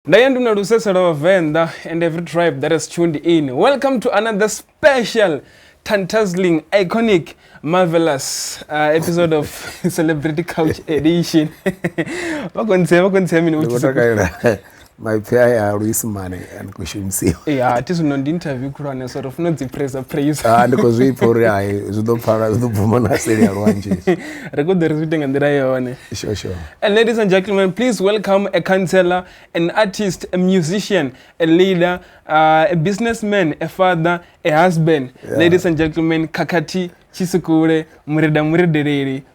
Ndayanduna lusesero venda and every tribe that has tuned in. Welcome to another special, tantazzling, iconic, marvelous episode of Celebrity Couch Edition. My prayer is money and kushimsi. Yeah, it is not the interview kurana sort of not the praise. Because we pour zudo para zudo bumana seri arwanje. Record the reading and the rayone. Sure. And ladies and gentlemen, please welcome a counselor, an artist, a musician, a leader, a businessman, a father, a husband. Yeah. Ladies and gentlemen, Khakhathi Chisukure, Murida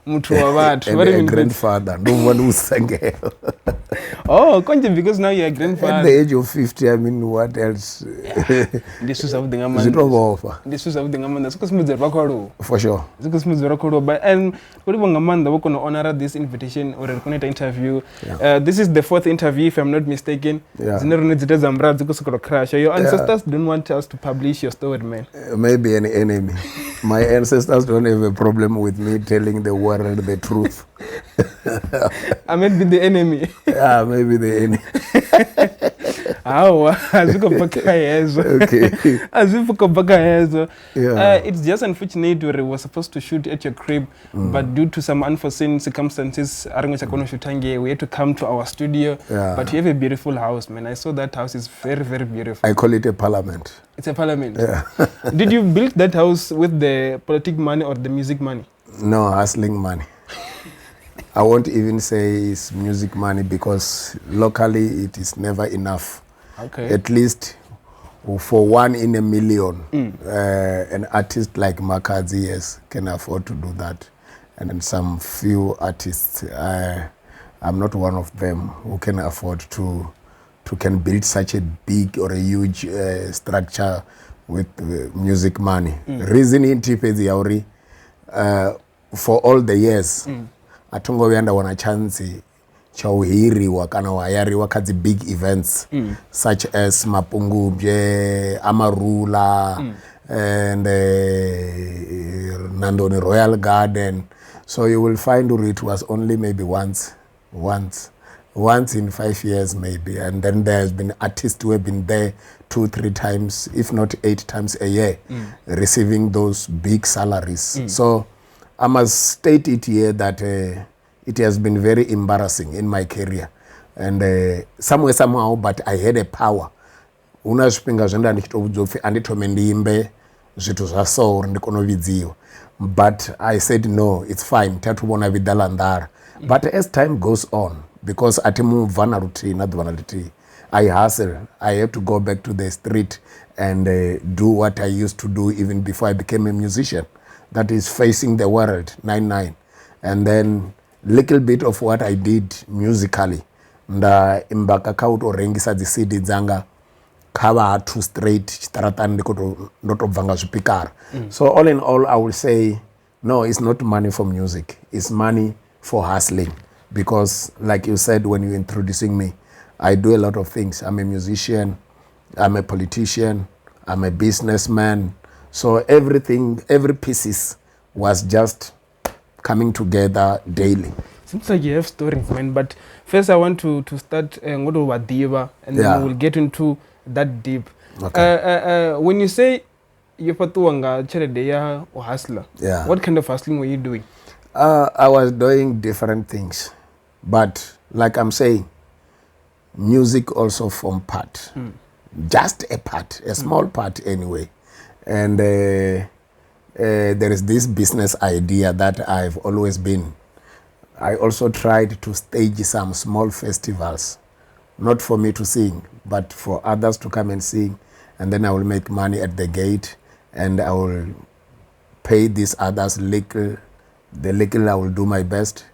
mutu wa watu. And a grandfather. No one who's singing. Oh, because now you're a grandfather. At the age of 50, I mean, what else? This is something I'm This is something I'm For sure. But and we're going to honor this invitation or an interview. Yeah. This is the fourth interview, if I'm not mistaken. Yeah. Your ancestors don't want us to publish your story, man. Maybe an enemy. My ancestors don't have a problem with me telling the world the truth. I might be the enemy. Yeah, maybe the enemy. It's just unfortunate we were supposed to shoot at your crib, but due to some unforeseen circumstances, we had to come to our studio. Yeah. But you have a beautiful house, man. I saw that house is very, very beautiful. I call it a parliament. It's a parliament. Yeah. Did you build that house with the politic money or the music money? No, hustling money. I won't even say it's music money because locally it is never enough. Okay. At least for 1 in a million, an artist like Khakhathi can afford to do that. And then some few artists, I'm not one of them who can afford to can build such a big or a huge structure with music money. Reason in Tipezi Yauri, for all the years, atungo vyanda wana chansi cha uhiriwa kana wayariwa kazi big events such as Mapungubwe, Amarula, and Nandoni Royal Garden. So you will find it was only maybe once in 5 years maybe, and then there has been artists who have been there 2-3 times, if not 8 times a year, receiving those big salaries. So I must state it here that it has been very embarrassing in my career, and somehow, but I had a power. Unazvipinga zvenda ndichitobudzofi anditome ndimbe zvitu zvasour ndikonovidziwa, but I said no, it's fine, tatubona vidala ndara. But as time goes on, because atimubvana ruti nadvana ruti, I hustle. I have to go back to the street and do what I used to do even before I became a musician. That is facing the world, 9/9. And then little bit of what I did musically. Nda imbaka kauto rengisa the CD dzanga kava too straight chitaratani ndotobvanga zvipikara. So all in all, I will say, no, it's not money for music. It's money for hustling. Because like you said when you're introducing me, I do a lot of things. I'm a musician, I'm a politician, I'm a businessman. So everything, every pieces was just coming together daily. Seems like you have stories, man. But first I want to start Wadiva, and then we will get into that deep. Okay. When you say you're patuanga cheredeya or hustler, what kind of hustling were you doing? I was doing different things. But like I'm saying, music also formed part. Just a part, a small part anyway. And there is this business idea that I've always been. I also tried to stage some small festivals, not for me to sing, but for others to come and sing. And then I will make money at the gate, and I will pay these others little. The little I will do my best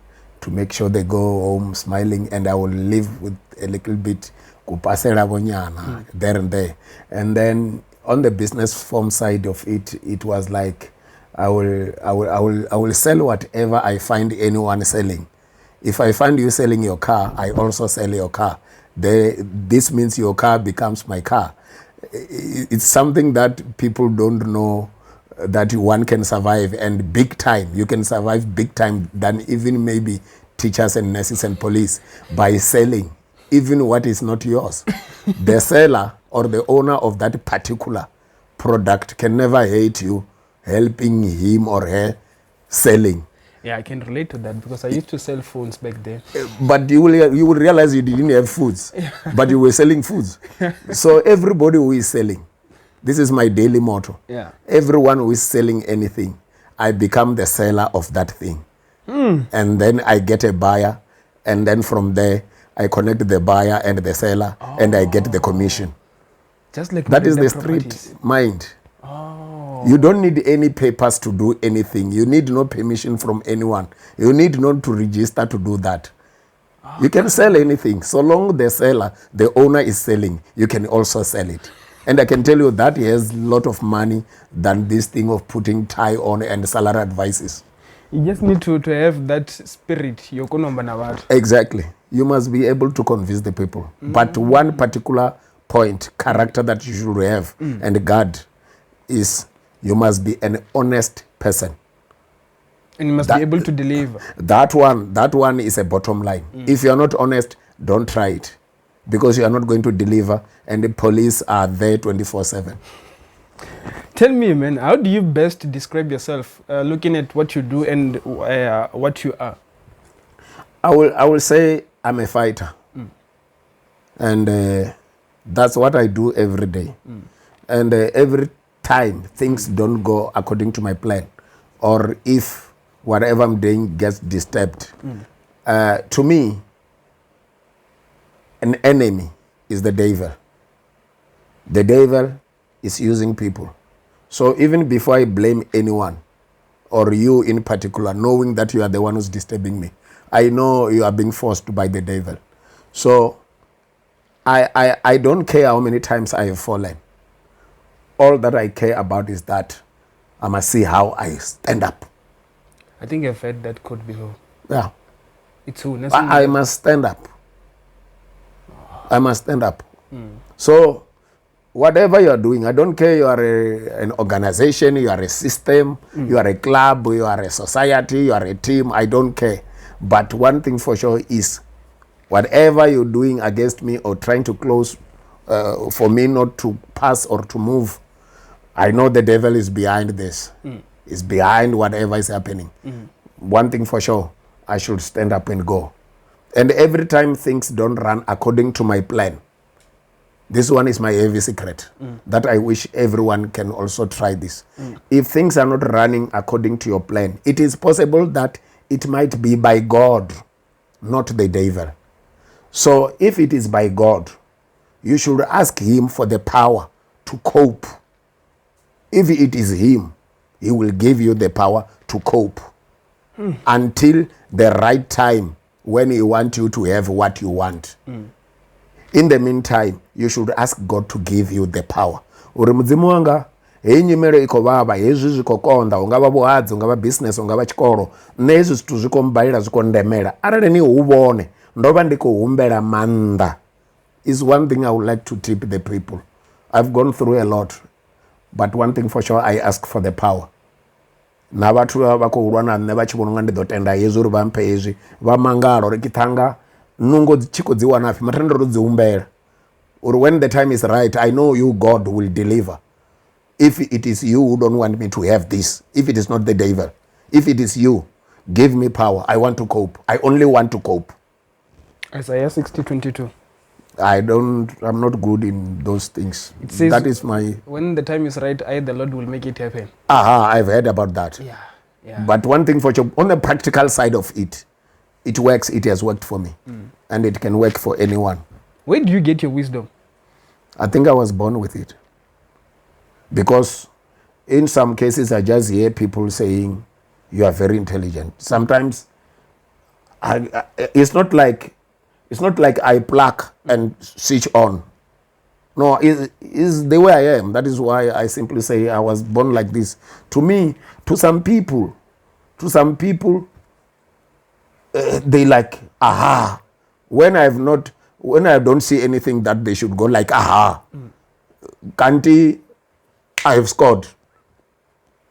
to make sure they go home smiling, and I will live with a little bit there and there. And then on the business form side of it, it was like I will sell whatever I find anyone selling. If I find you selling your car, I also sell your car. This means your car becomes my car. It's something that people don't know, that one can survive, and big time. You can survive big time than even maybe teachers and nurses and police by selling even what is not yours. The seller or the owner of that particular product can never hate you helping him or her selling. Yeah, I can relate to that because I used to sell phones back then. But you will realize you didn't have foods, but you were selling foods. So everybody who is selling, this is my daily motto. Yeah. Everyone who is selling anything, I become the seller of that thing. And then I get a buyer, and then from there, I connect the buyer and the seller, and I get the commission. Just like that is the Properties. street mind. You don't need any papers to do anything. You need no permission from anyone. You need not to register to do that. You can sell anything. So long the seller, the owner is selling, you can also sell it. And I can tell you that he has a lot of money than this thing of putting tie on and salary advices. You just need to have that spirit. Exactly. You must be able to convince the people. But one particular point, character that you should have and guard is you must be an honest person. And you must be able to deliver. That one is a bottom line. If you are not honest, don't try it. Because you are not going to deliver and the police are there 24/7. Tell me, man, how do you best describe yourself looking at what you do and what you are? I will say I'm a fighter. And that's what I do every day. And every time things don't go according to my plan, or if whatever I'm doing gets disturbed, to me, an enemy is the devil. The devil is using people. So even before I blame anyone, or you in particular, knowing that you are the one who's disturbing me, I know you are being forced by the devil. So I don't care how many times I have fallen. All that I care about is that I must see how I stand up. I think I've heard that quote before. Yeah. It's who? I must stand up. I must stand up. So whatever you are doing, I don't care you are an organization, you are a system, you are a club, you are a society, you are a team, I don't care. But one thing for sure is whatever you're doing against me or trying to close for me not to pass or to move, I know the devil is behind this. Is behind whatever is happening. One thing for sure, I should stand up and go. And every time things don't run according to my plan, this one is my heavy secret that I wish everyone can also try this. If things are not running according to your plan, it is possible that it might be by God, not the devil. So if it is by God, you should ask him for the power to cope. If it is him, he will give you the power to cope until the right time when he wants you to have what you want. In the meantime, you should ask God to give you the power. Uri mudzimu wanga, hei nyimele iko baba, hezwi zwiko konda, ungaba buhadzi, ungaba business, ungaba chikoro, nezwi zwithu zwiko mbaila zwiko ndemela. Arali ni ubone, ndoba ndiko humbela manda. Is one thing I would like to tip the people. I've gone through a lot, but one thing for sure, I ask for the power. Na vhathu vhako ulwa na nne vha tshi vhona nga ndi ḓo tenda hezwi uri vha mphe hezwi vha mangala uri kithanga nungo tshi khou dzi wana phi matenda ro dzi humbela uri when the time is right, I know you God will deliver. If it is you who don't want me to have this, if it is not the devil, if it is you, give me power. I want to cope. I only want to cope. Isaiah 60:22. I'm not good in those things. It says, that is my... when the time is right, I, the Lord, will make it happen. I've heard about that. Yeah. But one thing for sure, on the practical side of it, it works. It has worked for me. And it can work for anyone. Where do you get your wisdom? I think I was born with it. Because in some cases, I just hear people saying, you are very intelligent. Sometimes, it's not like I pluck and switch on. No, it's the way I am. That is why I simply say I was born like this. To me, to some people, they like, aha. When I don't see anything that they should go like, aha. Kanti, I have scored.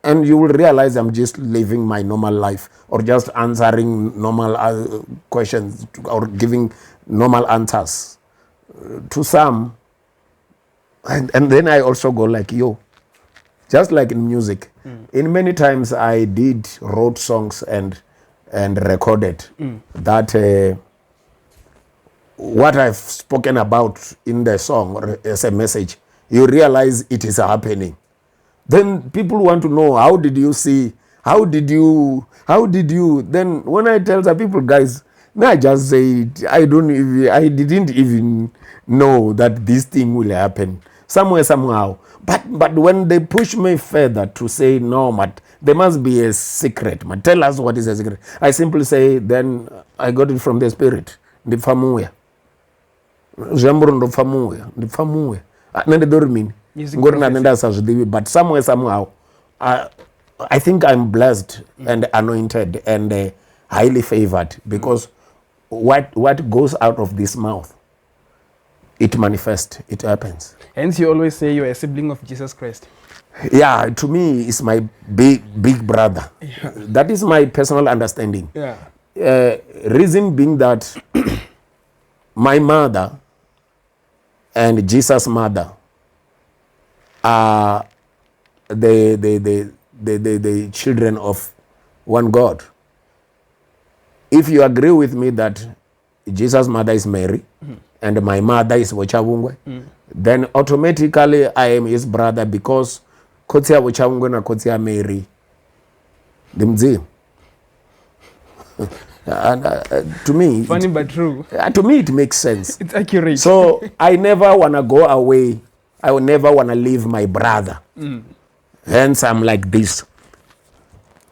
and you will realize I'm just living my normal life or just answering normal questions or giving normal answers to some. And then I also go like, yo, just like in music. In many times I wrote songs and recorded that what I've spoken about in the song or as a message, you realize it is happening. Then people want to know, how did you see? How did you? Then when I tell the people, guys, I just say it. I didn't even know that this thing will happen somewhere, somehow. But when they push me further to say, no, but there must be a secret. But tell us what is a secret. I simply say, then I got it from the spirit. The famuya. Jambro ndo famuya. The famuya. Nende dormin. But somewhere, somehow, I think I'm blessed and anointed and highly favored because what goes out of this mouth, it manifests, it happens. Hence, you always say you're a sibling of Jesus Christ. Yeah, to me, it's my big brother. Yeah. That is my personal understanding. Yeah. Reason being that my mother and Jesus' mother are the children of one God. If you agree with me that Jesus' mother is Mary and my mother is Wochavungwe, then automatically I am his brother because Kotia Wochavungwe na Kotia Mary. Dimzi. And to me, funny but true. To me, it makes sense. It's accurate. So I never want to go away. I will never want to leave my brother. Hence, I'm like this.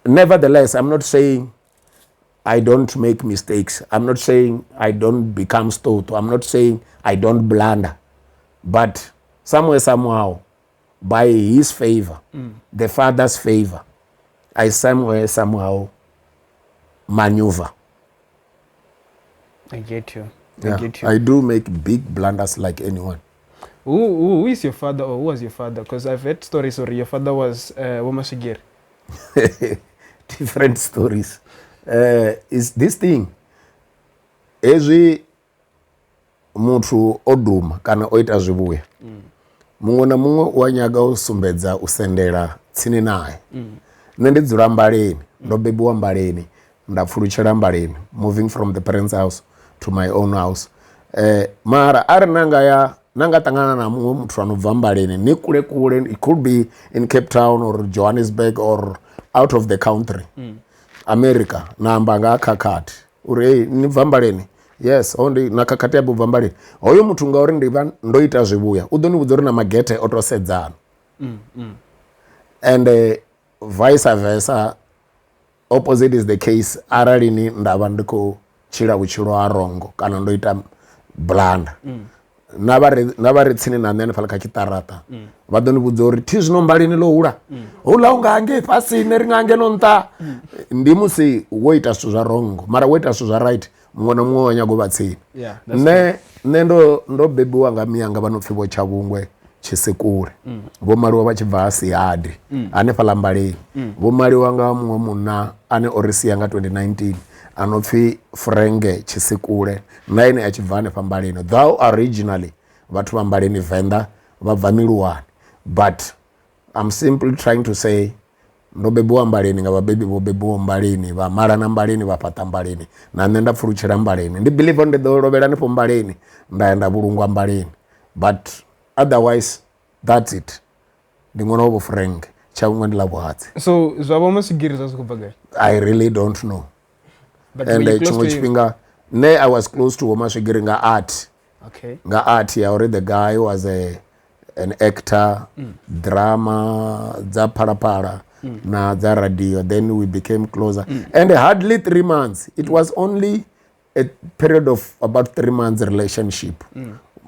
Nevertheless, I'm not saying I don't make mistakes. I'm not saying I don't become stout. I'm not saying I don't blunder. But somewhere, somehow, by his favor, the Father's favor, I somewhere, somehow maneuver. I get you. I do make big blunders like anyone. Who is your father, or who was your father? Because I've heard stories where your father was Womashigir. Different stories. Is this thing ezwi muthu oduma kana oita zwibuya muṅwe na muṅwe u nyaga u sumbedza u sendela tsini naye. Nṋe ndi dzula Mbaleni, ndo bebiwa Mbaleni, nda pfulutshela Mbaleni, moving from the parents house to my own house. Mara ari nanga tangana na muṅwe muthu ano bva Mbaleni ni kule kule, it could be in Cape Town or Johannesburg or out of the country, America, namba nga Khakhathi uri ni bva Mbaleni. Yes, only na Khakhathi ya bva Mbaleni. Hoyo muthu nga uri ndiva ndo ita zwibuya u ḓo ni vhudza uri na magete o to sedzana. And vice versa, opposite is the case arali ni ndavha ndi khou tshila vhutshilo ha rongo kana ndo ita blanda. Na vha ri tsini na nṋe hanefhaḽa kha tshiṱaraṱa vha ḓo ni vhudza uri thi zwino Mbaleni ḽo hula houḽa u nga hangei fhasini ri nga ngeno nṱha. Ndi musi wo ita zwithu zwa rongo mara wo ita zwithu zwa right muṅwe na muṅwe wa nyaga u vha tsini. Nṋe ndo bebiwa nga miyanga vha no pfhi Vho Tshavhungwe Tshisekule, vho maliwa vha tshi bva ha Siadi hanefhaḽa Mbaleni, vho maliwa nga muṅwe munna ane o ri sia nga 2019 ano pfi Frenge Tshisekule na ine a tshi bva hanefha Mbaleni. Though originally vhathu vha Mbaleni Venḓa vha bva Miluwani, but I'm simply trying to say ndo bebiwa Mbaleni nga vhabebi vho bebiwa Mbaleni, vha mala na Mbaleni, vha fhaṱa Mbaleni, na nṋe nda pfulutshela Mbaleni. Ndi believe ndi ḓo lovhela hanefho Mbaleni nda ya nda vhulungwa Mbaleni, but otherwise that's it. Ndi ṅwana wa Vho Frenge Tshavhungwe ndi ḽa Vhuhatsi. So zwa vho Masigiri zwa khou bva gai? I really don't know. But And tshiṅwe tshifhinga ne I was close to Vho Maswigiri nga art. Okay. Nga art ya uri the guy was an actor, drama dza Phalaphala na dza radio. Then we became closer. And hardly 3 months. It was only a period of about 3 months relationship.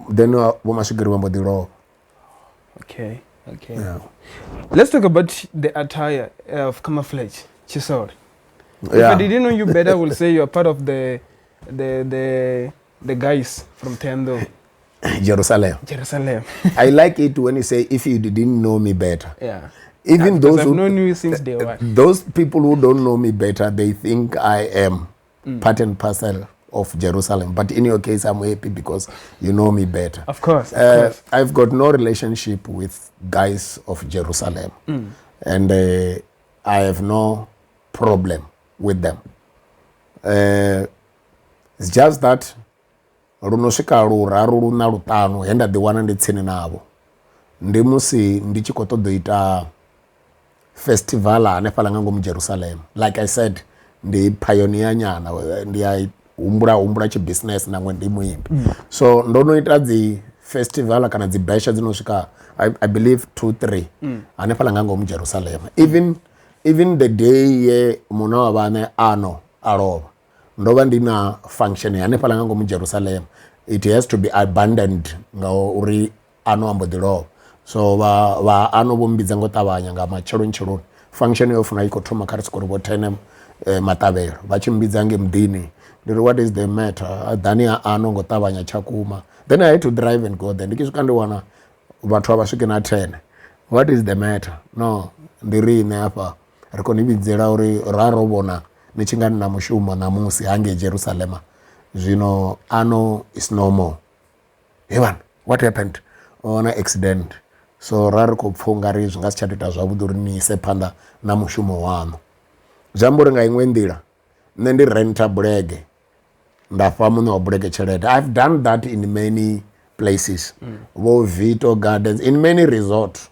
Then Vho Maswigiri vha mbo ḓi lovha. Okay. Yeah. Let's talk about the attire of camouflage. Chisori. If Yeah. I didn't know you better, I will say you're part of the guys from Tendo. Jerusalem. Jerusalem. I like it when you say if you didn't know me better. Yeah. Even those I've known you since day one. Those people who don't know me better, they think I am part and parcel of Jerusalem. But in your case, I'm happy because you know me better. Of course. I've got no relationship with guys of Jerusalem. And I have no problem with them. It's just that runosvika luraru luna lutano henda ḓi wana ndi tsini navho ndi musi ndi tshi khou ṱoḓa ita festival hanefhaḽa nga ngomu Jerusalem. Like I said, ndi pioneer nyana, ndi ya humbula business nangwe ndi muimbi. So ndo no ita dzi festival kana dzi besha dzino swika I believe 2-3 hanefhaḽa nga ngomu Jerusalem. Even the day ye muna wa vhane ano alova ndo vha ndi na function hanefhaḽa nga ngomu Jerusalem. It has to be abandoned nga uri ano ambo ḓi lova. So va ano vho mbidza ngo ṱavhanya nga matsheloni function yo funa iko thoma kha ri sikori vo 10 matavhelo vha tshi mbidza nge mdini ndi what is the matter dani ano ngo ṱavhanya Chakuma. Then I had to drive and go there. Ndi swika ndi wana vhathu vha swike na 10. What is the matter? No, ndi rine hafha ri kho ni vhidzela uri ra ro vhona ni tshi nga na mushumo na musi hange Jerusalem. Zwino ano is no more. Evan, what happened? On an accident. So rari ko pfunga ri zwi nga si tsha ita zwavhuḓi uri ni ise phanḓa na mushumo wanu. Zwi uri nga iṅwe nḓila nṋe ndi renta bulege nda fha muṋe wa bulege tshelede. I've done that in many places. Vo Vito Gardens, in many resort.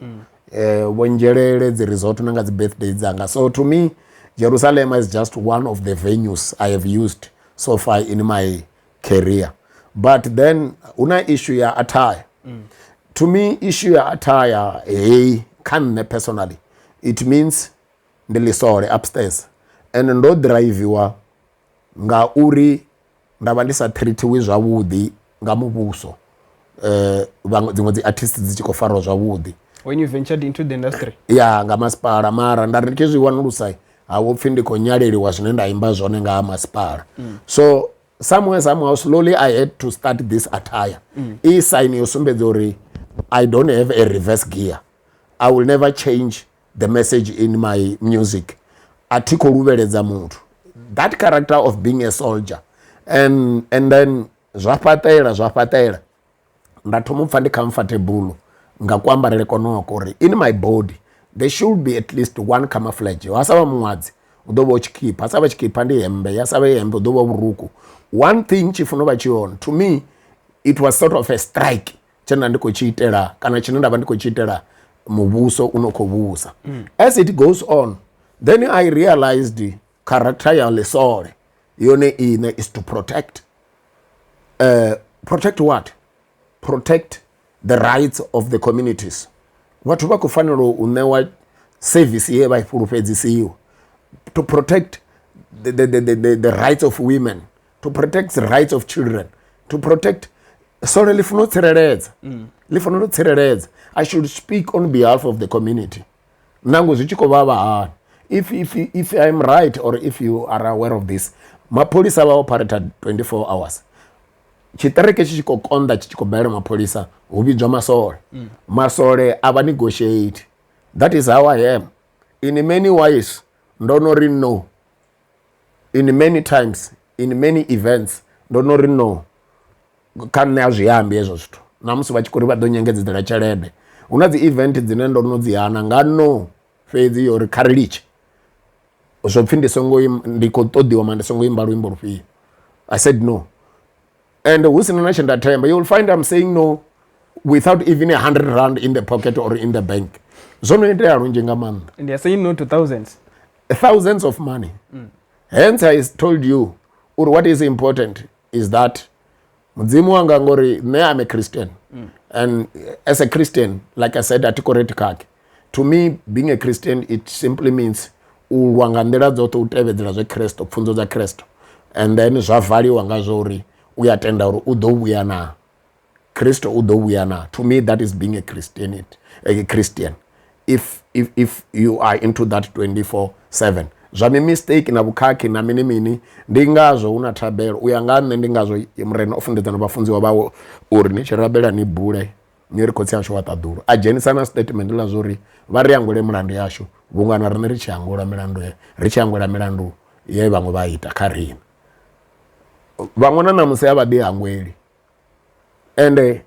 Vo Njelele dzi resort na nga dzi birthday dzanga. So to me, Jerusalem is just one of the venues I have used so far in my career. But then una issue ya attire. To me, issue ya attire, can personally. It means ndilisore upstairs. And ndo drive wa nga uri ndavha ndi sa treatiwi zwavhuḓi nga muvhuso. Dziṅwe dzi artists dzi tshi khou farwa zwavhuḓi. When you ventured into the industry? Yeah, nga masipala mara nda ri tshi zwi wanulusa hawo pfhi ndi khou nyaleliwa zwine nda imba zwone nga masipala. So somehow slowly I had to start this attire. I sign yo sumbedza uri I don't have a reverse gear. I will never change the message in my music. Atiko luveledza muthu. That character of being a soldier. And then zwafatela. Ndatomo pfa ndi comfortable nga kuambarele konoko uri in my body there should be at least one camouflage. Wasava muṅwadzi uḓo vha tshikhipa, asava tshikhipa ndi hembe, yasava hembe uḓo vha vhuruku. One thing chifuno vha chiona, to me it was sort of a strike. Chena ndiko chiitela kana chine ndavha ndiko chiitela muvhuso unokho vhusa. As it goes on, then I realized the character ya lesole yone ine is to protect what? Protect the rights of the communities. Vhathu vha khou fanela u ṋewa service ye vha ifulufhedzisiwa. To protect the rights of women, to protect the rights of children, to protect. Sorry, lifuno tsireledza. I should speak on behalf of the community. Nango zwi tshi khou vhavha hani. If I'm right or if you are aware of this, mapolisa va operate 24 hours. Chiṱereke tshi khou konḓa tshi khou bela mapolisa hu vhidzwa masole. Masole ava negotiate. That is how I am. In many ways, ndo no ri no. In many times, in many events, ndo no ri no. Kana ya zwiambi hezwo zwithu na musi vha tshi khou ri vha ḓo nyengedzedzela tshelede. Hu na dzi event dzine ndo no dzi hana nga no fhedzi yo ri kha ri litshe zwo pfhi ndi khou ṱoḓiwa ma ndi songo imba luimbo lufhio. I said no. And hu sina na tshe nda themba, you will find I'm saying no without even 100 rand in the pocket or in the bank. Zwo no itea lunzhi nga maanḓa. And you're saying no to thousands? Thousands of money. Hence I told you, or what is important is that mudzimu wanga ngori ne I'm a Christian. And as a Christian, like I said, atikoreti kake. To me, being a Christian, it simply means ulwanga ndela dzoṱhe u tevhedzela zwe Kristo, pfunzo dza Kristo. And then zwa valiwa nga zori uyatenda uri u ḓo vhuya na Kristo u ḓo vhuya na. To me, that is being a Christian. If you are into that 24/7. Zwa mi mistake na bukhakhi na mini ndi ngazwo una thabelo uya nga nne ndi ngazwo murena o funḓedza na vhafunziwa vhawo uri ni tshi rabela ni bule ni ri khotsi yashu wa ṱaḓulu a dzhenisa na statement ḽa zori vha ri angwele milandu yashu vhunga na riṋe ri tshi angwela milandu ye vhaṅwe vha ita kha riṋe vhaṅwe na ṋamusi a vha ḓi hangweli ende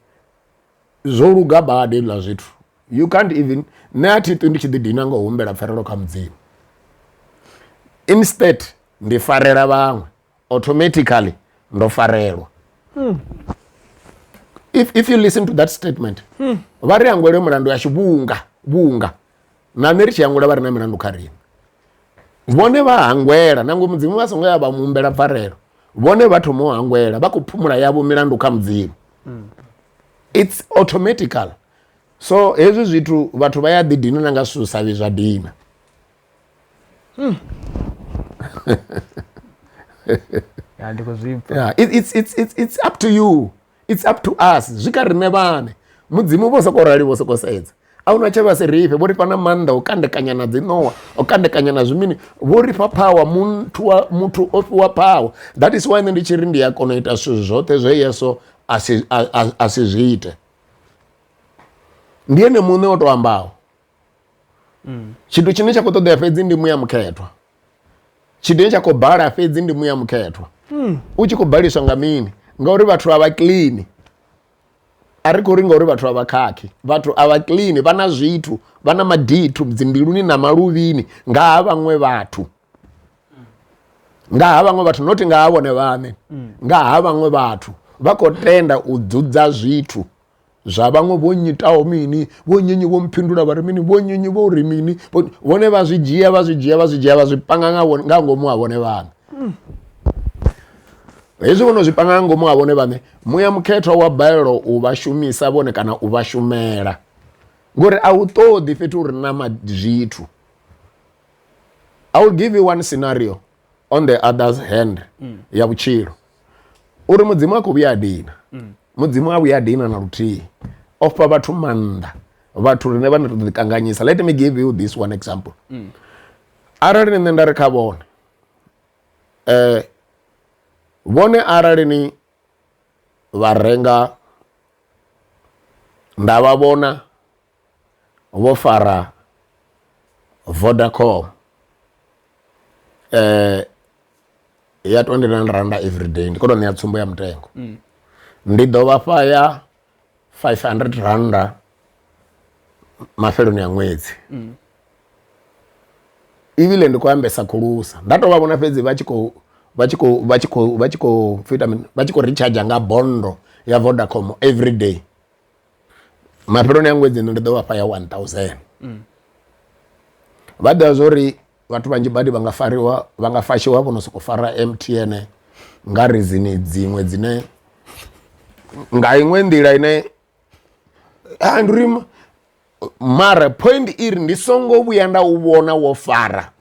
zwo luga badi hezwiḽa zwithu you can't even nṋe a thi ṱwi ndi tshi ḓi dina nga u humbela pfarelo kha mudzimu instead ndi farela vhaṅwe automatically ndo farelwa if you listen to that statement vha ri angwele milandu yashu vhunga na nṋe ri tshi angwela vha ri na milandu kha riṋe vhone vha hangwela nango mudzimu vha songo ya vha muhumbela pfarelo vhone vha thoma u hangwela vha khou phumula yavho milandu kha mudzimu it's automatical so hezwi zwithu vhathu vha ya ḓi dina na nga zwithu sa vhi zwa dina yeah, it's up to you, it's up to us zwi kha riṋe vhaṋe mudzimu vho soko rali vho soko sedza a huna tshe vha se rife vho ri fha na maanḓa o kandekanya na dzi nowa o kandekanya na zwimini vho ri fha power muthu o fhiwa power that is why nṋe ndi tshi ri ndi a kona u ita zwithu zwoṱhe zwe yeso a si zwi ite ndi ene muṋe o to ambaho tshithu tshine tsha khou ṱoḓea fhedzi ndi muya mukhethwa tshithu tshine tsha khou bala fhedzi ndi muya mukhethwa u tshi khou baliswa nga mini ngauri vhathu a vha clean a ri khou ri ngauri vhathu a vha khakhi vhathu a vha clean vha na zwithu vha na madithu dzimbiluni na maluvhini nga ha vhaṅwe vhathu noti nga ha vhone vhaṋe nga ha vhaṅwe vhathu vha khou tenda u dzudza zwithu zwa vhaṅwe vho nyitaho mini vho nyenyi vho mphindula vha ri mini vho nyenyi vho ri mini vhone vha zwi dzhia vha zwi panga nga ngomu ha vhone vhaṋe hezwi vhono zwi panga nga ngomu ha vhone vhaṋe muya mukhethwa wa balelwa u vha shumisa vhone kana u vha shumela ngori a u ṱoḓi fhethu uri na zwithu I will give you one scenario on the other's hand ya vhutshilo uri mudzimu a khou vhuya a dina mudzimu a vhuya a dina na luthihi o fha vhathu maanḓa vhathu rine vhane to ḓi kanganyisa let me give you this one example arali nṋe nda ri kha vhone vhone arali ni vha renga nda vha vhona vho fara Vodacom ya 29 randa every day ndi kono ṋea tsumbo ya mutengo ndi ḓo vha fha ya 500 randa mafheloni a ṅwedzi ivile ndi khou ambesa khulusa nda tou vha vhona fhedzi vha tshi khou recharge nga bondo ya Vodacom every day mafheloni a ṅwedzi ndi ḓo vha fha ya 1000 vha ḓivha zwori vhathu vhanzhi badi vha nga fashiwa vho no sokou fara MTN nga rizini dziṅwe dzine nga iṅwe nḓila ine nduri mara point iri ndi songo vhuya nda u vhona wo fara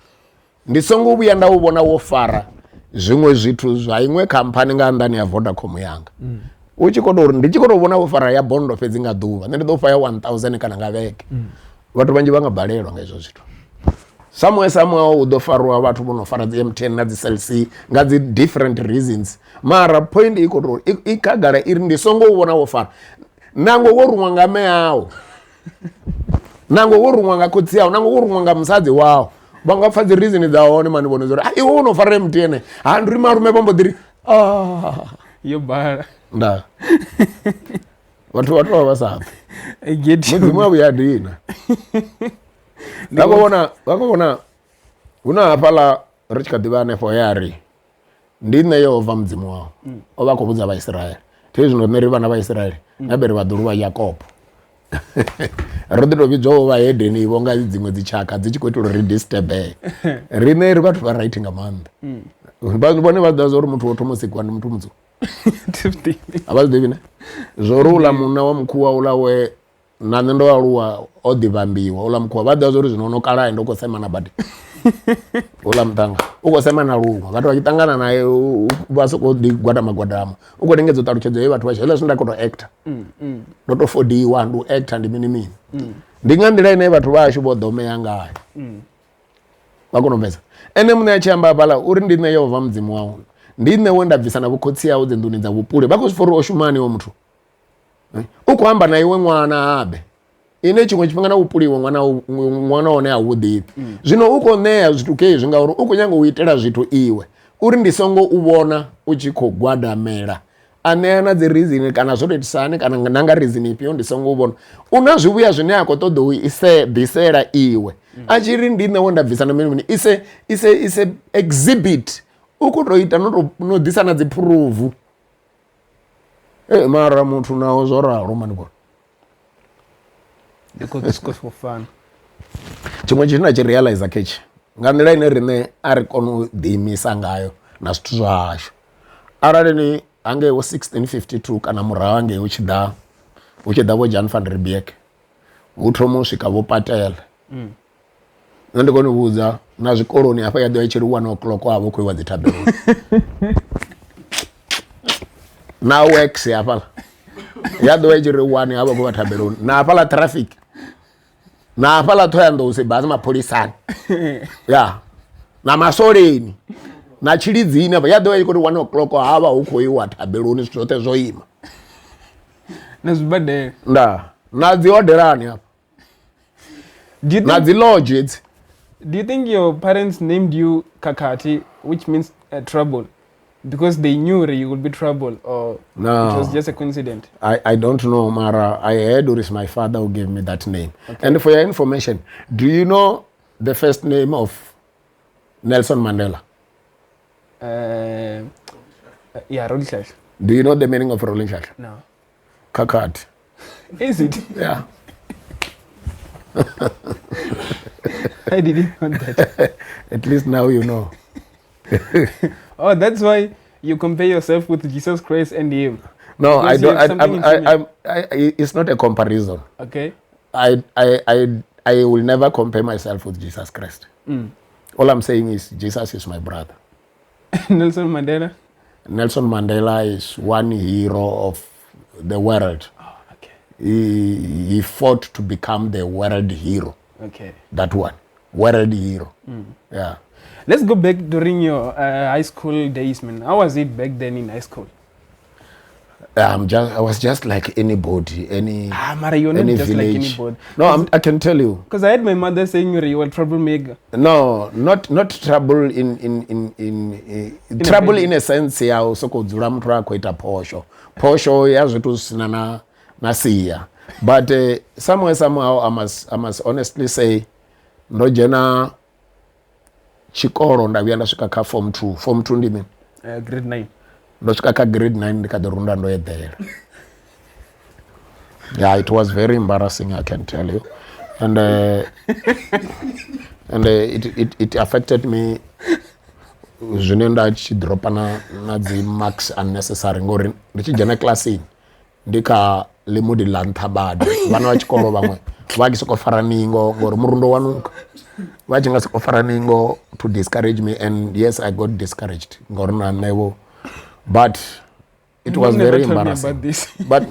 zwiṅwe zwithu zwa iṅwe khamphani nga nnḓani ya Vodacom yanga u tshi khou uri ndi tshi khou vhona wo fara ya bondo fhedzi nga ḓuvha nṋe ndi ḓo fha ya 1000 kana nga vhege vhathu vhanzhi vha nga balelwa nga hezwo zwithu somewhere u ḓo fariwa vhathu vho no fara dzi MTN na dzi Cell C nga dzi different reasons mara point i khou uri i khagala iri ndi songo u vhona wo fara nango wo ruṅwa nga mme yawo nango wo ruṅwa nga khotsi yawo nango wo ruṅwa nga musadzi wawo vha nga pfa dzi reason dza hone mani vhone zori iwe wo no fara MTN ndi ri malume vha mbo ḓi ri yo bala nda vhathu vha sa I get you mudzimu wa vhuya dina vha khou vhona huna hafhaḽa ri tshi kha ḓivha hanefho ya ri ndi nṋe Yehova mudzimu wawo o vha khou vhudza Vhaisiraele thi zwino nṋe ri vhana Vhaisiraele na bere vhaḓulu vha Yakobo ro ḓi tou vhidzwaho vha hedeni vho nga dziṅwe dzi tshaka dzi tshi khou itela uri disturbe riṋe ri vhathu vha right nga maanḓa vhone vha ḓivha zwa uri muthu wo thoma u sikiwa ndi muthu mutswu a vha zwi ḓivhi ne zwo ri uḽa munna wa mukhuwa uḽa we na nṋe ndo aluwa o ḓivhambiwa uḽa mukhuwa vha ḓivha zwa uri zwino no kalahe ndo khou semana badi uḽa muṱanga u khou semana luṅwe vhathu vha tshi ṱangana naye vha sokou ḓi gwadama u khou lingedza u ṱalutshedza he vhathu vha tshi hezwiḽa zwine nda khou tou acta ndo tou fodiwa ndi u acta ndi mini ndi nga nḓila ine vhathu vha ashu vho ḓomea ngayo vha kona u bvesa ene muṋe a tshi amba hafhaḽa uri ndi nṋe Yehova mudzimu wawu ndi nṋe we nda bvisa na vhukhotsi yawo dzi nḓuni dza vhupule vha khou zwi fora o shumani wo muthu ukhamba na iwe mwana abe ine chimwe chifhinga na upuliwe mwana one a vhuḓivi zwino u khou ṋea zwithu khezwi ngauri u khou nyanga u itela zwithu iwe uri ndi songo u vhona u tshi khou gwadamela a ṋea na dzi reason kana zwo itisani kana na nga reason ifhio ndi songo u vhona u na zwivhuya zwine a khou ṱoḓa u ḓisela iwe a tshi ri ndi nṋe wo nda bvisa na mini ise exhibit u khou tou ita no ḓisa na dzi phuruvu mara muthu naho zwo ralo mani bona because this goes for fun. Chimwe tshine na tshi realize khetshi nga nḓila ine riṋe a ri kone u ḓiimisa ngayo na zwithu zwa hashu arali ni hangeho 1652 kana murahu hangeho hu tshi ḓa vho Jan van Riebeeck hu thoma u swika vho Patel nṋe ndi kone u vhudza na zwikoloni hafha ya ḓo i tshi ri 1 o'clock havha u khou iwa dzi thabeloni na works hafhaḽa ya ḓo i tshi ri 1 havha khou vha thabeloni na hafhaḽa traffic na hafhaḽa Thohoyandou basi mapholisani ya na Masoleni na Tshilidzini ya ḓo i khou ri 1 o'clock havha hu khou iwa thabeloni zwithu zwoṱhe zwo ima na zwibadela na dzi hodelani hafha na dzi lodges. Do you think your parents named you Khakhathi, which means trouble, because they knew you would be trouble, or no, it was just a coincidence? I don't know, Mara. I heard it is my father who gave me that name. Okay. And for your information, do you know the first name of Nelson Mandela? Yeah, Rolling Shash. Do you know the meaning of Rolling Shash? No. Khakhathi. Is it? Yeah. I didn't know that. At least now you know. Oh, that's why you compare yourself with Jesus Christ and him. No, I don't. It's not a comparison. Okay. I will never compare myself with Jesus Christ. All I'm saying is Jesus is my brother. Nelson Mandela? Nelson Mandela is one hero of the world. Oh, okay. He fought to become the world hero. Okay. That one. World hero. Yeah. Let's go back during your high school days, man. How was it back then in high school? I was just like anybody, Mara, you're not just village. like anybody. No, I can tell you. Because I had my mother saying you were a troublemaker. No, not trouble in trouble in a sense ya usokudzula muthu a khoita posho ya zwithu sina na siya. But somehow I must honestly say ndo dzhena chikolo nda vhuya nda swika kha form 2 ndi mini grade 9 ndo swika kha grade 9 ndi kha ḓi runda ndo eḓela. Yeah, it was very embarrassing, I can tell you, and it affected me zwine nda tshi dropa na dzi marks unnecessary ngori ndi tshi dzhena classini ndi kha limudi la nṱhabada vhana vha tshikolo vhaṅwe vha tshi soko fara ningo ngori murundo wanuka vha tshi nga soko fara ningo to discourage me, and yes, I got discouraged ngori na nevo, but it was very embarrassing. About this. But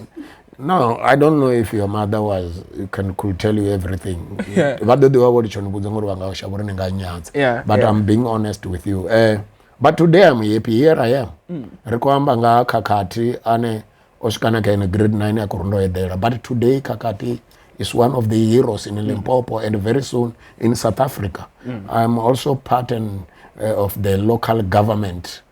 no, I don't know if your mother could tell you everything. Yeah. But I'm being honest with you. But today I'm happy. Here I am. Rekwamba nga Khakhathi ane oshikana ka in grade 9 akurundo edera. But today Khakhathi is one of the heroes in Limpopo and very soon in South Africa. I'm also part of the local government.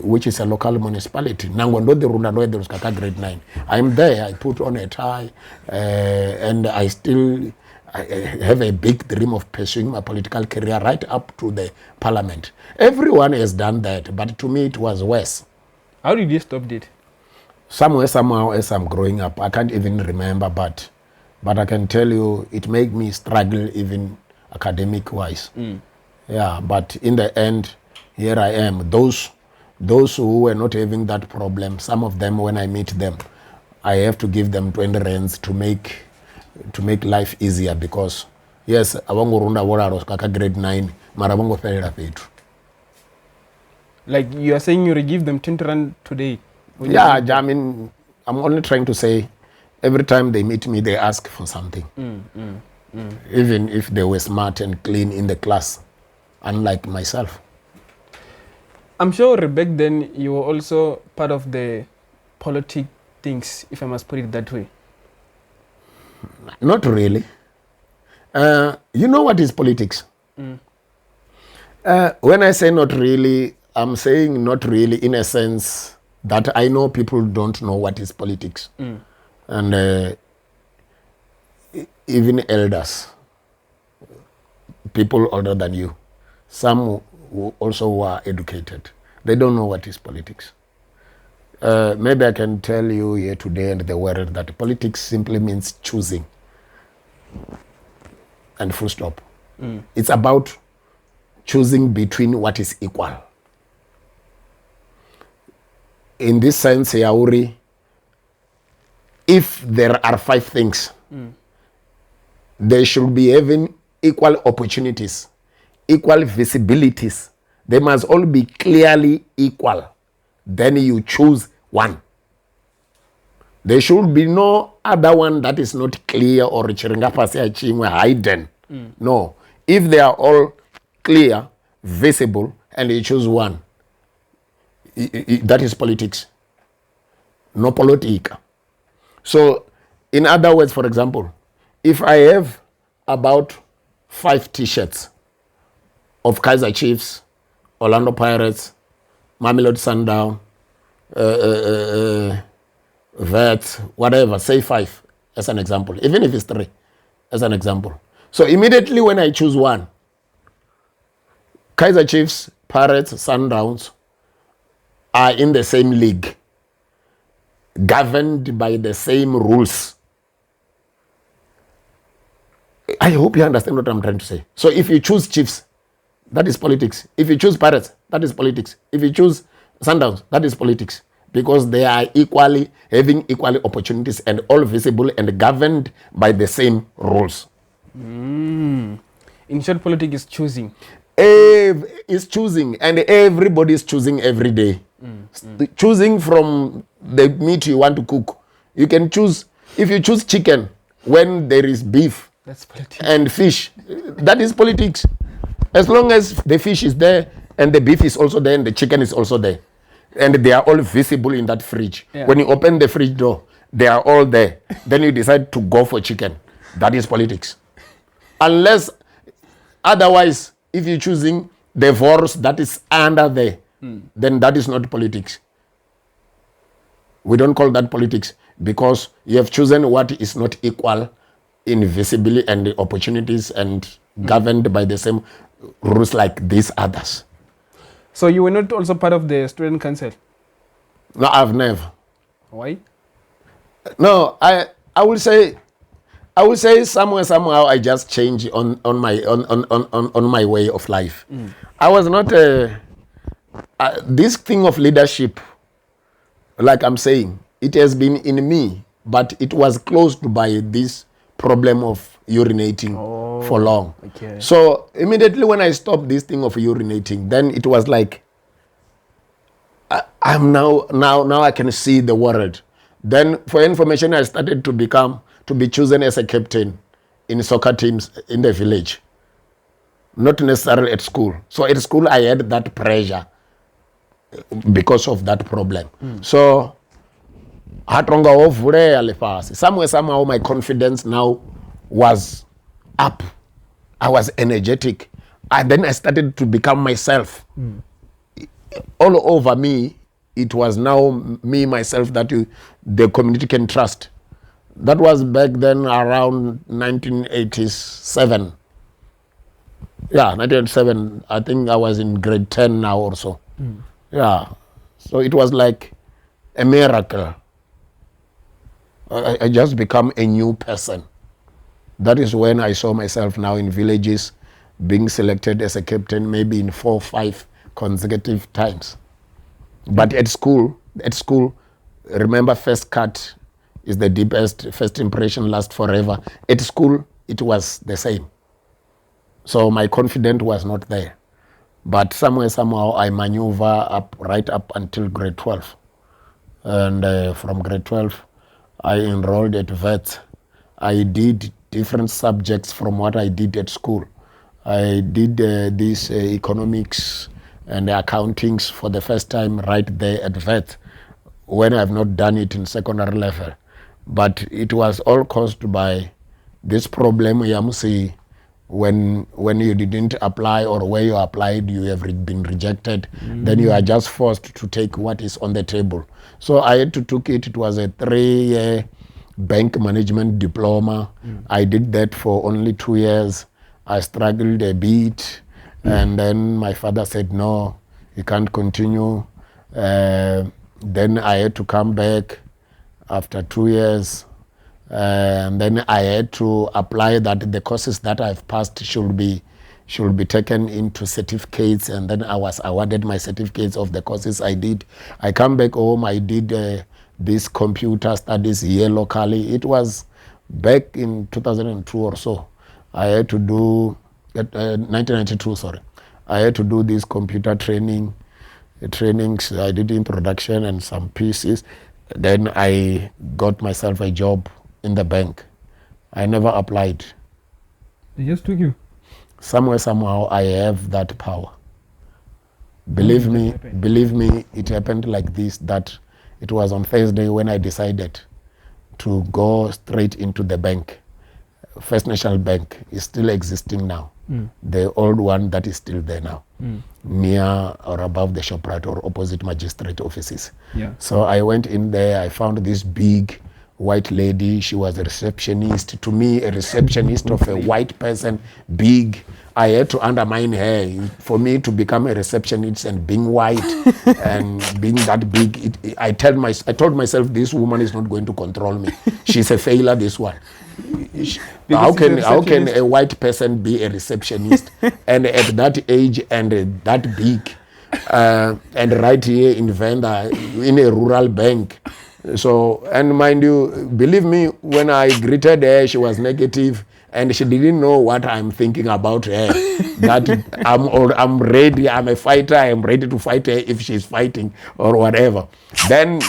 Which is a local municipality. Nangondo de Runda no Kaka grade 9. I'm there, I put on a tie, and I still have a big dream of pursuing my political career right up to the parliament. Everyone has done that, but to me it was worse. How did you stop it? Somehow as I'm growing up, I can't even remember, but I can tell you it made me struggle even academic wise. Yeah, but in the end, here I am. Those who were not having that problem, some of them, when I meet them, I have to give them 20 rands to make life easier, because yes, awango runda wora kaka grade 9, mara wango felera petu. Like you are saying, you give them 20 rand today? Yeah, I mean, I'm only trying to say, every time they meet me, they ask for something. Even if they were smart and clean in the class, unlike myself. I'm sure back then you were also part of the things, if I must put it that way? Not really. You know what is politics? When I say not really, I'm saying not really in a sense that I know people don't know what is politics. And even elders, people older than you, some who also were educated, they don't know what is politics. Maybe I can tell you here today and the world that politics simply means choosing. And full stop. It's about choosing between what is equal. In this sense, Yauri, if there are 5 things, they should be having equal opportunities, equal visibilities. They must all be clearly equal. Then you choose one. There should be no other one that is not clear or hidden. No. If they are all clear, visible, and you choose one, that is politics. No politica. So, in other words, for example, if I have about 5 T-shirts of Kaizer Chiefs, Orlando Pirates, Mamelodi Sundown, Vets, whatever, say 5 as an example, even if it's 3 as an example. So immediately when I choose one, Kaizer Chiefs, Pirates, Sundowns are in the same league, governed by the same rules. I hope you understand what I'm trying to say. So if you choose Chiefs, that is politics. If you choose Pirates, that is politics. If you choose Sundowns, that is politics. Because they are equally having equal opportunities and all visible and governed by the same rules. In short, politics is choosing. Is choosing, and everybody is choosing every day. Choosing from the meat you want to cook. You can choose, if you choose chicken when there is beef, that's politics. And fish, that is politics. As long as the fish is there and the beef is also there and the chicken is also there, and they are all visible in that fridge. Yeah. When you open the fridge door, they are all there. Then you decide to go for chicken. That is politics. Unless, otherwise, if you're choosing the force that is under there, then that is not politics. We don't call that politics because you have chosen what is not equal in visibility and the opportunities and governed by the same rules like these others. So you were not also part of the student council? No, I've never. Why? No, I will say somehow I just changed on my way of life. I was not this thing of leadership, like I'm saying, it has been in me, but it was closed by this problem of urinating for long. Okay. So immediately when I stopped this thing of urinating, then it was like I'm now I can see the world. Then for information, I started to be chosen as a captain in soccer teams in the village, not necessarily at school. So at school I had that pressure because of that problem. So somehow my confidence now was up. I was energetic. And then I started to become myself. All over me, it was now me, myself, that the community can trust. That was back then around 1987. Yeah, 1987. I think I was in grade 10 now or so. Yeah. So it was like a miracle. I just become a new person. That is when I saw myself now in villages being selected as a captain maybe in 4 or 5 consecutive times. But at school, remember, first cut is the deepest, first impression lasts forever. At school, it was the same. So my confidence was not there. But somehow I maneuver right up until grade 12. And from grade 12, I enrolled at Vets. I did different subjects from what I did at school. I did this economics and accountings for the first time right there at Vets, when I've not done it in secondary level. But it was all caused by this problem, Yamsi, when you didn't apply or where you applied, you have been rejected, then you are just forced to take what is on the table. So I had to take it. It was a 3-year bank management diploma. I did that for only 2 years. I struggled a bit, and then my father said, no, you can't continue. Then I had to come back after 2 years. And then I had to apply that the courses that I've passed should be taken into certificates, and then I was awarded my certificates of the courses I did. I come back home, I did this computer studies here locally. It was back in 2002 or so. I had to do, 1992, sorry. I had to do this computer trainings. I did introduction and some pieces. Then I got myself a job in the bank. I never applied. They just took you? Somewhere, somehow, I have that power. Believe me, it happened like this, that it was on Thursday when I decided to go straight into the bank. First National Bank is still existing now. The old one that is still there now, near or above the ShopRite or opposite magistrate offices. Yeah. So I went in there, I found this big white lady. She was a receptionist. To me, a receptionist of a white person, big. I had to undermine her. For me to become a receptionist and being white and being that big, I told myself, this woman is not going to control me. She's a failure, this one. How can a white person be a receptionist and at that age and that big and right here in Venda in a rural bank? So, and mind you, believe me, when I greeted her, she was negative and she didn't know what I'm thinking about her. That I'm ready, I'm a fighter, I'm ready to fight her if she's fighting or whatever. Then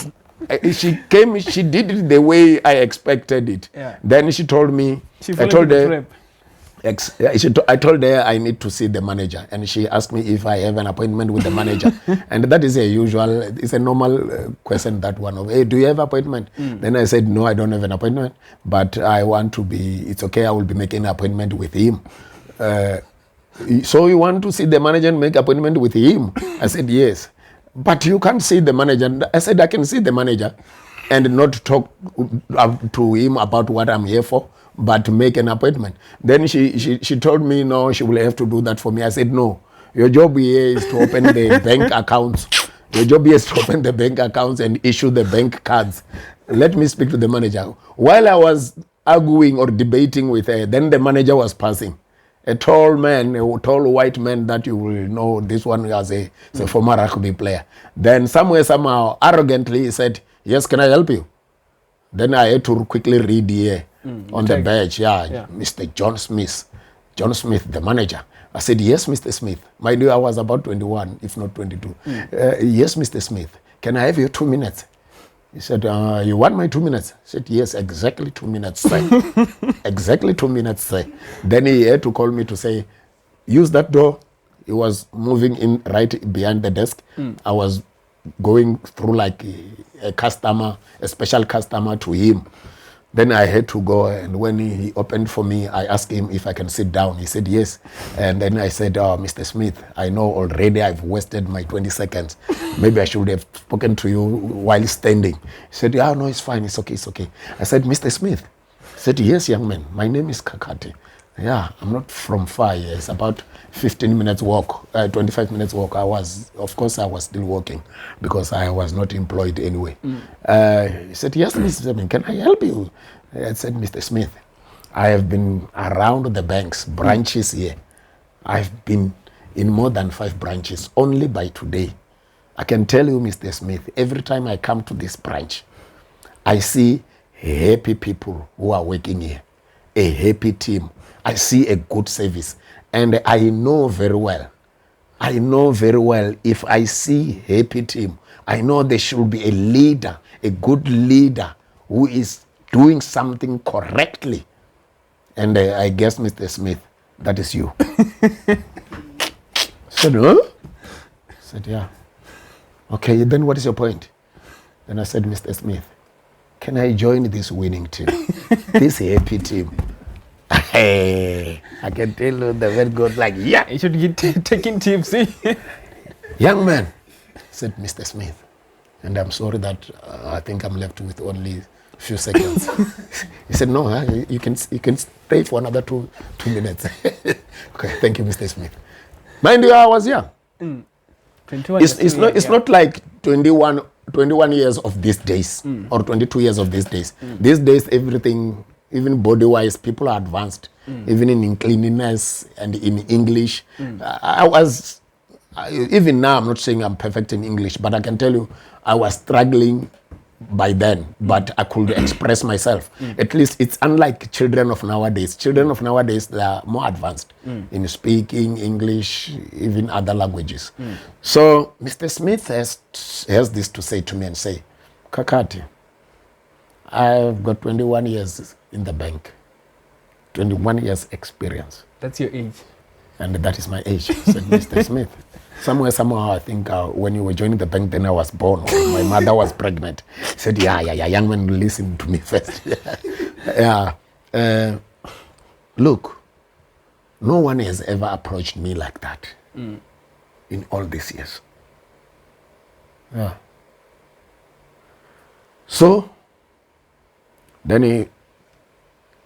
she came, she did it the way I expected it. Yeah. Then she told me, I told her I need to see the manager, and she asked me if I have an appointment with the manager. And that is it's a normal question, that one of, hey, do you have appointment? Then I said, no, I don't have an appointment, but I want to be, it's okay, I will be making an appointment with him. So you want to see the manager and make appointment with him? I said, yes. But you can't see the manager. I said, I can see the manager and not talk to him about what I'm here for, but to make an appointment. Then she told me, no, she will have to do that for me. I said, no, your job here is to open the bank accounts. Your job here is to open the bank accounts and issue the bank cards. Let me speak to the manager. While I was arguing or debating with her, then the manager was passing. A tall white man that you will know, this one as a former rugby player. Then somehow, arrogantly, he said, yes, can I help you? Then I had to quickly read here on the badge, Mr. John Smith, the manager. I said, yes, Mr. Smith. Mind you, I was about 21, if not 22. Yes, Mr. Smith, can I have your 2 minutes? He said, you want my 2 minutes? I said, yes, exactly 2 minutes, sir. Exactly 2 minutes, sir. Then he had to call me to say, use that door. He was moving in right behind the desk. I was going through like a special customer to him. Then I had to go, and when he opened for me, I asked him if I can sit down. He said yes. And then I said, Mr. Smith, I know already I've wasted my 20 seconds. Maybe I should have spoken to you while standing. He said, no, it's fine, it's okay, it's okay. I said, Mr. Smith. He said, yes, young man, my name is Khakhathi. Yeah, I'm not from far here. It's about 15 minutes walk, 25 minutes walk. Of course, I was still working because I was not employed anyway. He said, yes, Mr. Smith, can I help you? I said, Mr. Smith, I have been around the banks, branches here. I've been in more than 5 branches only by today. I can tell you, Mr. Smith, every time I come to this branch, I see happy people who are working here, a happy team. I see a good service, and I know very well if I see happy team, I know there should be a leader, a good leader who is doing something correctly. And I guess, Mr. Smith, that is you. I said, huh? I said, yeah. Okay, then what is your point? Then I said, Mr. Smith, can I join this winning team? This happy team? Hey, I can tell you the man goes like, yeah. You should get taking tips. Young man, said Mr. Smith. And I'm sorry that I think I'm left with only a few seconds. He said, no, you can stay for another two minutes. Okay, thank you, Mr. Smith. Mind you, I was young. 21 It's not like 21 years of these days or 22 years of these days. These days, everything, even body-wise, people are advanced, even in cleanliness and in English. Even now, I'm not saying I'm perfect in English, but I can tell you I was struggling by then, but I could express myself. At least it's unlike children of nowadays. Children of nowadays, they are more advanced in speaking English, even other languages. So Mr. Smith has this to say to me and say, Khakhathi, I've got 21 years in the bank, 21 years experience. That's your age. And that is my age, said Mr. Smith. Somehow, I think when you were joining the bank, then I was born. My mother was pregnant. He said, yeah, young man, listen to me first. Look, no one has ever approached me like that in all these years. Yeah. So, then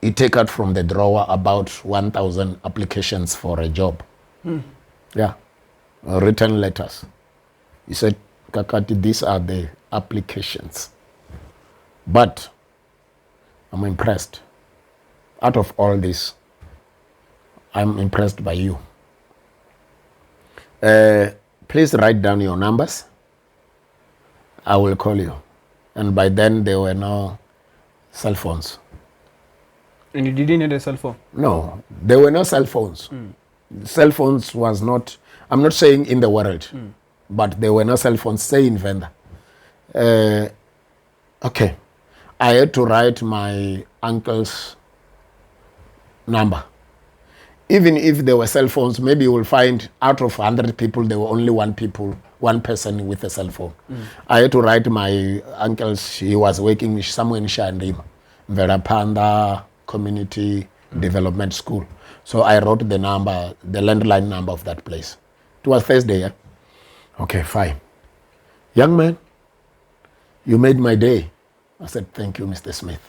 he take out from the drawer about 1,000 applications for a job. Yeah. Written letters. He said, Khakhathi, these are the applications. But I'm impressed. Out of all this, I'm impressed by you. Please write down your numbers. I will call you. And by then, there were no cell phones. And you didn't need a cell phone? No, there were no cell phones. Cell phones was not, I'm not saying in the world, but there were no cell phones, say in Venda. Okay, I had to write my uncle's number. Even if there were cell phones, maybe you will find out of 100 people, there were only one person with a cell phone. I had to write my uncle's, he was working somewhere in Shandima, Verapanda Community Development School. So I wrote the number, the landline number of that place. It was Thursday, yeah? Okay, fine. Young man, you made my day. I said, thank you, Mr. Smith.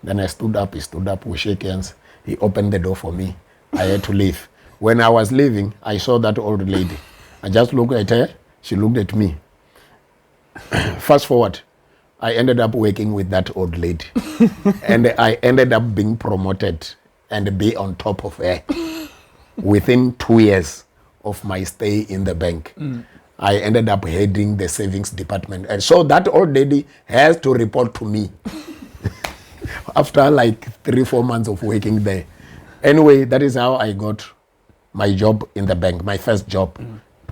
Then I stood up, he stood up, we shake hands. He opened the door for me. I had to leave. When I was leaving, I saw that old lady. I just looked at her, she looked at me. Fast forward, I ended up working with that old lady. And I ended up being promoted and be on top of her within 2 years of my stay in the bank. I ended up heading the savings department. And so that old lady has to report to me after like 3-4 months of working there. Anyway, that is how I got my job in the bank, my first job.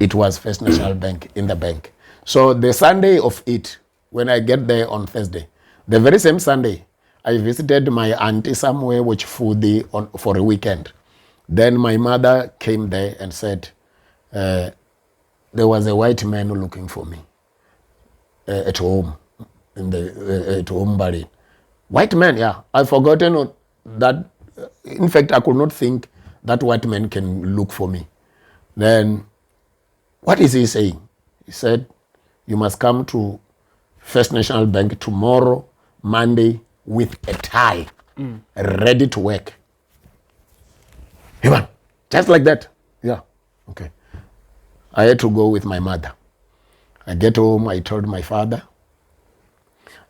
It was First National Bank in the bank. So the Sunday of it, when I get there on Thursday, the very same Sunday, I visited my auntie somewhere which for a weekend. Then my mother came there and said, there was a white man looking for me at home, at home buried. White man, yeah. I've forgotten that. In fact, I could not think that white man can look for me. Then, what is he saying? He said, you must come to First National Bank tomorrow, Monday, with a tie, ready to work. Hey, just like that. Yeah, okay. I had to go with my mother. I get home, I told my father,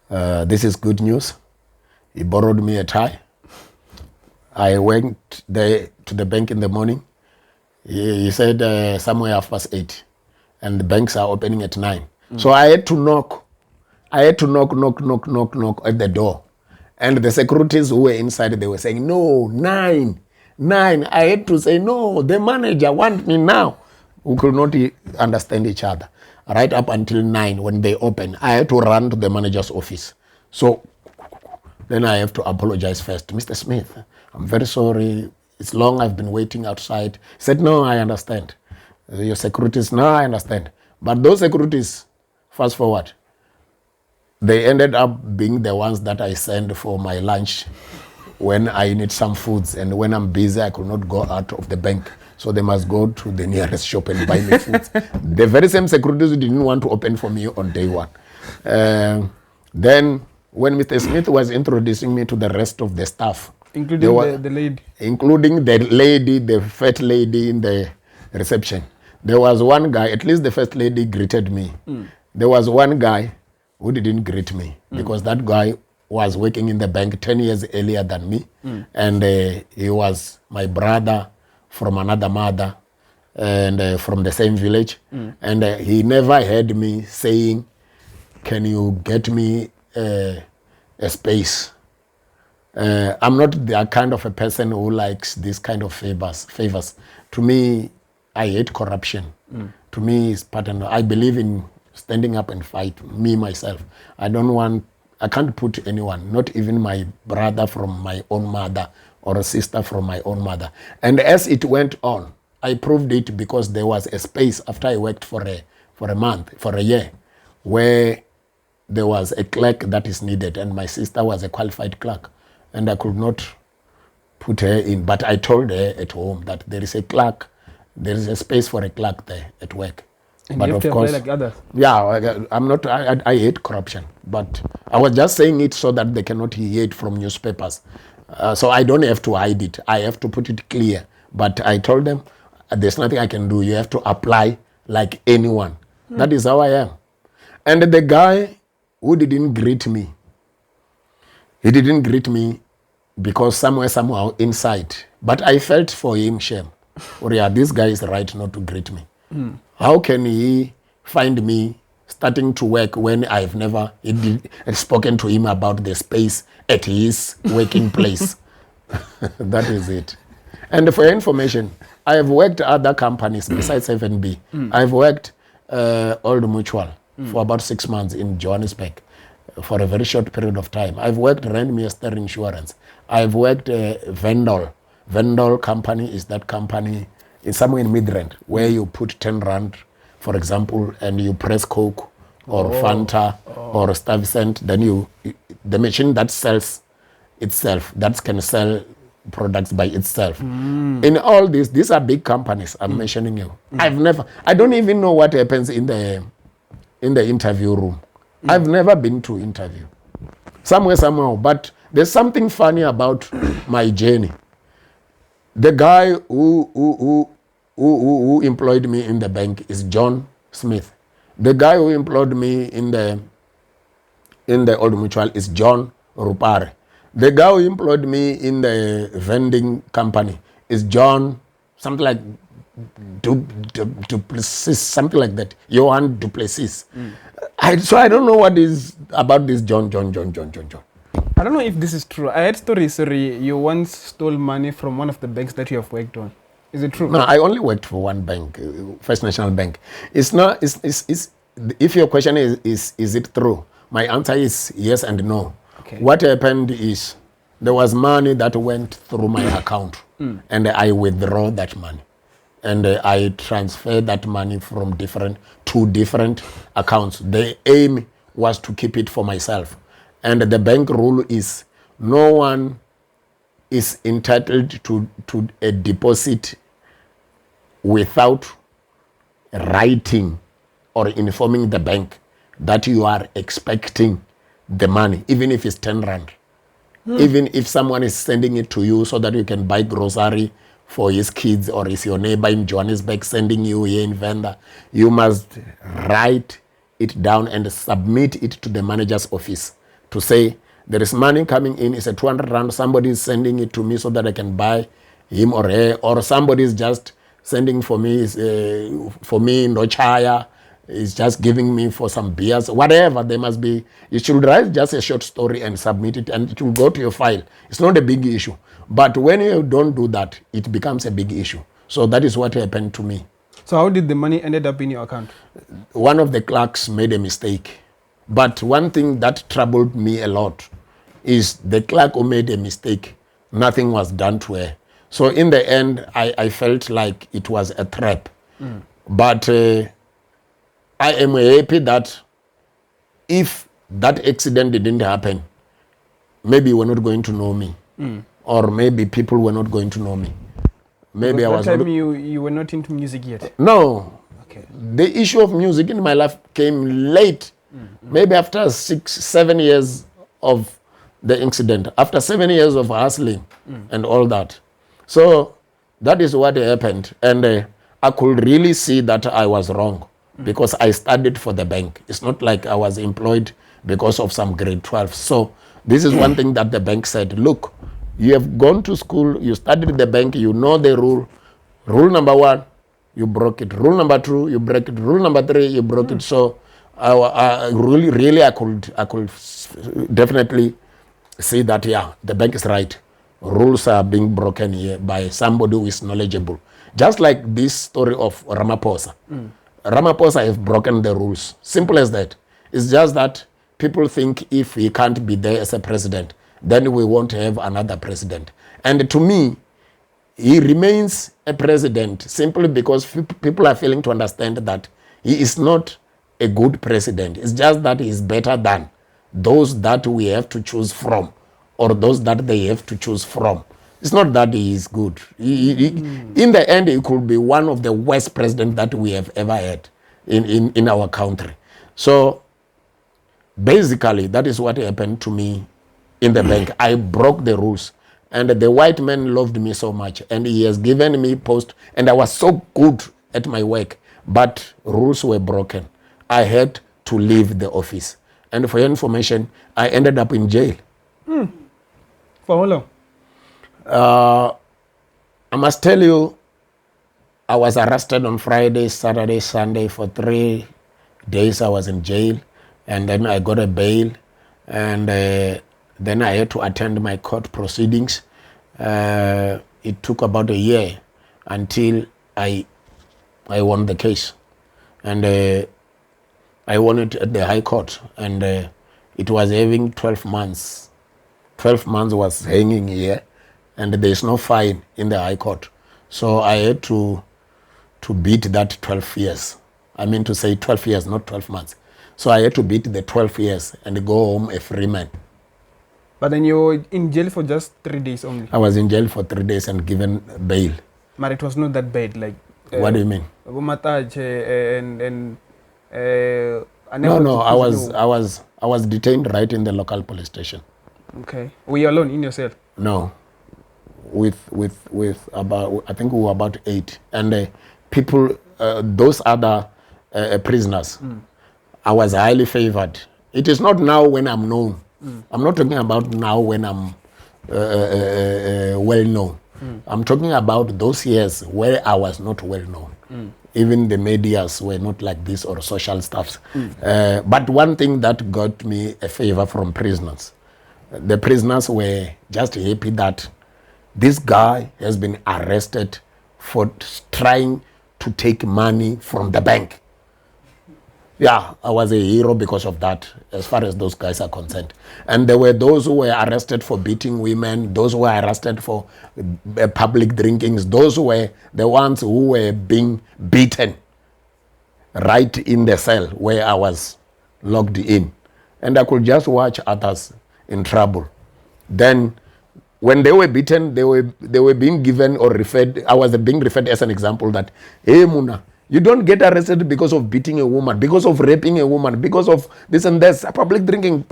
this is good news. He borrowed me a tie. I went there to the bank in the morning. He said somewhere 8:30, and the banks are opening at 9. So I had to knock. I had to knock at the door. And the securities who were inside, they were saying, no, 9. I had to say, no, the manager wants me now. We could not understand each other. Right up until 9, when they opened, I had to run to the manager's office. So then I have to apologize first. Mr. Smith, I'm very sorry. It's long I've been waiting outside. He said, no, I understand. Your securities, no, I understand. But those securities, fast forward, they ended up being the ones that I send for my lunch when I need some foods, and when I'm busy, I could not go out of the bank. So they must go to the nearest shop and buy me food. The very same securities who didn't want to open for me on day one. Then when Mr. Smith was introducing me to the rest of the staff, including the lady. Including the lady, the fat lady in the reception. There was one guy, at least the first lady greeted me. There was one guy who didn't greet me because that guy was working in the bank 10 years earlier than me. And he was my brother from another mother and from the same village. And he never heard me saying, can you get me a space? I'm not the kind of a person who likes this kind of favors. To me, I hate corruption. To me, it's part of, I believe in standing up and fight, me, myself. I can't put anyone, not even my brother from my own mother or a sister from my own mother. And as it went on, I proved it because there was a space after I worked for a year, where there was a clerk that is needed, and my sister was a qualified clerk, and I could not put her in. But I told her at home that there is a clerk, there is a space for a clerk there at work. And but you have of to course, apply like others. Yeah, I'm not. I hate corruption, but I was just saying it so that they cannot hear it from newspapers. So I don't have to hide it. I have to put it clear. But I told them, there's nothing I can do. You have to apply like anyone. That is how I am. And the guy who didn't greet me, he didn't greet me because somehow inside. But I felt for him shame. Oh yeah, this guy is right not to greet me. How can he find me starting to work when I've never spoken to him about the space at his working place? That is it. And for your information, I have worked at other companies besides FNB. I've worked Old Mutual for about 6 months in Johannesburg for a very short period of time. I've worked Randmeester Insurance. I've worked Vendol. Vendol company is that company. It's somewhere in Midrand where you put 10 rand, for example, and you press Coke or Fanta or Stuyvesant. Then the machine that sells itself, that can sell products by itself. In all this, these are big companies I'm mentioning you. I don't even know what happens in the interview room. I've never been to interview. Somehow, but there's something funny about my journey. The guy who employed me in the bank is John Smith. The guy who employed me in the Old Mutual is John Rupare. The guy who employed me in the vending company is John, something like Duplessis, something like that. Johan Duplessis. So I don't know what is about this John. I don't know if this is true. I heard stories, you once stole money from one of the banks that you have worked on. Is it true? No, I only worked for one bank, First National Bank. It's not. If your question is it true? My answer is yes and no. Okay. What happened is there was money that went through my account, and I withdraw that money, and I transfer that money from two different accounts. The aim was to keep it for myself, and the bank rule is no one is entitled to a deposit without writing or informing the bank that you are expecting the money, even if it's 10 rand. Even if someone is sending it to you so that you can buy grocery for his kids, or is your neighbor in Johannesburg sending you here in Venda, you must write it down and submit it to the manager's office to say, there is money coming in, it's a 200 rand, somebody is sending it to me so that I can buy him or her, or somebody is just sending for me no chaya, is just giving me for some beers, whatever there must be. You should write just a short story and submit it, and it will go to your file. It's not a big issue. But when you don't do that, it becomes a big issue. So that is what happened to me. So how did the money ended up in your account? One of the clerks made a mistake. But one thing that troubled me a lot is the clerk who made a mistake, nothing was done to her. So in the end, I felt like it was a trap. But I am happy that if that accident didn't happen, maybe you were not going to know me. Or maybe people were not going to know me. Maybe because I was that time you were not into music yet. No. Okay. The issue of music in my life came late. Maybe after 6-7 years of the incident, after 7 years of hustling and all that. So that is what happened. And I could really see that I was wrong because I studied for the bank. It's not like I was employed because of some grade 12. So this is one thing that the bank said, look, you have gone to school, you studied the bank, you know the rule. Rule number 1, you broke it. Rule number 2, you break it. Rule number 3, you broke it. So I really, I could definitely see that, yeah, the bank is right. Rules are being broken here by somebody who is knowledgeable. Just like this story of Ramaphosa. Ramaphosa have broken the rules. Simple as that. It's just that people think if he can't be there as a president, then we won't have another president. And to me, he remains a president simply because people are failing to understand that he is not a good president. It's just that he is better than those that we have to choose from or those that they have to choose from. It's not that he is good. In the end, he could be one of the worst presidents that we have ever had in our country. So basically, that is what happened to me in the bank. I broke the rules. And the white man loved me so much. And he has given me post. And I was so good at my work. But rules were broken. I had to leave the office. And for your information, I ended up in jail. For how long? I must tell you, I was arrested on Friday, Saturday, Sunday. For 3 days I was in jail. And then I got a bail. And then I had to attend my court proceedings. It took about a year until I won the case. And I won it at the High Court. And it was having 12 months. 12 months was hanging here. And there is no fine in the High Court. So I had to beat that 12 years. I mean to say 12 years, not 12 months. So I had to beat the 12 years and go home a free man. But then you were in jail for just 3 days only? I was in jail for 3 days and given bail. But it was not that bad, like... what do you mean? No, I was detained right in the local police station. Okay. Were you alone in your cell? No. With about, I think we were about 8. And people, those other prisoners, I was highly favored. It is not now when I'm known. I'm not talking about now when I'm well known. I'm talking about those years where I was not well known. Even the medias were not like this or social stuffs. But one thing that got me a favor from prisoners, the prisoners were just happy that this guy has been arrested for trying to take money from the bank. Yeah, I was a hero because of that, as far as those guys are concerned. And there were those who were arrested for beating women, those who were arrested for public drinkings, those who were the ones who were being beaten right in the cell where I was locked in. And I could just watch others in trouble. Then when they were beaten, they were being given or referred, I was being referred as an example that, hey Muna, you don't get arrested because of beating a woman, because of raping a woman, because of this and that, public drinking.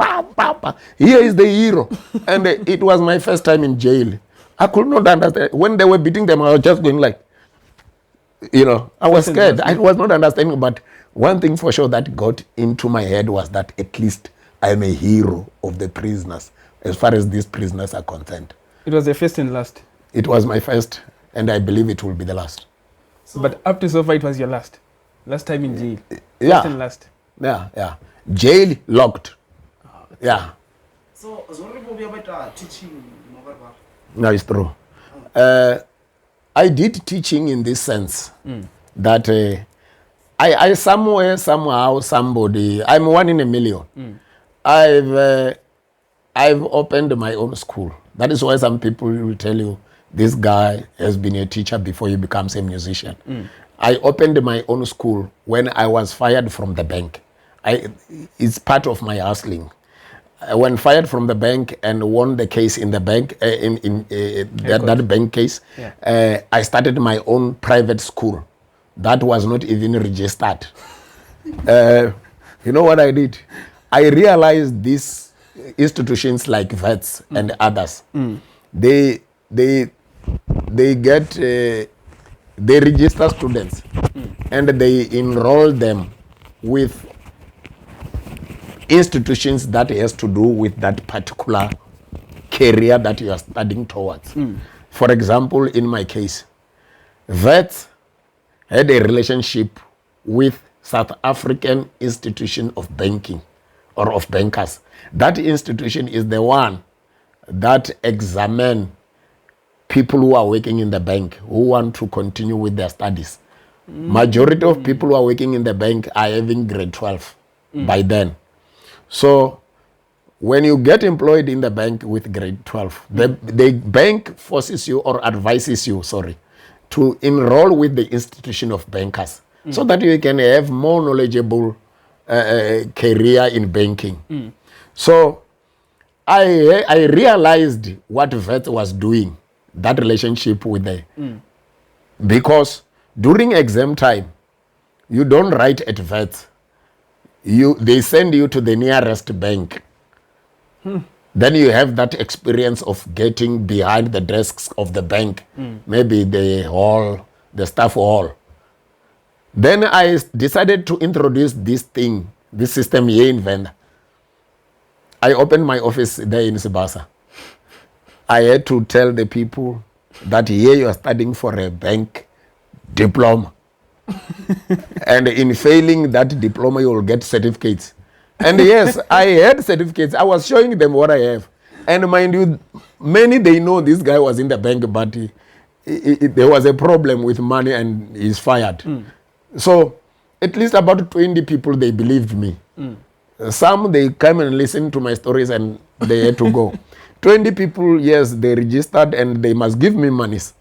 Here is the hero. And it was my first time in jail. I could not understand. When they were beating them, I was just going like, I was scared. I was not understanding. But one thing for sure that got into my head was that at least I am a hero of the prisoners, as far as these prisoners are concerned. It was the first and last? It was my first, and I believe it will be the last. So, but up to so far, it was your last time in jail. Yeah. First and last. Yeah. Jail locked. Yeah. So, teaching. No, it's true. I did teaching in this sense that I somewhere, somehow, somebody. I'm one in a million. I've opened my own school. That is why some people will tell you, this guy has been a teacher before he becomes a musician. I opened my own school when I was fired from the bank. it's part of my hustling. When fired from the bank and won the case in the bank, that bank case, I started my own private school that was not even registered. You know what I did? I realized these institutions like VETS and others, they get, they register students and they enroll them with institutions that has to do with that particular career that you are studying towards. For example, in my case, VETS had a relationship with South African Institution of Banking or of Bankers. That institution is the one that examine people who are working in the bank who want to continue with their studies. Majority of people who are working in the bank are having grade 12 by then. So when you get employed in the bank with grade 12, the bank forces you or advises you, to enroll with the institution of bankers so that you can have more knowledgeable career in banking. So I realized what VET was doing, that relationship with the, because during exam time, you don't write at VET. They send you to the nearest bank. Then you have that experience of getting behind the desks of the bank, maybe the hall, the staff hall. Then I decided to introduce this system here in Venda. I opened my office there in Sibasa. I had to tell the people that here you are studying for a bank diploma. And in failing that diploma, you will get certificates. And yes, I had certificates. I was showing them what I have. And mind you, many, they know this guy was in the bank, but there was a problem with money and he's fired. So at least about 20 people, they believed me. Some, they come and listen to my stories and they had to go. 20 people, yes, they registered and they must give me monies.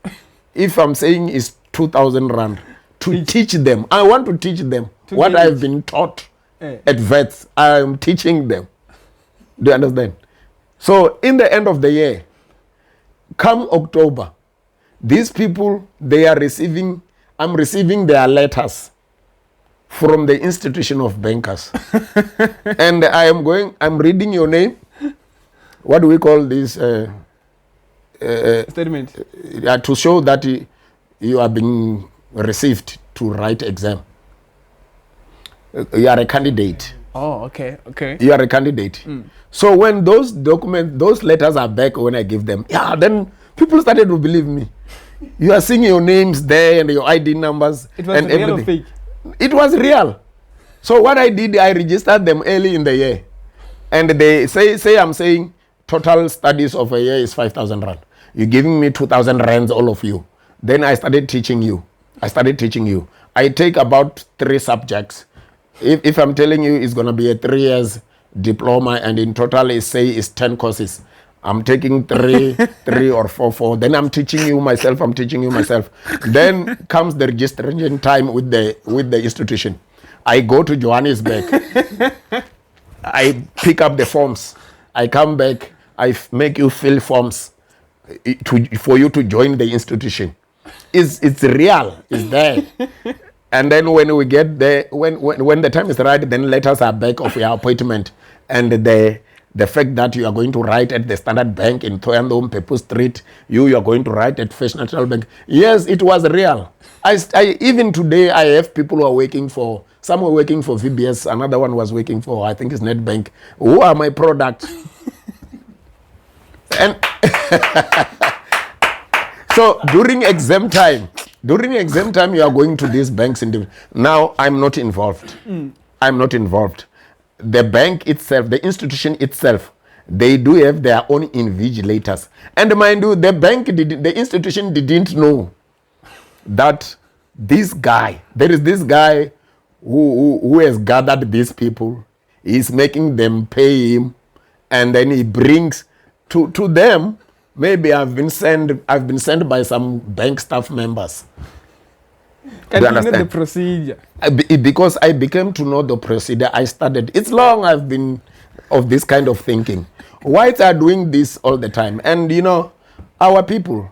If I'm saying it's 2,000 rand. To teach them. I want to teach them what I've been taught at VETS. I'm teaching them. Do you understand? So in the end of the year, come October, these people, I'm receiving their letters from the institution of bankers. And I'm reading your name. What do we call this? Statement. To show that you are being received to write exam. You are a candidate. Oh, okay. You are a candidate. So when those letters are back when I give them, then people started to believe me. You are seeing your names there and your ID numbers. It was and real everything. or fake? It was real. So what I did, I registered them early in the year. And they say I'm saying total studies of a year is 5,000 rand. You're giving me 2,000 rands, all of you. Then I started teaching you. I take about 3 subjects. If I'm telling you it's going to be a 3 years diploma and in total it's 10 courses. I'm taking 3 or 4. Then I'm teaching you myself. Then comes the registration time with the institution. I go to Johannesburg. I pick up the forms. I come back. I make you fill forms for you to join the institution. It's real. It's there. And then when we get there, when the time is right, then letters are back of your appointment. And the fact that you are going to write at the Standard Bank in Thoyandom, Pepu Street, you are going to write at First National Bank. Yes, it was real. Even today, I have people who are working for, some were working for VBS, another one was working for, I think it's Netbank, who are my product. And so during exam time, you are going to these banks. Now, I'm not involved. The bank itself, the institution itself, they do have their own invigilators. And mind you, the institution didn't know that there is this guy who has gathered these people. He's making them pay him, and then he brings to them. Maybe I've been sent by some bank staff members. Can you know the procedure? Because I became to know the procedure, I started. It's long I've been of this kind of thinking. Whites are doing this all the time. And, you know, our people,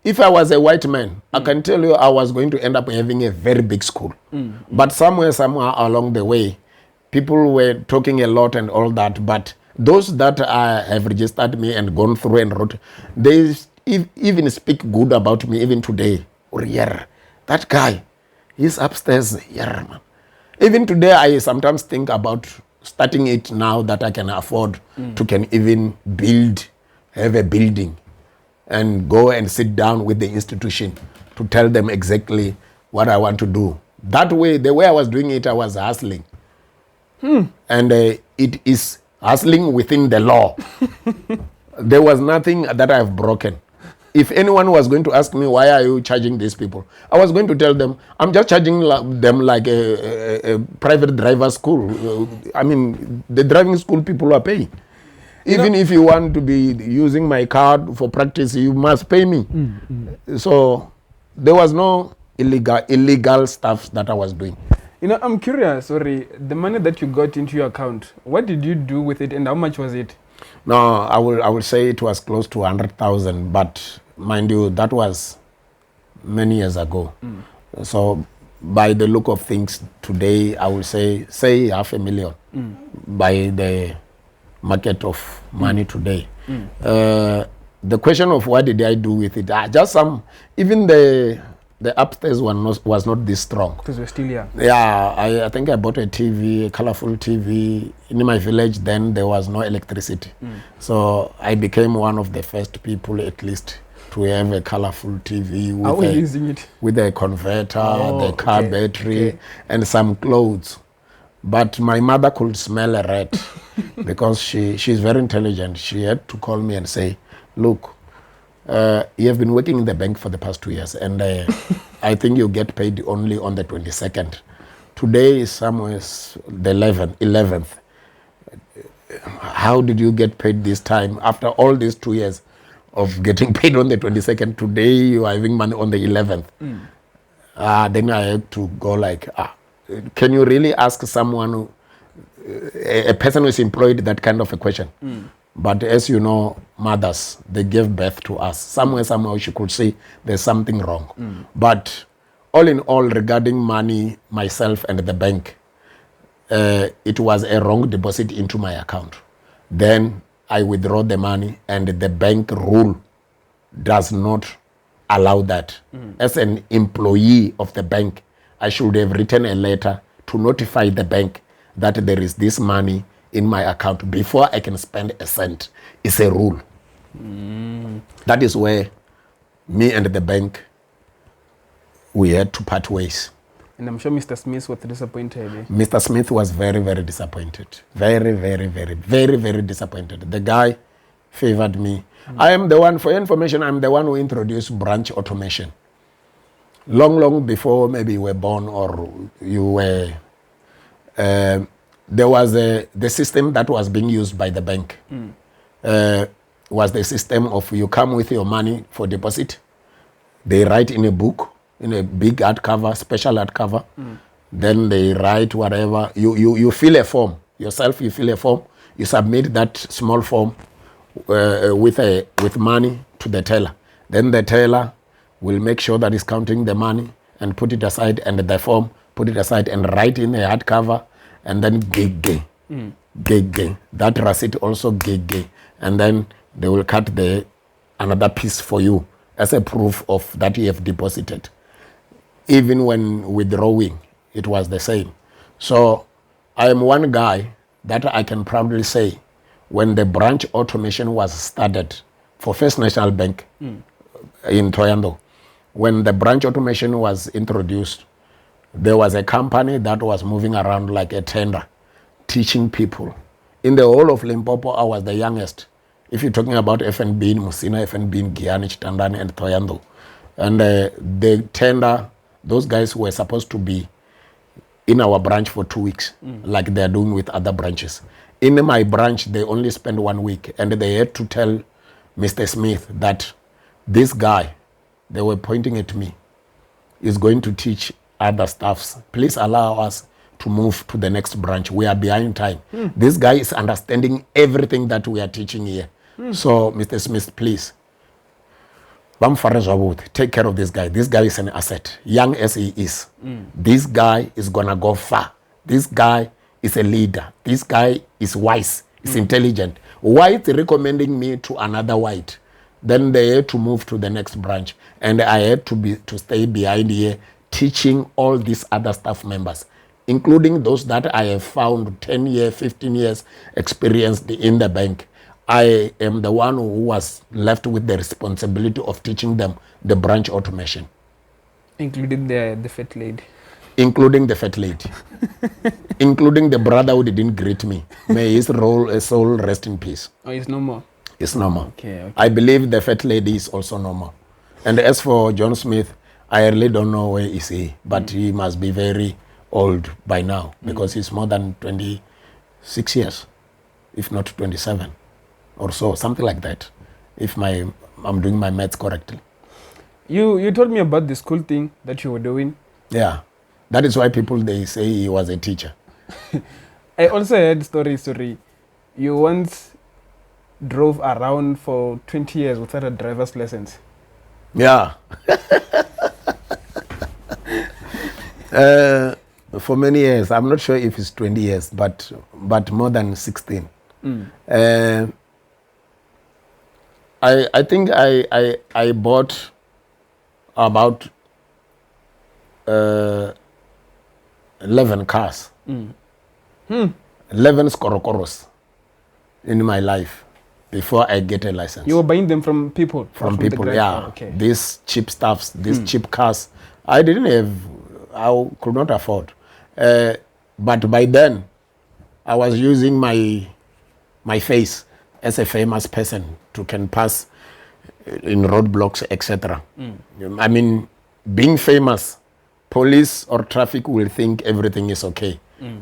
if I was a white man, I can tell you I was going to end up having a very big school. But somewhere along the way, people were talking a lot and all that. But those that have registered me and gone through and wrote, they even speak good about me even today. Or, yeah, that guy, he's upstairs. Yeah, man. Even today, I sometimes think about starting it now that I can afford to can even have a building and go and sit down with the institution to tell them exactly what I want to do. That way, the way I was doing it, I was hustling. And it is hustling within the law. There was nothing that I've broken. If anyone was going to ask me, why are you charging these people? I was going to tell them, I'm just charging them like a private driver school. I mean, the driving school people are paying. Even if you want to be using my card for practice, you must pay me. So there was no illegal stuff that I was doing. You know, I'm curious, sorry, the money that you got into your account, what did you do with it and how much was it? No, I will say it was close to 100,000, but mind you, that was many years ago. So by the look of things today, I will say 500,000 by the market of money today. The question of what did I do with it? Just some, even the upstairs one was not this strong. Because we're still young. Yeah, I think I bought a TV, a colorful TV. In my village then, there was no electricity. So I became one of the first people at least to have a colorful TV with a converter, the car battery, and some clothes. But my mother could smell a rat because she's very intelligent. She had to call me and say, look, you have been working in the bank for the past 2 years, and I think you get paid only on the 22nd. Today is somewhere the 11th. How did you get paid this time after all these 2 years of getting paid on the 22nd? Today you are having money on the 11th. Then I had to go like, can you really ask someone, a person who is employed, that kind of a question? But as you know, mothers, they gave birth to us. Somehow she could say there's something wrong. But all in all, regarding money, myself and the bank, it was a wrong deposit into my account. Then I withdraw the money, and the bank rule does not allow that. As an employee of the bank, I should have written a letter to notify the bank that there is this money in my account before I can spend a cent. It's a rule. That is where me and the bank, we had to part ways. And I'm sure Mr. Smith was disappointed. Mr. Smith was very, very disappointed. Very, very, very, very, very disappointed. The guy favored me. I am the one, for your information, I'm the one who introduced branch automation. Long before maybe you were born or you were... there was the system that was being used by the bank. Was the system of you come with your money for deposit. They write in a book, in a big hardcover, special hardcover. Then they write whatever. You fill a form. Yourself, you fill a form. You submit that small form with money to the teller. Then the teller will make sure that he's counting the money and put it aside, and the form, put it aside and write in a hardcover, and then gig. That receipt also gig. And then they will cut another piece for you as a proof of that you have deposited. Even when withdrawing, it was the same. So I am one guy that I can proudly say, when the branch automation was started for First National Bank in Thohoyandou, when the branch automation was introduced, there was a company that was moving around like a tender, teaching people. In the whole of Limpopo, I was the youngest. If you're talking about FNB in Musina, FNB in Giyani, Chitandani, and Thohoyandou. And the tender, those guys were supposed to be in our branch for 2 weeks, like they're doing with other branches. In my branch, they only spent 1 week, and they had to tell Mr. Smith that this guy, they were pointing at me. is going to teach other staffs, please allow us to move to the next branch. We are behind time. This guy is understanding everything that we are teaching here. So, Mr. Smith, please, take care of this guy. This guy is an asset. Young as he is, this guy is going to go far. This guy is a leader. This guy is wise, is intelligent. White recommending me to another white. Then they had to move to the next branch. And I had to stay behind here teaching all these other staff members, including those that I have found 10 years, 15 years experienced in the bank. I am the one who was left with the responsibility of teaching them the branch automation. Including the fat lady. Including the fat lady. Including the brother who didn't greet me. May his soul rest in peace. Oh, it's no more? It's no more. Okay. I believe the fat lady is also no more. And as for John Smith, I really don't know where is he, but he must be very old by now because he's more than 26 years, if not 27 or so, something like that, if I'm doing my maths correctly. You told me about the school thing that you were doing. Yeah, that is why people, they say he was a teacher. I also heard story. You once drove around for 20 years without a driver's license. Yeah. For many years, I'm not sure if it's 20 years, but more than 16. I think I bought about 11 cars, 11 skorokoros in my life before I get a license. You were buying them from people? From people, yeah. Oh, okay. These cheap stuffs, these cheap cars, I could not afford. But by then, I was using my face as a famous person to can pass in roadblocks, etc. I mean, being famous, police or traffic will think everything is okay.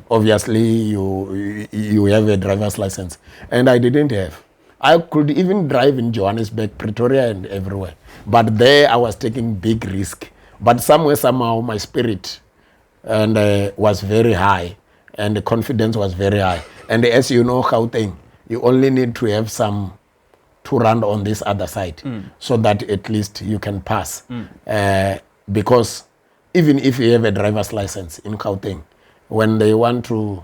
Obviously, you have a driver's license, and I didn't have. I could even drive in Johannesburg, Pretoria, and everywhere. But there, I was taking big risk. But somehow, my spirit was very high, and the confidence was very high. And as you know, Gauteng, you only need to have some to run on this other side, so that at least you can pass. Because even if you have a driver's license in Gauteng, when they want to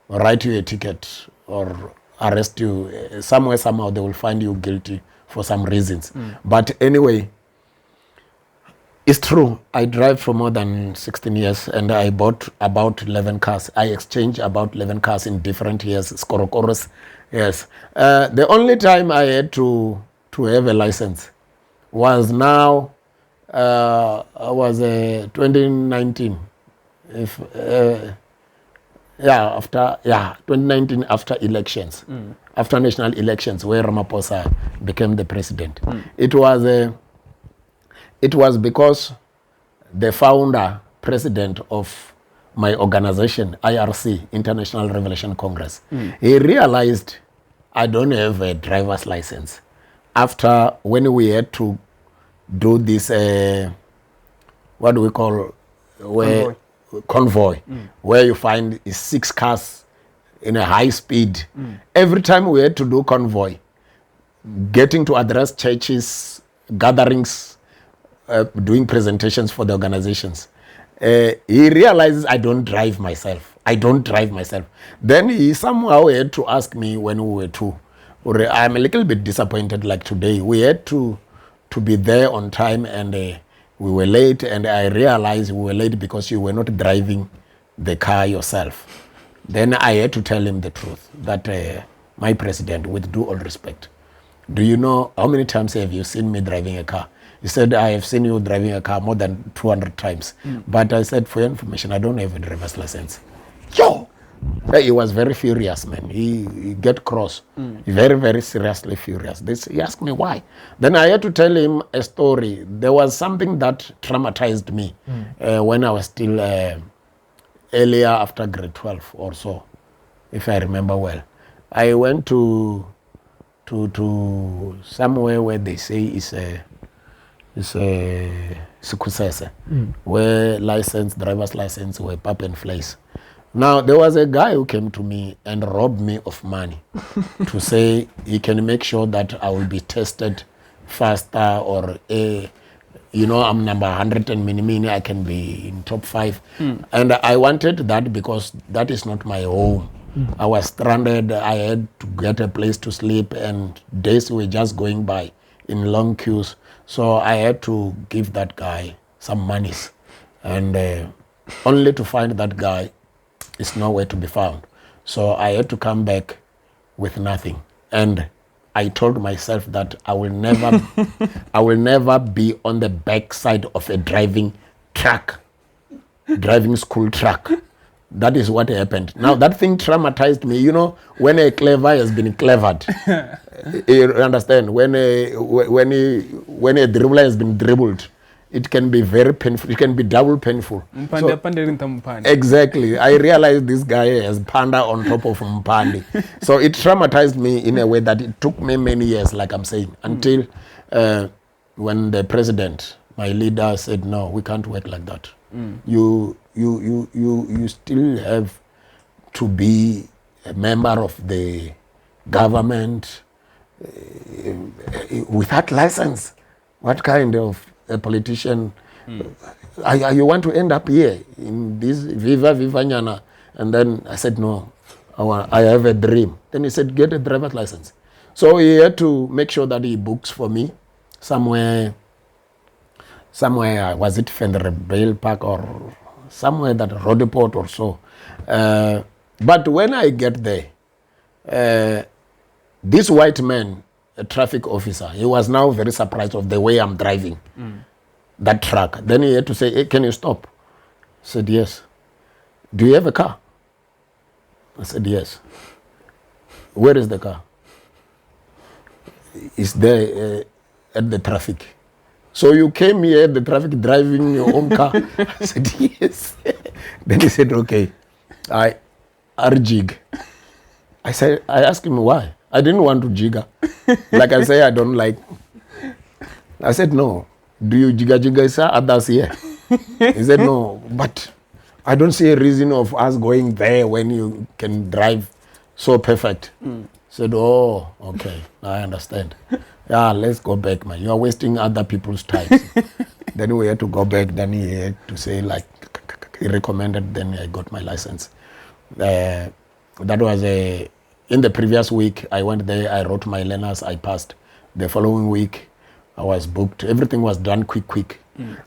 write you a ticket or arrest you, somehow they will find you guilty for some reasons. But anyway, it's true. I drive for more than 16 years and I bought about 11 cars. I exchanged about 11 cars in different years, skorokoros. Yes. The only time I had to have a license was 2019. 2019 after elections, after national elections, where Ramaphosa became the president. It was because the founder, president of my organization, IRC, International Revolution Congress, he realized I don't have a driver's license. After when we had to do this, what do we call, convoy, where you find 6 cars in a high speed. Every time we had to do convoy, getting to address churches, gatherings, doing presentations for the organizations, he realizes I don't drive myself. Then he somehow had to ask me when we were two. I'm a little bit disappointed like today. We had to be there on time and we were late, and I realized we were late because you were not driving the car yourself. Then I had to tell him the truth that my president, with due all respect, do you know how many times have you seen me driving a car? He said, I have seen you driving a car more than 200 times. But I said, for your information, I don't have a driver's license. Yo! He was very furious, man. He get cross. Very, very seriously furious. He asked me why. Then I had to tell him a story. There was something that traumatized me when I was still earlier after grade 12 or so, if I remember well. I went to somewhere where they say is It's a Sikusese, where driver's license were pap and place. Now, there was a guy who came to me and robbed me of money to say he can make sure that I will be tested faster or I'm number 100 and mini, I can be in top 5. And I wanted that because that is not my home. I was stranded. I had to get a place to sleep and days were just going by in long queues. So I had to give that guy some monies and only to find that guy is nowhere to be found. So I had to come back with nothing. And I told myself that I will never be on the backside of a driving school truck. That is what happened. Now that thing traumatized me. When a clever has been clevered, you understand? When a dribbler has been dribbled, it can be very painful. It can be double painful. Exactly. I realized this guy has panda on top of Mpandi. So it traumatized me in a way that it took me many years, like I'm saying, until when the president, my leader, said, no, we can't work like that. You still have to be a member of the government without license. What kind of a politician you want to end up here in this viva nyana? And then I said, no, I have a dream. Then he said, get a driver's license. So he had to make sure that he books for me somewhere, was it Fenderbale Park or somewhere that Rodeport or so. But when I get there, this white man, a traffic officer, he was now very surprised of the way I'm driving that truck. Then he had to say, hey, can you stop? I said, yes. Do you have a car? I said, yes. Where is the car? It's there at the traffic. So you came here at the traffic driving your own car? I said, yes. Then he said, okay, I jig. I asked him why. I didn't want to jigger. Like I say, I don't like. I said, no. Do you jigger, sir? Others here. He said, no, but I don't see a reason of us going there when you can drive so perfect. I said, oh, okay, I understand. Yeah, let's go back, man. You are wasting other people's time. Then we had to go back. Then he had to say, like, he recommended, then I got my license. That was in the previous week, I went there, I wrote my learners, I passed. The following week, I was booked. Everything was done quick.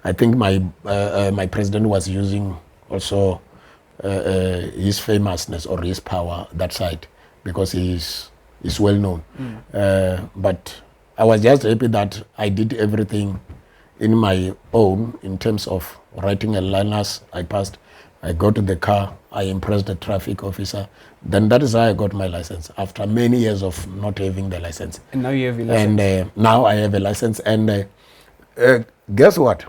I think my president was using also his famousness or his power that side because he's well known. But I was just happy that I did everything in my own in terms of writing a learners. I passed. I got to the car. I impressed the traffic officer. Then that is how I got my license after many years of not having the license. And now you have a license. And now I have a license. And guess what?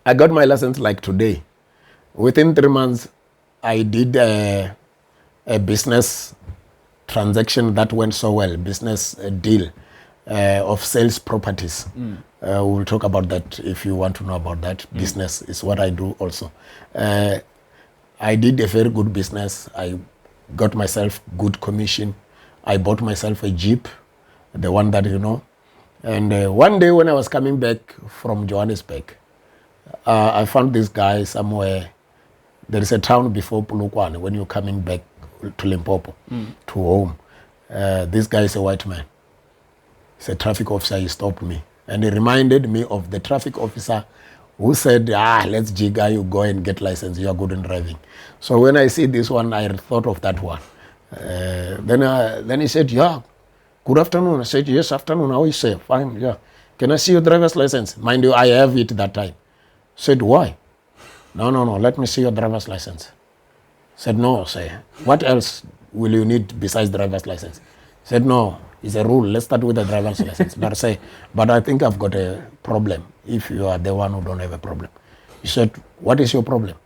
I got my license like today. Within 3 months, I did a business transaction that went so well, business deal of sales properties. We'll talk about that if you want to know about that. Business is what I do also. I did a very good business. I got myself good commission. I bought myself a Jeep, the one that you know. And one day when I was coming back from Johannesburg, I found this guy somewhere. There is a town before Polokwane when you're coming back to Limpopo, to home. This guy is a white man. He's a traffic officer. He stopped me. And he reminded me of the traffic officer who said, let's jigger, you go and get license. You are good in driving. So when I see this one, I thought of that one. Then he said, yeah, good afternoon. I said, yes, afternoon. How you say? Fine, yeah. Can I see your driver's license? Mind you, I have it that time. Said, why? No, let me see your driver's license. Said, no, say, what else will you need besides driver's license? Said, no, it's a rule. Let's start with the driver's license. But I think I've got a problem if you are the one who don't have a problem. He said, what is your problem?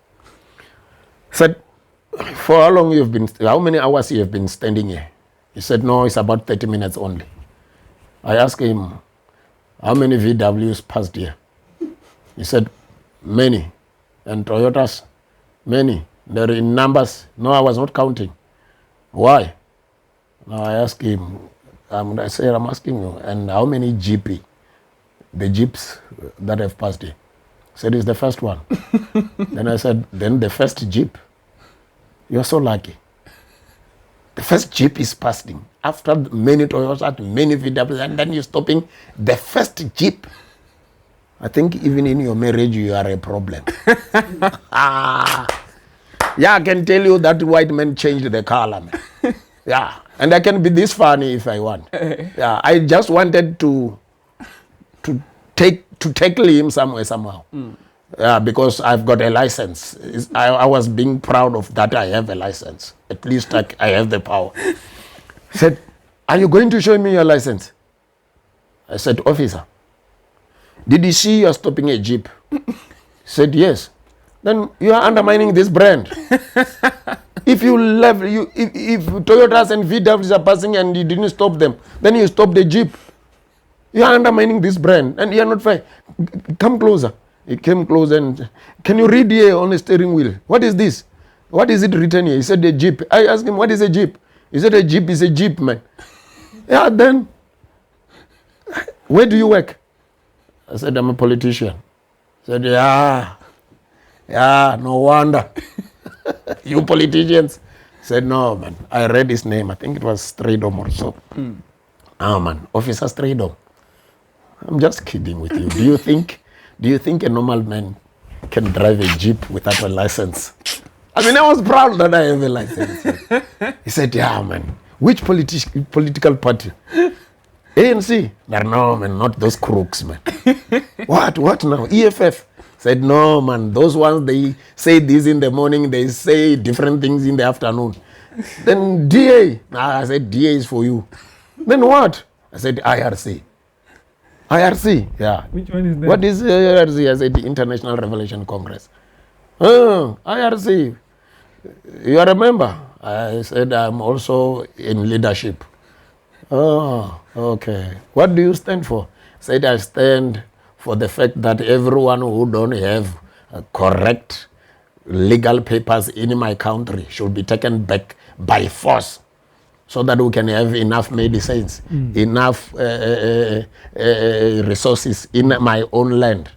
Said, for how many hours you have been standing here? He said, no, it's about 30 minutes only. I asked him, how many VWs passed here? He said, many. And Toyotas, many. They're in numbers. No, I was not counting. Why? Now I asked him, I said, I'm asking you, and how many GP, the Jeeps that have passed here? He said, it's the first one. Then I said, then the first Jeep. You're so lucky. The first Jeep is passing. After many Toyotas, many VWs, and then you're stopping the first Jeep. I think even in your marriage, you are a problem. Yeah, I can tell you that white man changed the color, man. Yeah, and I can be this funny if I want. Yeah, I just wanted to tackle him somehow. Yeah, because I've got a license. I was being proud of that. I have a license. At least I have the power. He said, are you going to show me your license? I said, officer, did you see you're stopping a Jeep? He said, yes. Then you are undermining this brand. If Toyotas and VWs are passing and you didn't stop them, then you stop the Jeep. You are undermining this brand and you are not fair. Come closer. He came close and, can you read here on the steering wheel? What is this? What is it written here? He said, a Jeep. I asked him, what is a Jeep? He said, a Jeep is a Jeep, man. Yeah, then, where do you work? I said, I'm a politician. He said, yeah, no wonder. You politicians. He said, no, man. I read his name. I think it was Straydom or so. Oh, man, Officer Straydom. I'm just kidding with you. Do you think a normal man can drive a Jeep without a license? I mean, I was proud that I have a license. He said, yeah, man. Which political party? ANC? No, man, not those crooks, man. What now? EFF? Said, no, man, those ones, they say this in the morning, they say different things in the afternoon. Then DA. I said, DA is for you. Then what? I said, IRC. IRC, yeah. Which one is that? What is IRC? I said, the International Revelation Congress. Oh, IRC. You remember? I said, I'm also in leadership. Oh, okay. What do you stand for? I said, I stand for the fact that everyone who don't have correct legal papers in my country should be taken back by force so that we can have enough medicines, enough resources in my own land.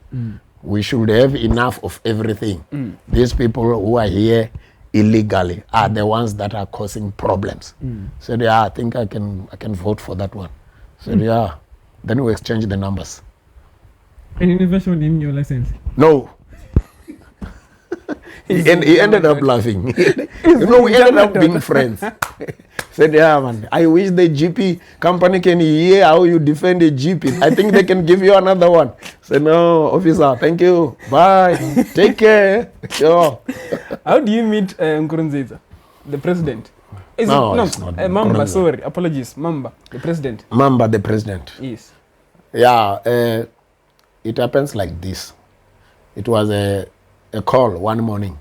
We should have enough of everything. These people who are here illegally are the ones that are causing problems. Said, yeah, I think I can vote for that one. Said, yeah. Then we exchange the numbers. And you never showed him your license? No. He ended up laughing. We ended up being friends. Said, yeah, man, I wish the GP company can hear how you defend a GP. I think they can give you another one. Said, no, officer, thank you. Bye. Take care. Sure. How do you meet Nkurunziza, the president? It's not Mamba, sorry, apologies. Mamba, the president. Mamba, the president. Yes. Yeah, it happens like this. It was a call one morning.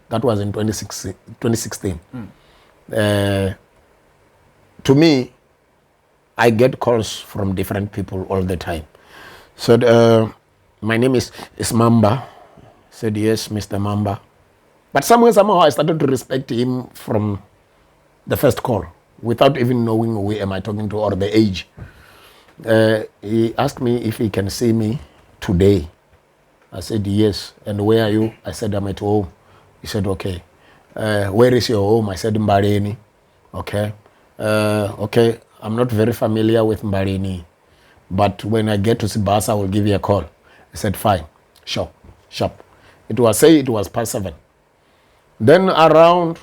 That was in 2016. To me, I get calls from different people all the time. So my name is Mamba. Said, yes, Mr. Mamba. But somehow I started to respect him from the first call without even knowing who am I talking to or the age. He asked me if he can see me today. I said, yes. And where are you? I said, I'm at home. He said, okay. Where is your home? I said, Mbareni. Okay. Okay. I'm not very familiar with Mbareni. But when I get to Sibasa, I will give you a call. I said, fine. Sure. It was past 7. Then around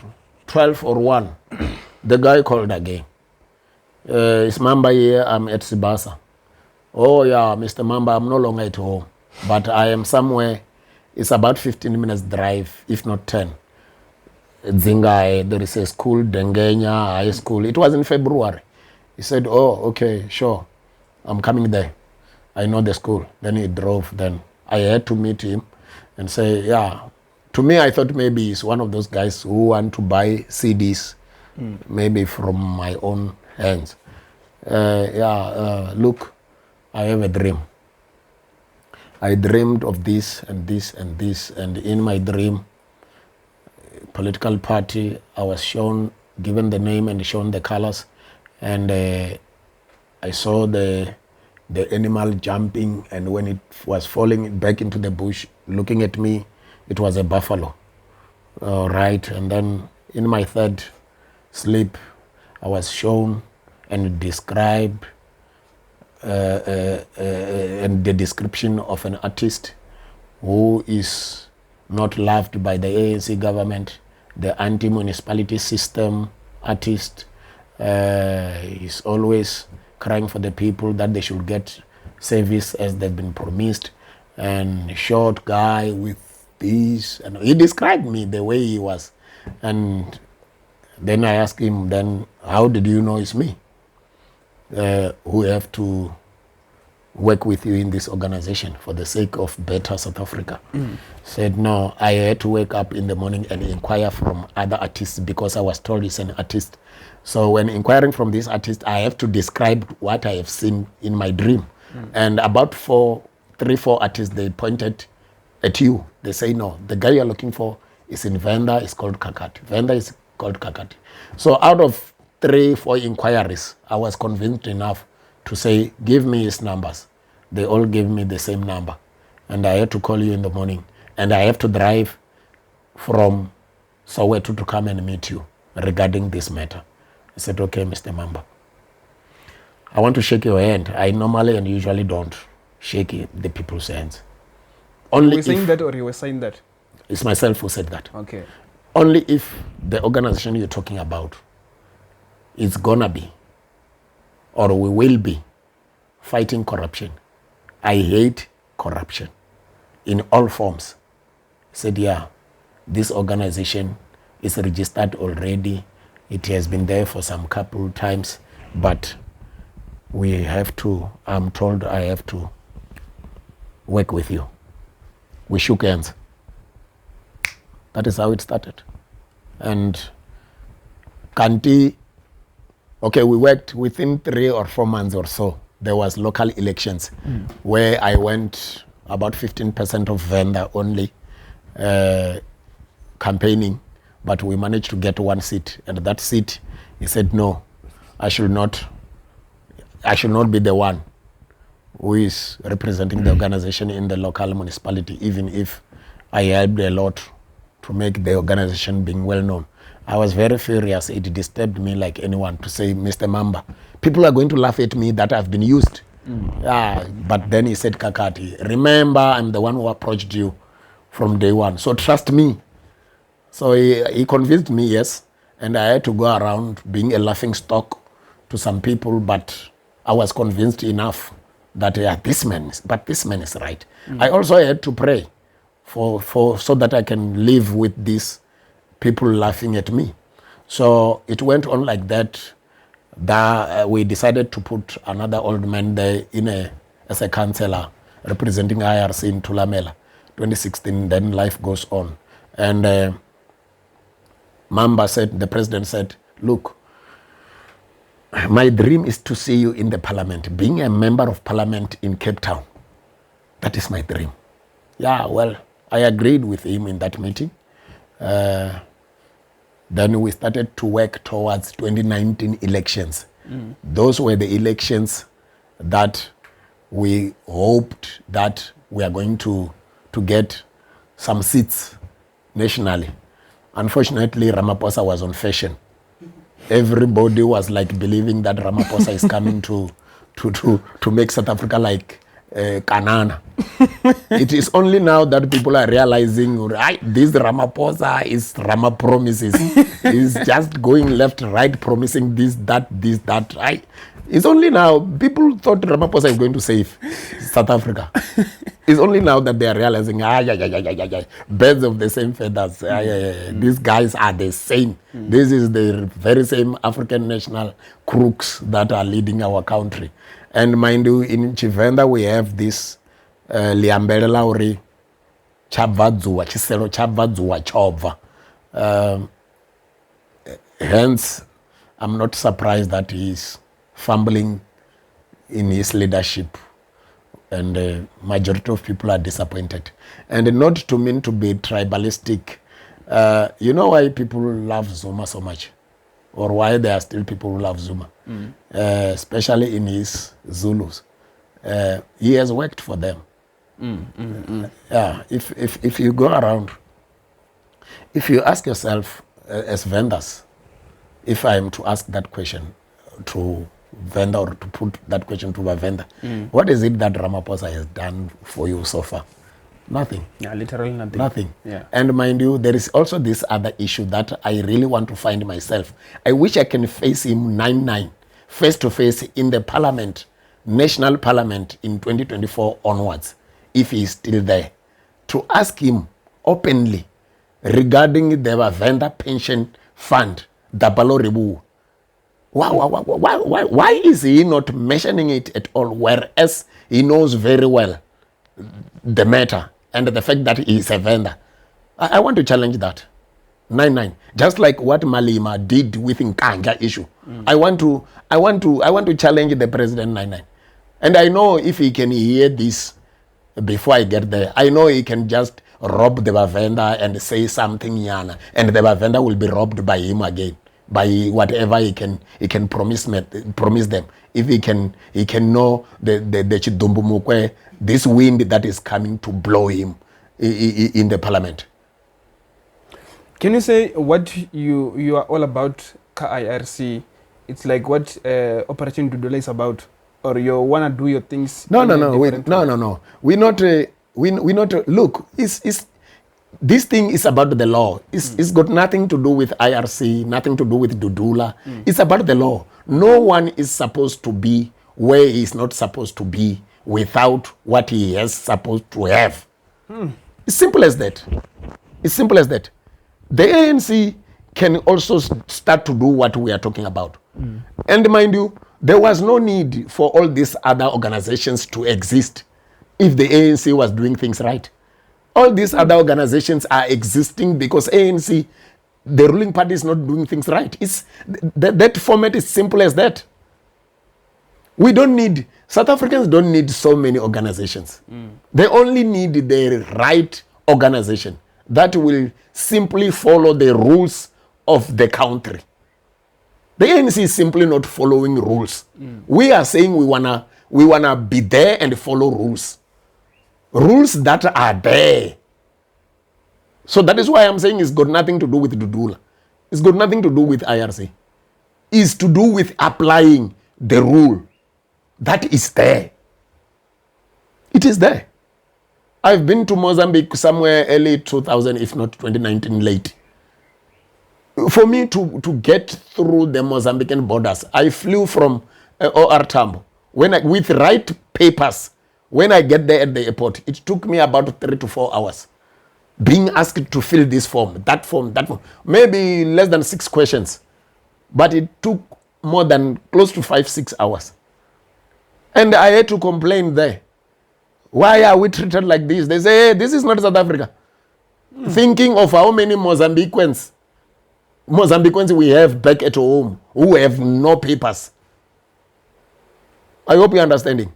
12 or 1, the guy called again. It's Mamba here. I'm at Sibasa. Oh, yeah, Mr. Mamba, I'm no longer at home. But I am somewhere. It's about 15 minutes drive, if not 10. Zingai, there is a school, Dengenya High School. It was in February. He said, oh, okay, sure. I'm coming there. I know the school. Then he drove. Then I had to meet him and say, yeah. To me, I thought maybe he's one of those guys who want to buy CDs, maybe from my own hands. Look, I have a dream. I dreamed of this and this and this, and in my dream, political party, I was given the name and shown the colors, and I saw the animal jumping, and when it was falling back into the bush, looking at me, it was a buffalo. Right, and then in my third sleep, I was shown and described and the description of an artist who is not loved by the ANC government, the anti-municipality system artist. Is always crying for the people that they should get service as they've been promised, and short guy with this, and he described me the way he was. And then I asked him, then how did you know it's me who have to work with you in this organization for the sake of better South Africa? Said, no, I had to wake up in the morning and inquire from other artists because I was told he's an artist. So when inquiring from this artist, I have to describe what I have seen in my dream. And about 3, 4 artists, they pointed at you. They say, no, the guy you're looking for is in Venda, is called Khakhathi. Venda is called Khakhathi. So out of 3, 4 inquiries, I was convinced enough to say, give me his numbers. They all gave me the same number. And I had to call you in the morning. And I have to drive from Soweto to come and meet you regarding this matter. I said, okay, Mr. Mamba, I want to shake your hand. I normally and usually don't shake the people's hands. Only you were saying that, or you were saying that? It's myself who said that. Okay. Only if the organization you're talking about is gonna be, or we will be, fighting corruption. I hate corruption in all forms. He said, yeah, this organization is registered already. It has been there for some couple times, but we have to, I'm told I have to work with you. We shook hands. That is how it started. And Kanti, okay, we worked within 3 or 4 months or so. There was local elections where I went about 15% of Venda only campaigning, but we managed to get 1 seat. And that seat, he said, no, I should not be the one who is representing the organization in the local municipality, even if I helped a lot to make the organization being well known. I was very furious. It disturbed me like anyone to say, Mr. Mamba, people are going to laugh at me that I've been used. But then he said, Khakhathi, remember, I'm the one who approached you from day one, so trust me. So he convinced me, yes, and I had to go around being a laughing stock to some people, but I was convinced enough that this man is right. I also had to pray so that I can live with these people laughing at me. So it went on like that. We decided to put another old man there as a councillor representing IRC in Thulamela, 2016. Then life goes on, and the president said, look, my dream is to see you in the parliament, being a member of parliament in Cape Town. That is my dream. Yeah, well, I agreed with him in that meeting. Then we started to work towards 2019 elections. Those were the elections that we hoped that we are going to get some seats nationally. Unfortunately, Ramaphosa was on fashion. Everybody was like believing that Ramaphosa is coming to make South Africa like Kanana. It is only now that people are realizing, right, this Ramaphosa is Rama promises. He's just going left, right, promising this, that, right? It's only now, people thought Ramaphosa is going to save South Africa. It's only now that they are realizing, birds of the same feathers. These guys are the same. This is the very same African national crooks that are leading our country. And mind you, in Chivenda, we have this Liambele Lauri Chabvadzua, Chiselo Chabvadzua Chova. Hence, I'm not surprised that he's fumbling in his leadership and majority of people are disappointed. And not to mean to be tribalistic. You know why people love Zuma so much? Or why there are still people who love Zuma? Especially in his Zulus. He has worked for them. Yeah, if you go around, if you ask yourself as vendors, if I am to ask that question to vendor or to put that question to a vendor, what is it that Ramaphosa has done for you so far? Nothing. Yeah, literally nothing. Nothing. Yeah. And mind you, there is also this other issue that I really want to find myself. I wish I can face him 9-9, face to face in the parliament, national parliament in 2024 onwards, if he is still there, to ask him openly regarding the vendor pension fund, the Baloribu. Why is he not mentioning it at all, whereas he knows very well the matter and the fact that he is a vendor? I want to challenge that. 9-9, just like what Malima did with Nkanja issue. I want to challenge the president 9-9. And I know if he can hear this before I get there, I know he can just rob the vendor and say something yana, and the vendor will be robbed by him again, by whatever he can promise them. If he can know the Chidumbumukwe, this wind that is coming to blow him in the parliament. Can you say what you are all about IRC? It's like what Operation Dudula is about, or you wanna do your things? No. We not look. This thing is about the law. It's got nothing to do with IRC, nothing to do with Dudula. It's about the law. No one is supposed to be where he is not supposed to be without what he is supposed to have. It's simple as that. It's simple as that. The ANC can also start to do what we are talking about. And mind you, there was no need for all these other organizations to exist if the ANC was doing things right. All these other organizations are existing because ANC, the ruling party, is not doing things right. It's that format is simple as that. We don't need, South Africans don't need so many organizations. They only need the right organization that will simply follow the rules of the country. The ANC is simply not following rules. We are saying we wanna be there and follow rules. Rules that are there. So that is why I'm saying it's got nothing to do with Dudula. It's got nothing to do with IRC. It's to do with applying the rule that is there. It is there. I've been to Mozambique somewhere early 2000, if not 2019 late. For me to get through the Mozambican borders, I flew from OR Tambo. With right papers, when I get there at the airport, it took me about 3 to 4 hours. Being asked to fill this form, that form, maybe less than 6 questions. But it took more than close to 5-6 hours. And I had to complain there. Why are we treated like this? They say, hey, this is not South Africa. Thinking of how many Mozambicans we have back at home who have no papers. I hope you're understanding.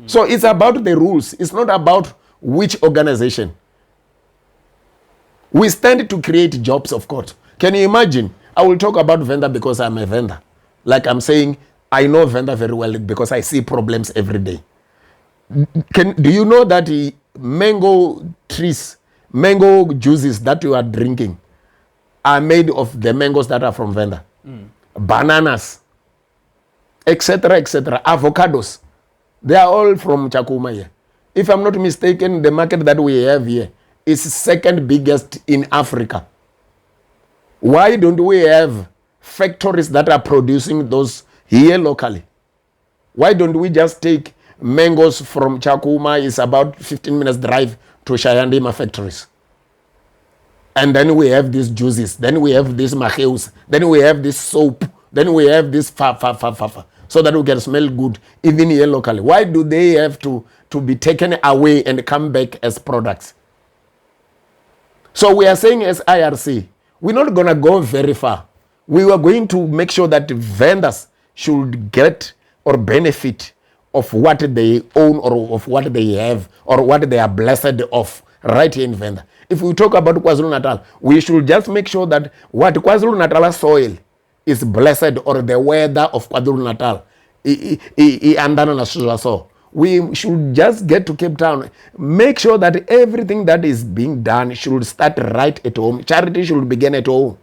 So it's about the rules. It's not about which organization. We stand to create jobs, of course. Can you imagine? I will talk about vendor because I'm a vendor. Like I'm saying, I know vendor very well because I see problems every day. Do you know that mango trees, mango juices that you are drinking are made of the mangoes that are from vendor? Bananas, etc., avocados, they are all from Chakuma here. If I'm not mistaken, the market that we have here is second biggest in Africa. Why don't we have factories that are producing those here locally? Why don't we just take mangoes from Chakuma? Is about 15 minutes drive to Shayandima factories. And then we have these juices, then we have these macheus, then we have this soap, then we have this so that we can smell good even here locally. Why do they have to be taken away and come back as products? So we are saying as IRC, we're not going to go very far. We are going to make sure that vendors should get or benefit of what they own or of what they have or what they are blessed of right here in Venda. If we talk about KwaZulu-Natal, we should just make sure that what KwaZulu-Natal soil is blessed or the weather of KwaZulu-Natal. We should just get to Cape Town, make sure that everything that is being done should start right at home. Charity should begin at home.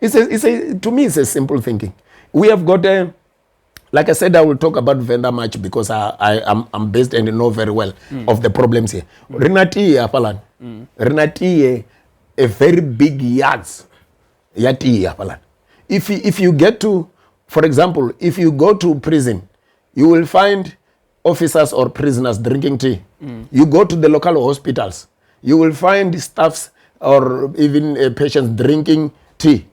To me, it's a simple thinking. We have got a, like I said, I will talk about Venda much because I'm based and know very well of the problems here. Renati Apalan. Renati a very big yards. Yati Apalan. If you get to, for example, if you go to prison, you will find officers or prisoners drinking tea. You go to the local hospitals, you will find staffs or even patients drinking tea.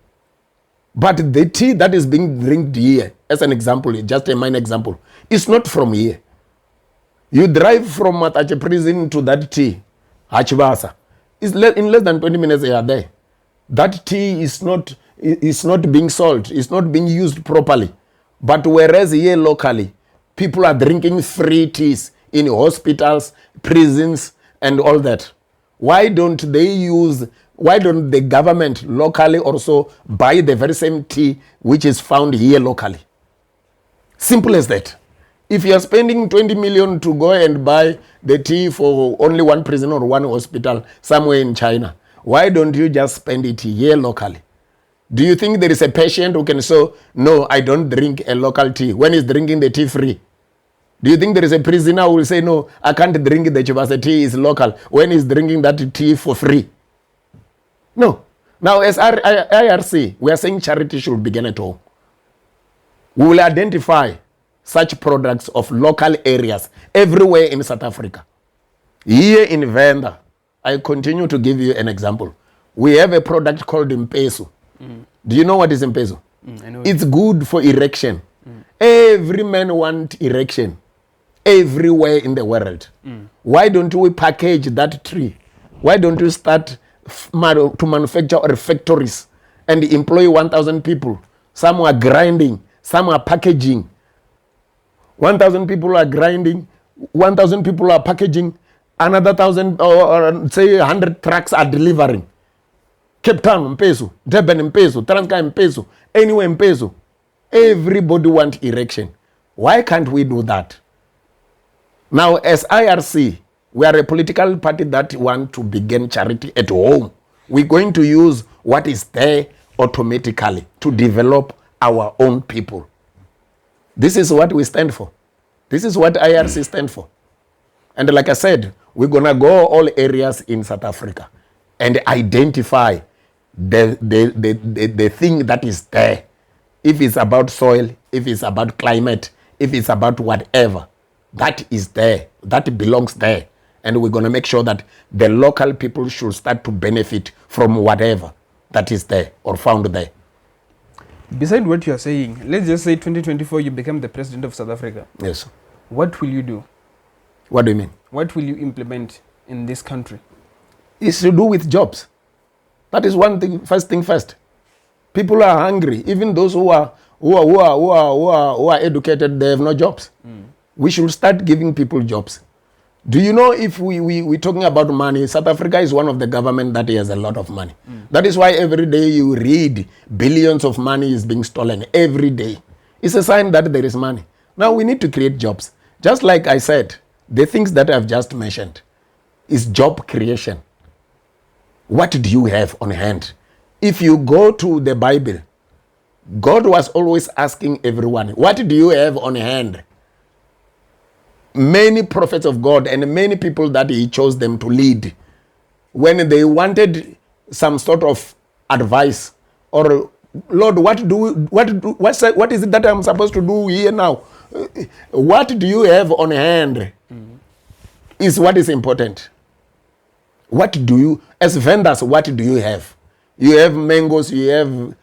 But the tea that is being drinked here, as an example, just a minor example, is not from here. You drive from Matache prison to that tea, Hachivasa. In less than 20 minutes you are there. That tea is not being sold, it's not being used properly. But whereas here locally, people are drinking free teas in hospitals, prisons, and all that. Why don't the government locally also buy the very same tea which is found here locally? Simple as that. If you are spending 20 million to go and buy the tea for only one prison or one hospital somewhere in China, why don't you just spend it here locally? Do you think there is a patient who can say, no, I don't drink a local tea when he's drinking the tea free? Do you think there is a prisoner who will say, no, I can't drink the Chivasa tea, is local, when he's drinking that tea for free? No. Now, as IRC, we are saying charity should begin at home. We will identify such products of local areas everywhere in South Africa. Here in Venda, I continue to give you an example. We have a product called Mpesu. Do you know what is Mpesu? I know it's good for erection. Every man wants erection everywhere in the world. Why don't we package that tree? Why don't we start to manufacture or factories and employ 1,000 people? Some are grinding, some are packaging. 1,000 people are grinding, 1,000 people are packaging, another 1,000 or say 100 trucks are delivering. Cape Town Mpesu, Durban Mpesu, Transkei Mpesu, anywhere Mpesu. Everybody wants erection. Why can't we do that? Now, as IRC, we are a political party that want to begin charity at home. We're going to use what is there automatically to develop our own people. This is what we stand for. This is what IRC stand for. And like I said, we're going to go all areas in South Africa and identify the thing that is there. If it's about soil, if it's about climate, if it's about whatever, that is there, that belongs there. And we're going to make sure that the local people should start to benefit from whatever that is there or found there. Beside what you are saying, let's just say 2024 you become the president of South Africa. Yes. What will you do? What do you mean? What will you implement in this country? It's to do with jobs. That is one thing, first thing first. People are hungry. Even those who are educated, they have no jobs. We should start giving people jobs. Do you know, if we're talking about money, South Africa is one of the government that has a lot of money. That is why every day you read billions of money is being stolen every day. It's a sign that there is money. Now we need to create jobs. Just like I said, the things that I've just mentioned is job creation. What do you have on hand? If you go to the Bible, God was always asking everyone, what do you have on hand? Many prophets of God and many people that he chose them to lead, when they wanted some sort of advice or, Lord, what is it that I'm supposed to do here now? What do you have on hand is what is important. What do you, as vendors, what do you have? You have mangoes, you have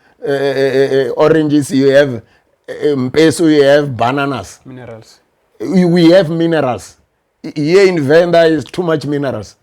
oranges, you have mpesu, you have bananas. Minerals. We have minerals. Here in Venda is too much minerals.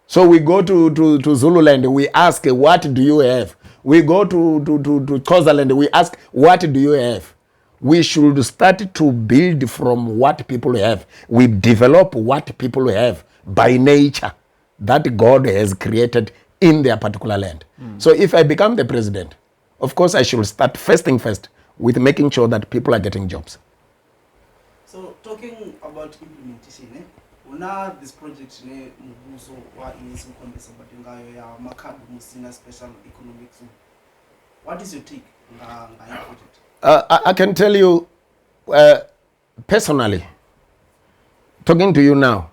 So we go to Zululand, we ask, what do you have? We go to Xhosaland, we ask, what do you have? We should start to build from what people have. We develop what people have by nature that God has created in their particular land. So if I become the president, of course I should start first thing first with making sure that people are getting jobs. So talking about implementation, una this project ne mubuso wa inisi mkombesa ngayo ya makadu musina special economic zone. What is your take on that project? I can tell you personally, talking to you now,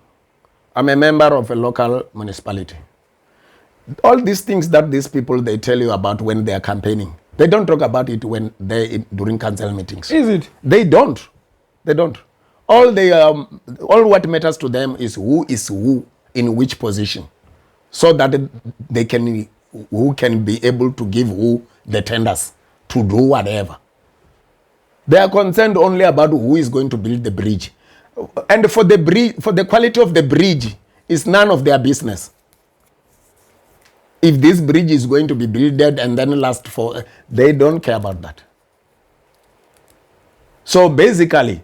I'm a member of a local municipality. All these things that these people, they tell you about when they are campaigning, they don't talk about it when during council meetings. Is it? They don't. They don't. All what matters to them is who in which position, so that they can, who can be able to give who the tenders to do whatever. They are concerned only about who is going to build the bridge. And for the quality of the bridge is none of their business. If this bridge is going to be built and then last for, they don't care about that. So basically,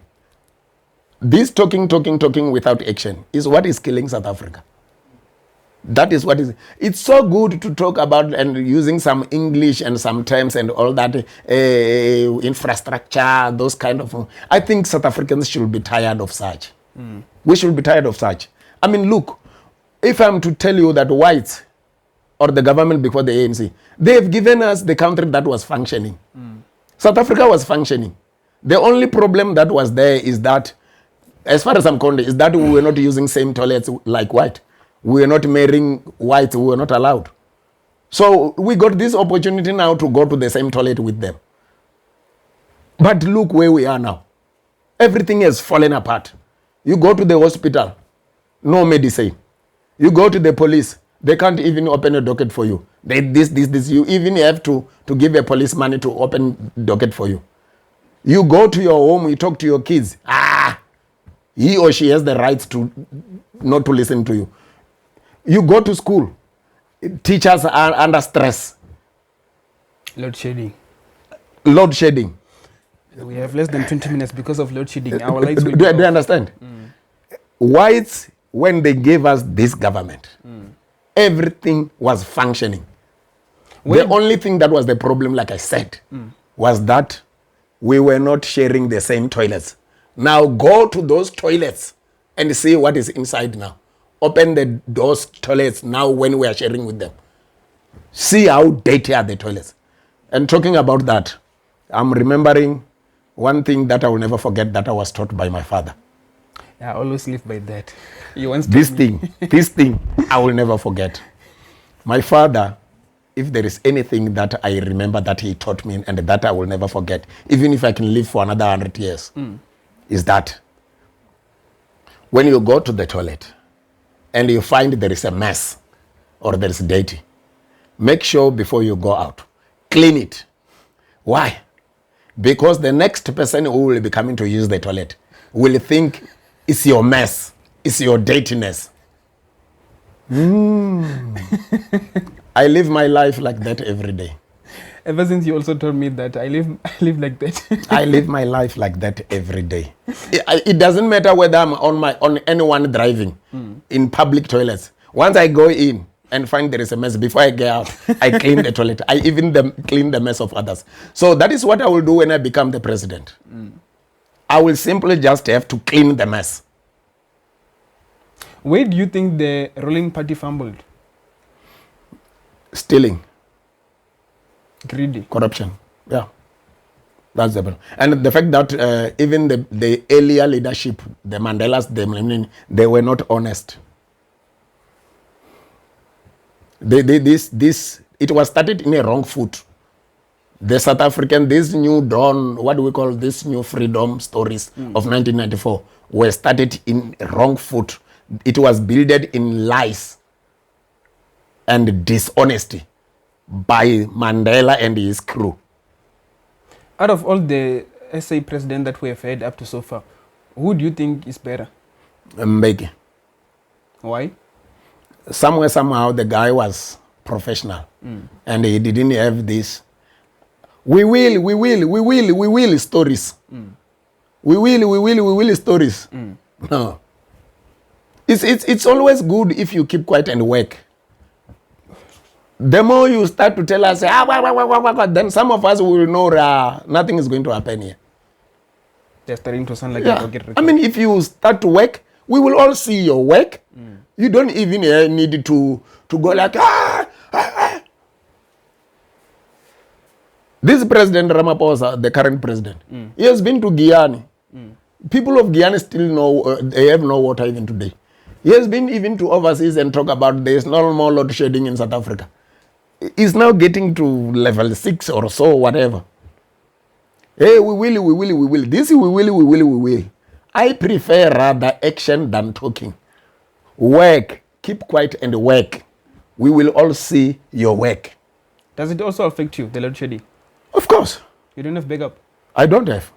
this talking without action is what is killing South Africa. That is what is. It's so good to talk about and using some English and some terms and all that infrastructure, those kind of. I think South Africans should be tired of such. We should be tired of such. I mean, look, if I'm to tell you that whites or the government before the ANC, they've given us the country that was functioning. South Africa was functioning. The only problem that was there is that, as far as I'm concerned, is that we were not using same toilets like white. We were not marrying whites. We were not allowed. So we got this opportunity now to go to the same toilet with them. But look where we are now. Everything has fallen apart. You go to the hospital, no medicine. You go to the police, they can't even open a docket for you. This. You even have to give a police money to open docket for you. You go to your home, you talk to your kids. He or she has the rights to not to listen to you. You go to school, teachers are under stress. Load shedding. Load shedding. We have less than 20 minutes because of load shedding. Our lights will do you understand? Whites, when they gave us this government, everything was functioning. The only thing that was the problem, like I said, was that we were not sharing the same toilets. Now go to those toilets and see what is inside now. Open those toilets now when we are sharing with them. See how dirty are the toilets. And talking about that, I'm remembering one thing that I will never forget that I was taught by my father. I always live by that. This thing, I will never forget. My father, if there is anything that I remember that he taught me and that I will never forget, even if I can live for another 100 years, is that when you go to the toilet and you find there is a mess or there is dirty, make sure before you go out, clean it. Why? Because the next person who will be coming to use the toilet will think it's your mess, it's your dirtiness. I live my life like that every day. Ever since you also told me that, I live like that. I live my life like that every day. It doesn't matter whether I'm on anyone driving in public toilets. Once I go in and find there is a mess, before I get out, I clean the toilet. I even clean the mess of others. So that is what I will do when I become the president. I will simply just have to clean the mess. Where do you think the ruling party fumbled? Stealing. Greedy. Corruption. Yeah. That's the problem. And the fact that even the earlier leadership, the Mandelas, they were not honest. It was started in a wrong foot. The South African, this new dawn, what do we call this new freedom stories of 1994, were started in a wrong foot. It was builded in lies and dishonesty by Mandela and his crew. Out of all the SA president that we have had up to so far, who do you think is better? Mbeki. Why? Somehow the guy was professional and he didn't have this We will stories. We will stories. No. It's always good if you keep quiet and work. The more you start to tell us, then some of us will know nothing is going to happen here. They're starting to sound like a rocket. I mean, if you start to work, we will all see your work. You don't even need to go like, This President Ramaphosa, the current president, he has been to Guyana. People of Guyana still know, they have no water even today. He has been even to overseas and talk about there's no more load shedding in South Africa. He's now getting to level 6 or so, whatever. Hey, we will. This we will. I prefer rather action than talking. Work. Keep quiet and work. We will all see your work. Does it also affect you, the load shedding? Of course. You don't have backup? I don't have.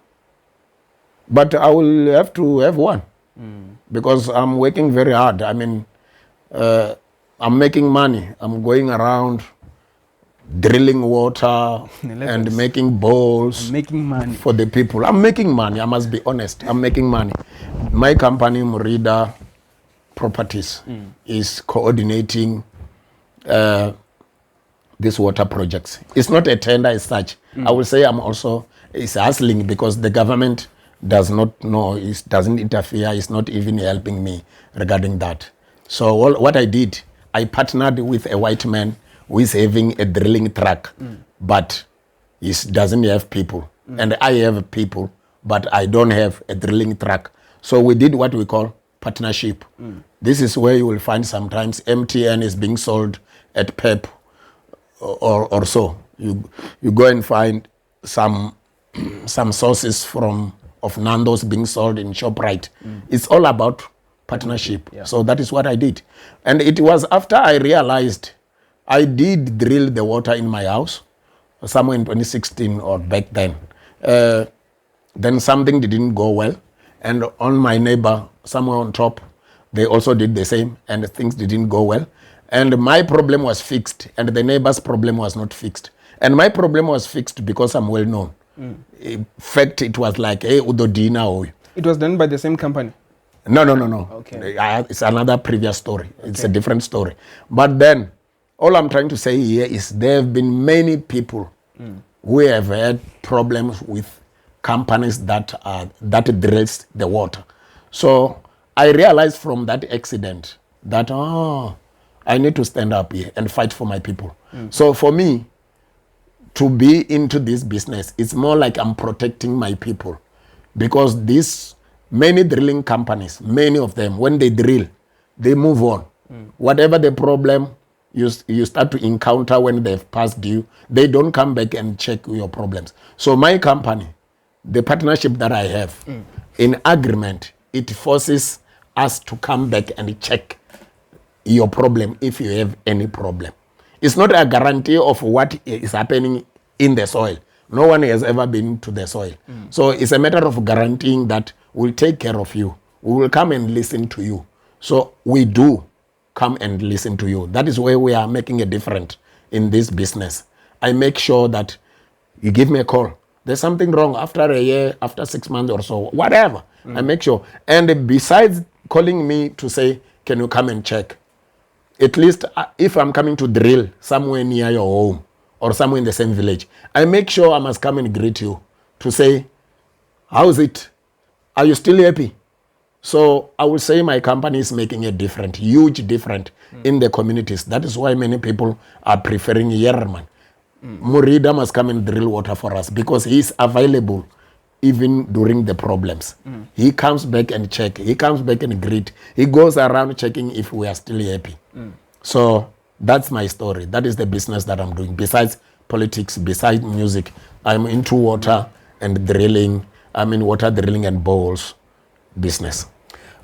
But I will have to have one. Because I'm working very hard. I mean, I'm making money. I'm going around drilling water and making bowls for the people. I'm making money. I must be honest. I'm making money. My company, Murida Properties, is coordinating these water projects. It's not a tender as such. I will say I'm also hustling because the government does not know, it doesn't interfere, it's not even helping me regarding that. So what I did, I partnered with a white man who is having a drilling truck, but he doesn't have people. And I have people, but I don't have a drilling truck. So we did what we call partnership. This is where you will find sometimes MTN is being sold at PEP or so. You go and find some sources of Nando's being sold in ShopRite. It's all about partnership. Yeah. So that is what I did. And it was after I realized I did drill the water in my house, somewhere in 2016 or back then. Then something didn't go well. And on my neighbor, somewhere on top, they also did the same and things didn't go well. And my problem was fixed and the neighbor's problem was not fixed. And my problem was fixed because I'm well known. In fact, it was like, hey, Udodina. It was done by the same company? No. Okay. It's another previous story. It's a different story. But then, all I'm trying to say here is there have been many people who have had problems with companies that drills the water. So I realized from that accident that, I need to stand up here and fight for my people. So for me, to be into this business, it's more like I'm protecting my people. Because these many drilling companies, many of them, when they drill, they move on. Whatever the problem you start to encounter when they've passed you, they don't come back and check your problems. So my company, the partnership that I have, in agreement, it forces us to come back and check your problem if you have any problem. It's not a guarantee of what is happening in the soil. No one has ever been to the soil. So it's a matter of guaranteeing that we'll take care of you. We will come and listen to you. So we do come and listen to you. That is where we are making a difference in this business. I make sure that you give me a call. There's something wrong after a year, after 6 months or so, whatever. I make sure. And besides calling me to say, can you come and check? At least if I'm coming to drill somewhere near your home or somewhere in the same village, I make sure I must come and greet you to say, how's it? Are you still happy? So I will say my company is making a difference, huge difference in the communities. That is why many people are preferring Yerman. Murida must come and drill water for us because he is available even during the problems. He comes back and check. He comes back and greet. He goes around checking if we are still happy. So that's my story. That is the business that I'm doing. Besides politics, besides music, I'm into water and drilling. I'm in water drilling and bowls business.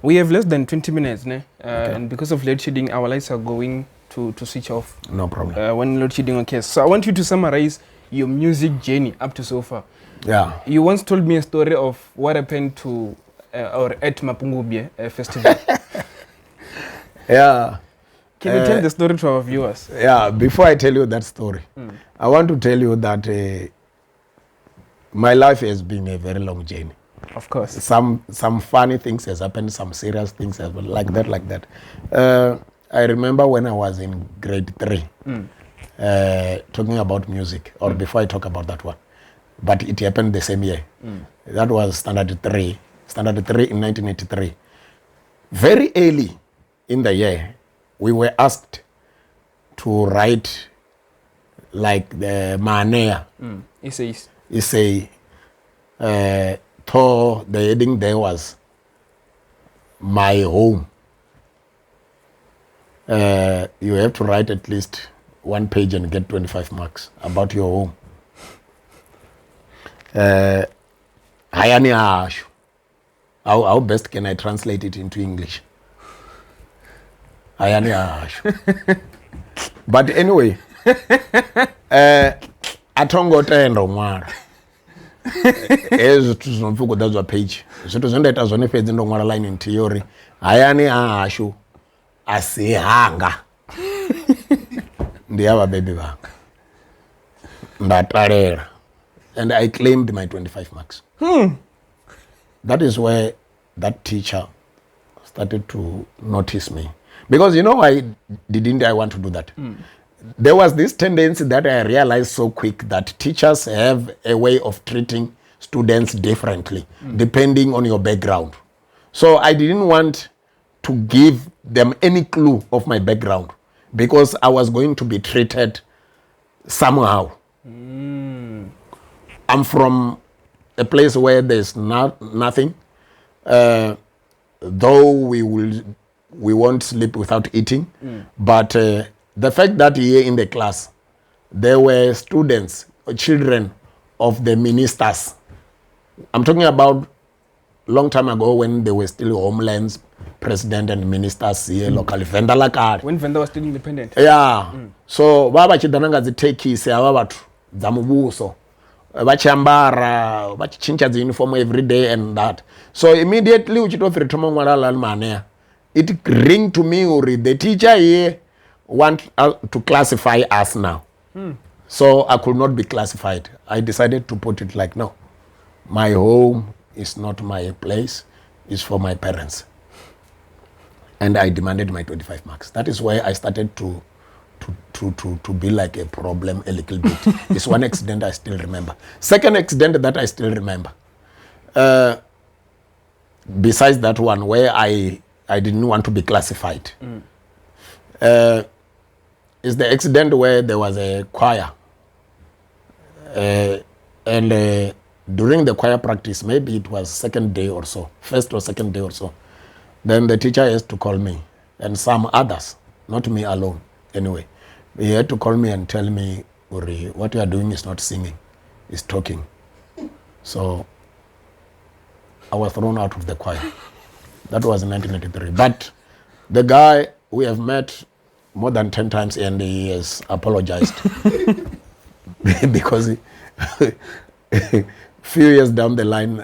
We have less than 20 minutes, okay. And because of load shedding, our lights are going to switch off. No problem. When load shedding occurs. So I want you to summarize your music journey up to so far. Yeah. You once told me a story of what happened to or at Mapungubye festival. Yeah. Can you tell the story to our viewers? Yeah. Before I tell you that story, I want to tell you that my life has been a very long journey. Of course. Some funny things has happened, some serious things have happened, like that. I remember when I was in grade 3, talking about music, or before I talk about that one, but it happened the same year. That was standard 3 in 1983. Very early in the year, we were asked to write like the manea. Essay. The heading there was my home. You have to write at least 1 page and get 25 marks about your home. How best can I translate it into English? But anyway, atongotenda umwara ezithu zinompfuko dazwa page zwithu zvendaita zvone fedzi ndomwara line in theory hayani ahashu asihanga ndiyava baby vanga ndatarera and I claimed my 25 marks. That is where that teacher started to notice me, because you know why didn't I want to do that? There was this tendency that I realized so quick that teachers have a way of treating students differently depending on your background. So I didn't want to give them any clue of my background because I was going to be treated somehow. I'm from a place where there's nothing. Though we won't sleep without eating, but the fact that here in the class there were students or children of the ministers. I'm talking about long time ago when they were still homelands president and ministers here locally. Venda lakari. When Venda was still independent. Yeah. So baba chidananga zitekisi ava vathu dza mubuso. Vachambara, vachichincha the uniform every day and that. So immediately uchitofirithoma mwalala manea. It ring to me uri the teacher here want to classify us now. So I could not be classified. I decided to put it like, no, my home is not my place, it's for my parents. And I demanded my 25 marks. That is where I started to be like a problem a little bit. It's one accident I still remember. Second accident that I still remember, besides that one where I didn't want to be classified, is the accident where there was a choir. And during the choir practice, maybe it was second day or so, first or second day or so, then the teacher has to call me and some others, not me alone. Anyway, he had to call me and tell me, Uri, what you are doing is not singing, it's talking. So I was thrown out of the choir. That was in 1983. But the guy we have met more than 10 times and he has apologized. Because few years down the line,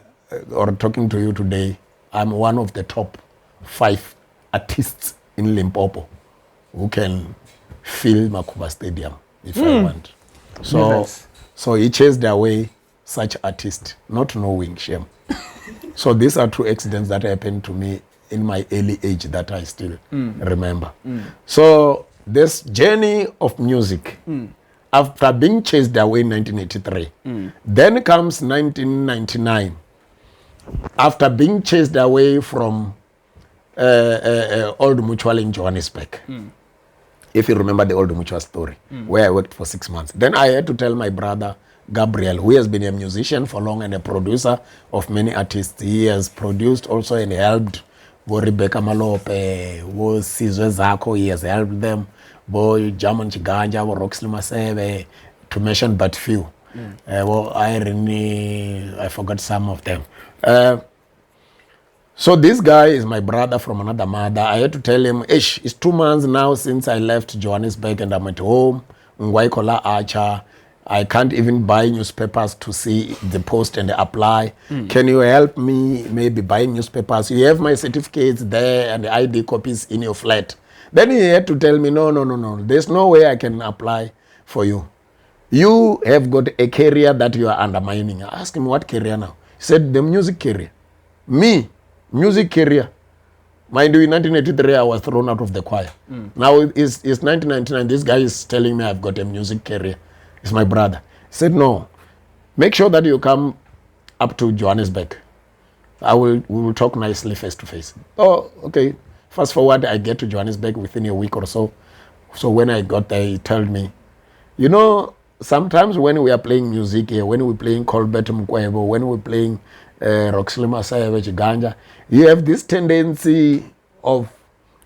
or talking to you today, I'm one of the top 5 artists in Limpopo who can fill Makuba Stadium if I want. So he chased away such artists, not knowing shame. So these are 2 accidents that happened to me in my early age that I still remember. So this journey of music, after being chased away in 1983, then comes 1999. After being chased away from Old Mutual in Johannesburg, if you remember the Old Mutual story, where I worked for 6 months, then I had to tell my brother Gabriel, who has been a musician for long and a producer of many artists. He has produced also and helped Rebecca Malope, Sizwe Zako, he has helped them. German Chiganja, Roxley Maseve, to mention but few. I forgot some of them. So this guy is my brother from another mother. I had to tell him, it's 2 months now since I left Johannesburg and I'm at home. Ngwaikola Archer. I can't even buy newspapers to see the post and apply. Can you help me maybe buy newspapers? You have my certificates there and the ID copies in your flat. Then he had to tell me, no. There's no way I can apply for you. You have got a career that you are undermining. I asked him, what career now? He said, the music career. Me, music career. Mind you, in 1983, I was thrown out of the choir. Now it's 1999. This guy is telling me I've got a music career. It's my brother. He said, no, make sure that you come up to Johannesburg. We will talk nicely face to face. Oh, okay. Fast forward, I get to Johannesburg within a week or so. So when I got there, he told me, you know, sometimes when we are playing music here, when we're playing Colbert Mkwebo, when we're playing Roxley Masayevich Ganja, you have this tendency of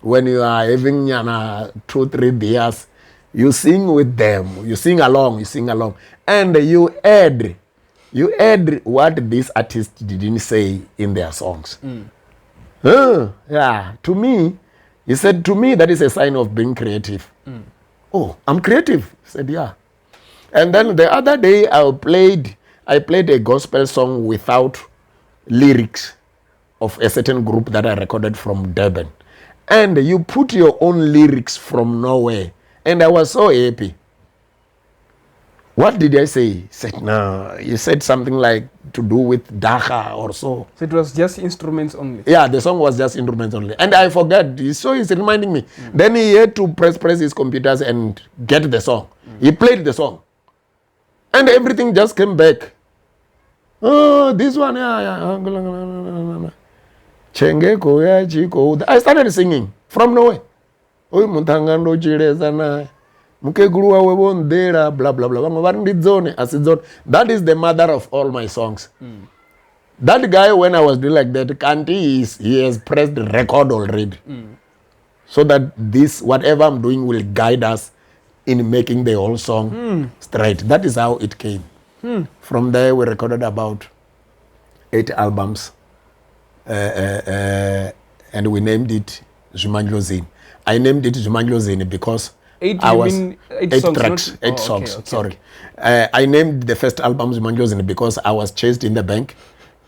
when you are having 2-3 beers, you sing with them, you sing along, and you add what this artist didn't say in their songs. Yeah, to me, he said, to me, that is a sign of being creative. Oh, I'm creative. He said, yeah. And then the other day, I played a gospel song without lyrics of a certain group that I recorded from Durban. And you put your own lyrics from nowhere. And I was so happy. What did I say? He said, no. You said something like to do with Dakha or so. So it was just instruments only? Yeah, the song was just instruments only. And I forgot. So he's reminding me. Then he had to press his computers and get the song. He played the song. And everything just came back. Oh, this one. Yeah. I started singing from nowhere. Blah, blah, blah. That is the mother of all my songs. That guy, when I was doing like that, Kanti, he has pressed record already. So that this, whatever I'm doing, will guide us in making the whole song straight. That is how it came. From there, we recorded about 8 albums. And we named it Zumandlozini. I named it Zumandlozini because eight songs, tracks, eight songs. Okay, sorry. Okay. I named the first album Zumandlozini because I was chased in the bank,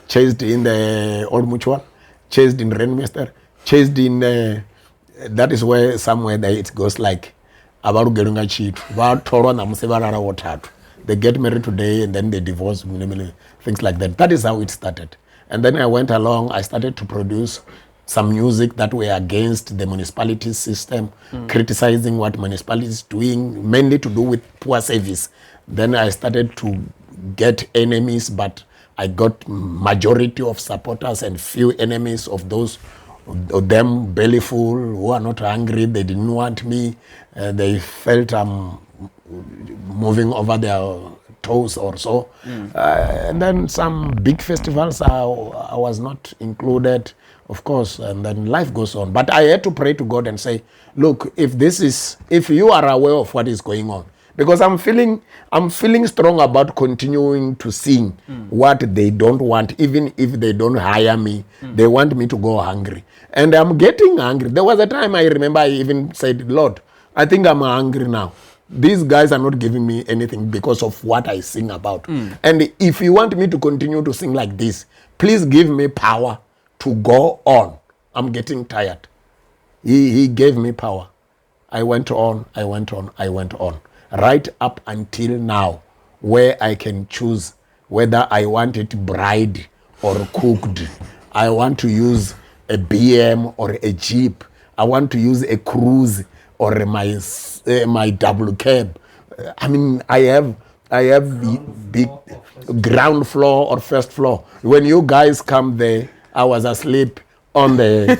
chased in the Old Mutual, chased in Renminster, chased in that is where somewhere there it goes like about getting a cheat. They get married today and then they divorce, things like that. That is how it started. And then I went along, I started to produce some music that were against the municipality system, criticizing what municipalities doing, mainly to do with poor service. Then I started to get enemies, but I got majority of supporters and few enemies of those of them belly full, who are not hungry, they didn't want me, they felt I'm moving over their toes or so. And then some big festivals I was not included, of course, and then life goes on. But I had to pray to God and say, look, if you are aware of what is going on, because I'm feeling strong about continuing to sing what they don't want, even if they don't hire me, they want me to go hungry. And I'm getting hungry. There was a time I remember I even said, Lord, I think I'm hungry now. These guys are not giving me anything because of what I sing about. And if you want me to continue to sing like this, please give me power to go on. I'm getting tired. He gave me power. I went on. Right up until now, where I can choose whether I want it fried or cooked. I want to use a BM or a Jeep. I want to use a cruise or my double cab. I mean, I have big ground floor or first floor. When you guys come there, I was asleep on the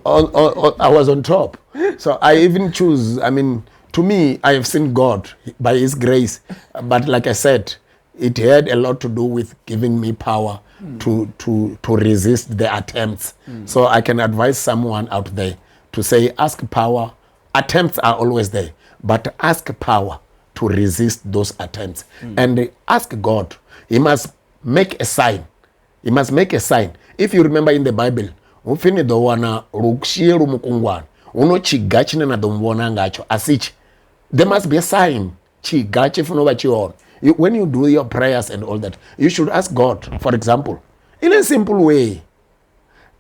I was on top. So I even choose. I mean, to me, I have seen God by His grace. But like I said, it had a lot to do with giving me power to resist the attempts. So I can advise someone out there to say, ask power. Attempts are always there, but ask power to resist those attempts. And ask God. He must make a sign. He must make a sign. If you remember in the Bible, there must be a sign. When you do your prayers and all that, you should ask God, for example, in a simple way.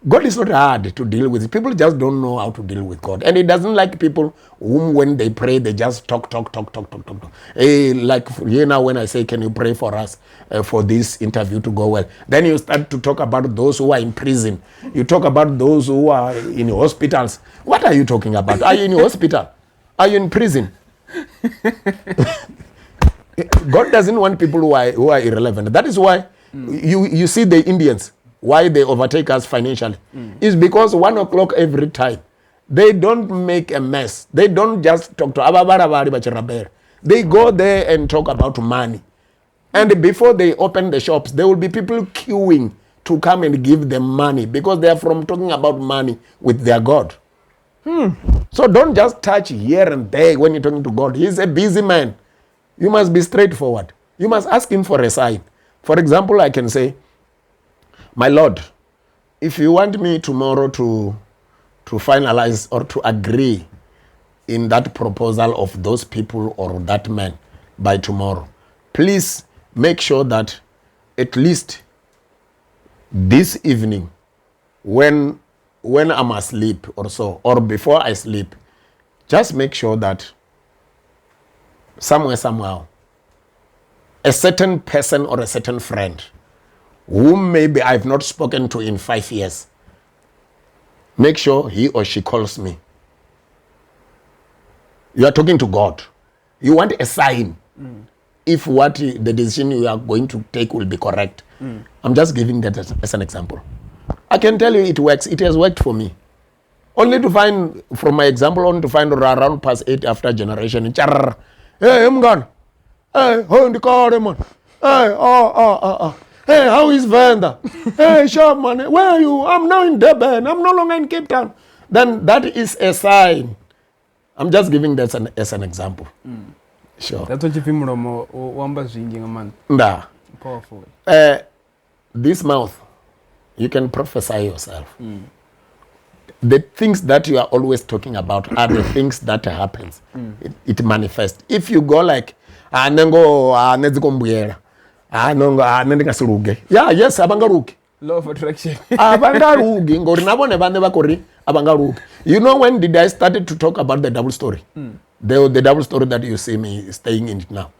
God is not hard to deal with. People just don't know how to deal with God. And he doesn't like people whom when they pray, they just talk. Like here now when I say, can you pray for us for this interview to go well? Then you start to talk about those who are in prison. You talk about those who are in hospitals. What are you talking about? Are you in hospital? Are you in prison? God doesn't want people who are irrelevant. That is why you see the Indians, why they overtake us financially. Is because 1 o'clock every time. They don't make a mess. They don't just talk to. They go there and talk about money. And before they open the shops, there will be people queuing to come and give them money because they are from talking about money with their God. So don't just touch here and there when you're talking to God. He's a busy man. You must be straightforward. You must ask him for a sign. For example, I can say, my Lord, if you want me tomorrow to finalize or to agree in that proposal of those people or that man by tomorrow, please make sure that at least this evening when I'm asleep or so, or before I sleep, just make sure that somehow, a certain person or a certain friend whom maybe I've not spoken to in 5 years, make sure he or she calls me. You are talking to God. You want a sign if what the decision you are going to take will be correct. I'm just giving that as an example. I can tell you it works. It has worked for me. Only to find, from my example, only to find around past 8 after generation. Hey, I'm gone. Hey, hold the car, man. Hey, hey, how is Vanda? Hey, sharp man, where are you? I'm now in Durban. I'm no longer in Cape Town. Then that is a sign. I'm just giving that as an example. Sure. That's what you feel more wamba ringing a man. Nah. Powerful. This mouth, you can prophesy yourself. The things that you are always talking about are the things that happens. It manifests. If you go like, yeah, yes, abangaruki. Law of attraction. You know when did I started to talk about the double story? The double story that you see me staying in it now.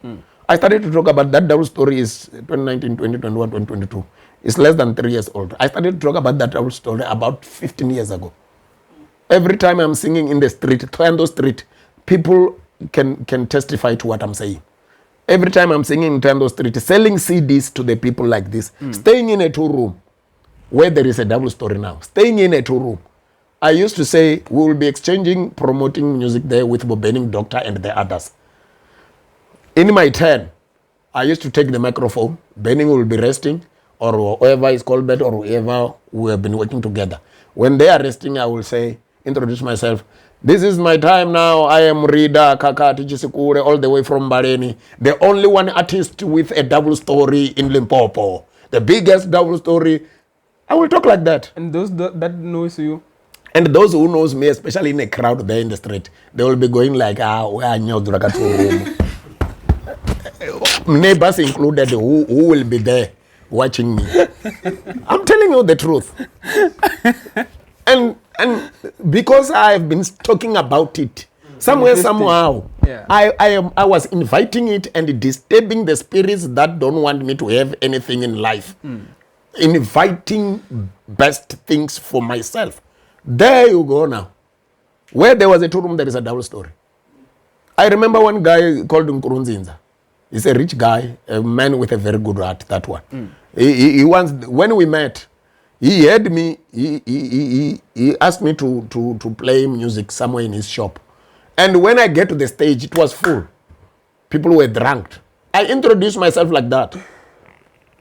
I started to talk about that double story is 2019, 2021, 2022. It's less than 3 years old. I started to talk about that double story about 15 years ago. Every time I'm singing in the street, Twando Street, people can testify to what I'm saying. Every time I'm singing in Twando Street, selling CDs to the people like this, staying in a 2-room, where there is a double story now, staying in a 2-room. I used to say, we will be exchanging, promoting music there with Bobening Doctor and the others. In my turn, I used to take the microphone, Benning will be resting, or whoever is called better, or whoever we have been working together. When they are resting, I will say, introduce myself. This is my time now. I am Murida, Khakhathi, all the way from Bareni. The only one artist with a double story in Limpopo. The biggest double story. I will talk like that. And those that knows you? And those who knows me, especially in a crowd there in the street, they will be going like, where are you? Neighbors included who will be there watching me. I'm telling you the truth. And because I've been talking about it, somehow, yeah. I was inviting it and disturbing the spirits that don't want me to have anything in life. Inviting best things for myself. There you go now. Where there was a 2-room, there is a double story. I remember one guy called Nkurunzinza. He's a rich guy, a man with a very good heart, that one. He once, when we met, he heard me, he asked me to play music somewhere in his shop. And when I get to the stage, it was full. People were drunk. I introduced myself like that.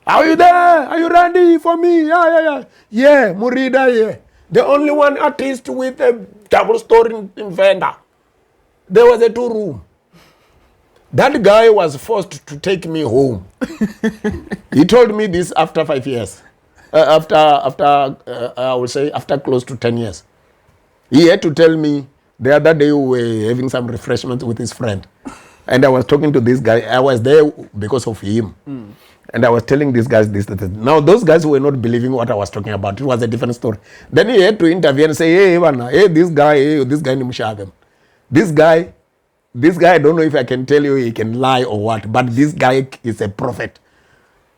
Are you there? Are you ready for me? Yeah, Murida, yeah. The only one artist with a double story in Venda. There was a 2-room. That guy was forced to take me home. He told me this after 5 years. I would say after close to 10 years. He had to tell me the other day we were having some refreshments with his friend. And I was talking to this guy. I was there because of him. And I was telling these guys this. Now, those guys were not believing what I was talking about. It was a different story. Then he had to intervene and say, hey, Ivana, hey, this guy Nimushavem. This guy, I don't know if I can tell you he can lie or what, but this guy is a prophet.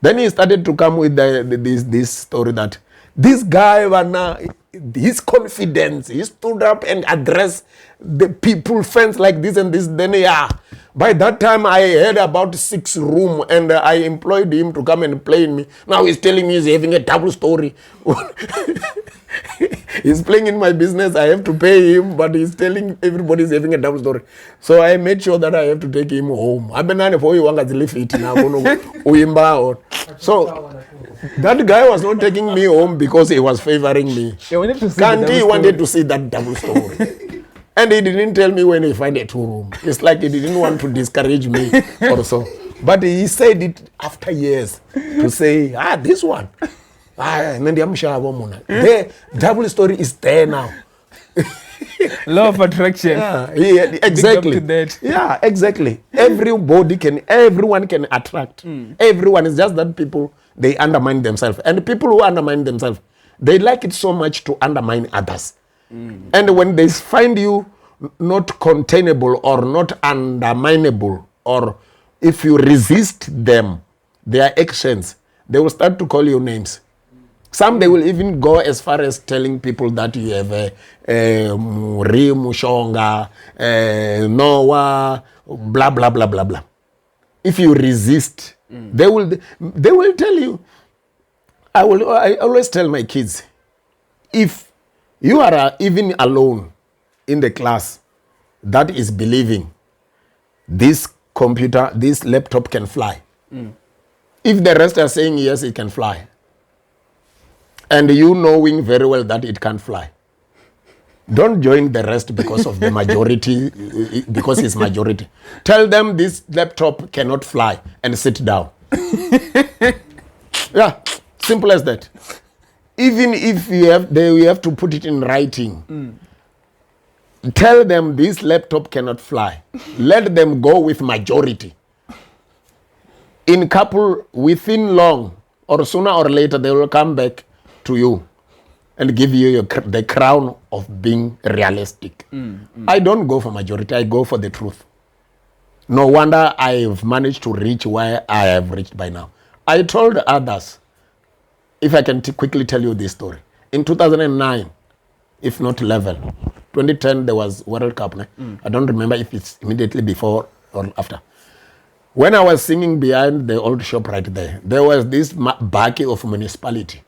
Then he started to come with this story that this guy, Ivana, his confidence, he stood up and addressed the people, friends like this and this. Then, by that time, I had about 6 rooms and I employed him to come and play in me. Now he's telling me he's having a double story. He's playing in my business. I have to pay him, but he's telling everybody he's having a double story. So I made sure that I have to take him home. So that guy was not taking me home because he was favoring me. He wanted to see that double story. And he didn't tell me when he find a 2-room. It's like he didn't want to discourage me or so. But he said it after years to say, this one. The double story is there now. Law of attraction. Yeah, exactly. Yeah, exactly. Everyone can attract. Everyone. It's just that people, they undermine themselves. And people who undermine themselves, they like it so much to undermine others. And when they find you not containable or not underminable, or if you resist them, their actions, they will start to call you names. Some, they will even go as far as telling people that you have Mushonga, Noah, blah, blah, blah, blah, blah. If you resist, they will tell you. I always tell my kids, if you are even alone in the class that is believing this computer, this laptop can fly. If the rest are saying yes, it can fly, and you knowing very well that it can't fly, don't join the rest because of the majority, because it's majority. Tell them this laptop cannot fly and sit down. Yeah, simple as that. Even if we have to put it in writing. Tell them this laptop cannot fly. Let them go with majority. Within long or sooner or later, they will come back to you and give you the crown of being realistic. I don't go for majority. I go for the truth. No wonder I've managed to reach where I have reached by now. I told others, if I can quickly tell you this story. In 2009, if not 2010, there was World Cup. I don't remember if it's immediately before or after. When I was singing behind the old shop right there, there was this baki of municipality,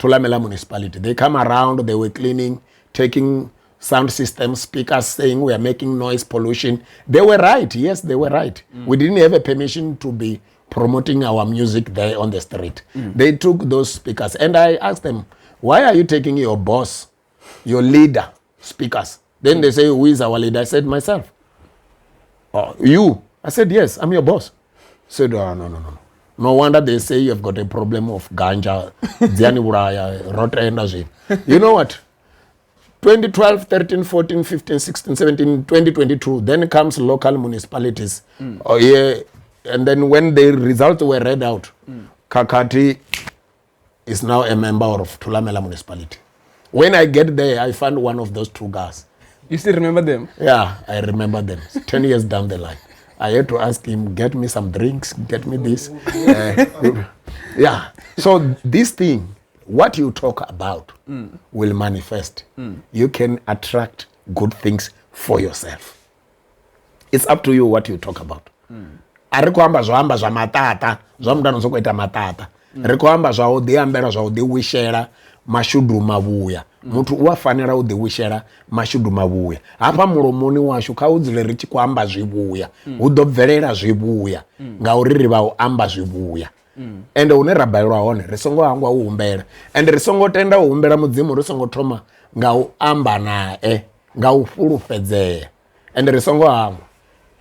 Thulamela municipality. They come around, they were cleaning, taking sound system speakers, saying we are making noise pollution. They were right. Yes, they were right. We didn't have a permission to be promoting our music there on the street. They took those speakers, and I asked them, why are you taking your boss, your leader, speakers? Then they say, who is our leader? I said, myself. Oh, you? I said, yes, I'm your boss. I said, no. No wonder they say you've got a problem of ganja, You know what? 2012, 13, 14, 15, 16, 17, 2022, then comes local municipalities. Oh, yeah. And then when the results were read out, Khakhathi is now a member of Thulamela municipality. When I get there, I find one of those 2 guys. You still remember them? Yeah, I remember them. 10 years down the line. I had to ask him, get me some drinks, get me this. Yeah. So this thing, what you talk about will manifest. You can attract good things for yourself. It's up to you what you talk about. Arikuamba zwa zwa matata, zwa mdano zokuita matata. Rikuamba zwa odiambera zwa odiwishera mashudu mavuya. Mutu uwafanira udiwishera mashudu mavuya. Hapa mulomoni washu kaudzile richi kuamba zvivuya. Udobverera zvivuya. Ngauriri vao amba zvivuya. And unerabairwa hone risongo hangwa uumbera. And risongo tenda uumbera mudzimu risongo toma ngau amba nae, ngau furufedzea. And risongo hangwa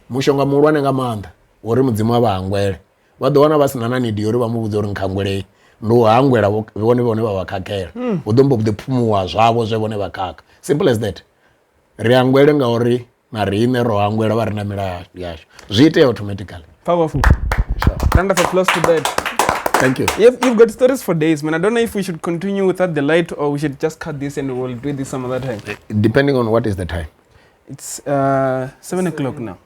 mushonga mulwane ngamanda. Uri mudzimu avangwele vadowana vasina nidi yori vamuvudza uri nkangwelei ndo hangwela vone vavakakela udombo kupumuwa zvavo zvevone vakaka. Simple as that. Riangwele ngauri narine ro hangwela vari na milayo yasho zviite automatically. Powerful. Sure. Round of applause to that. Thank you. You've got stories for days, man. I don't know if we should continue without the light or we should just cut this and we'll do this some other time. Depending on what is the time. It's 7 o'clock now.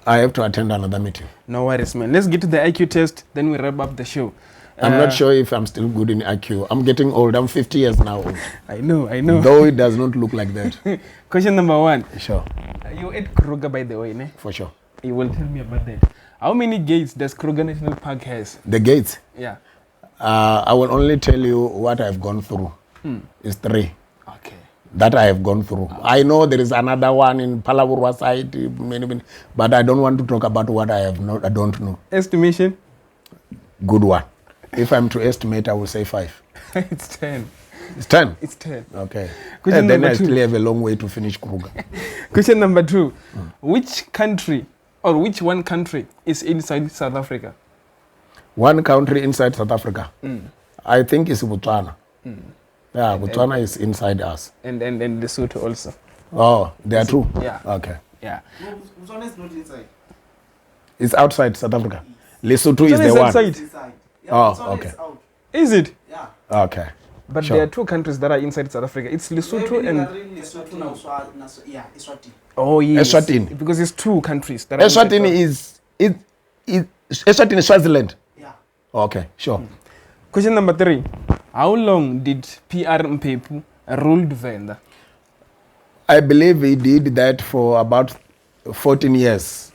I have to attend another meeting. No worries, man. Let's get to the IQ test, then we wrap up the show. I'm not sure if I'm still good in IQ. I'm getting old. I'm 50 years now. I know. Though it does not look like that. Question number 1. Sure. You ate Kruger, by the way, ne? For sure. You will tell me about that. How many gates does Kruger National Park has? The gates? Yeah. I will only tell you what I've gone through. It's 3. Okay. That I have gone through. I know there is another one in Palawurwa side, but I don't want to talk about what I don't know. Estimation? Good one. If I'm to estimate, I will say 5. It's 10. It's 10? It's 10. Okay. Question And then number I 2. still have a long way to finish Kruger. Question number 2. Which country or which one country is inside South Africa? One country inside South Africa? I think it's Botswana. Yeah, Botswana is inside us. And Lesotho also. Oh, they are two? Yeah. Okay. Yeah. No, Botswana is not inside. It's outside South Africa. Lesotho is Botswana the is one. outside. It's inside. Yeah, Oh, Botswana okay. is out. Is it? Yeah. Okay. But Sure. there are 2 countries that are inside South Africa. It's Lesotho and... Lesotho na Eswatini. Oh, yes. Eswatini. Because it's 2 countries that are inside Eswatini Eswatini is Swaziland. Yeah. Okay, sure. Question number 3. How long did PR Mpepu rule Venda? I believe he did that for about 14 years.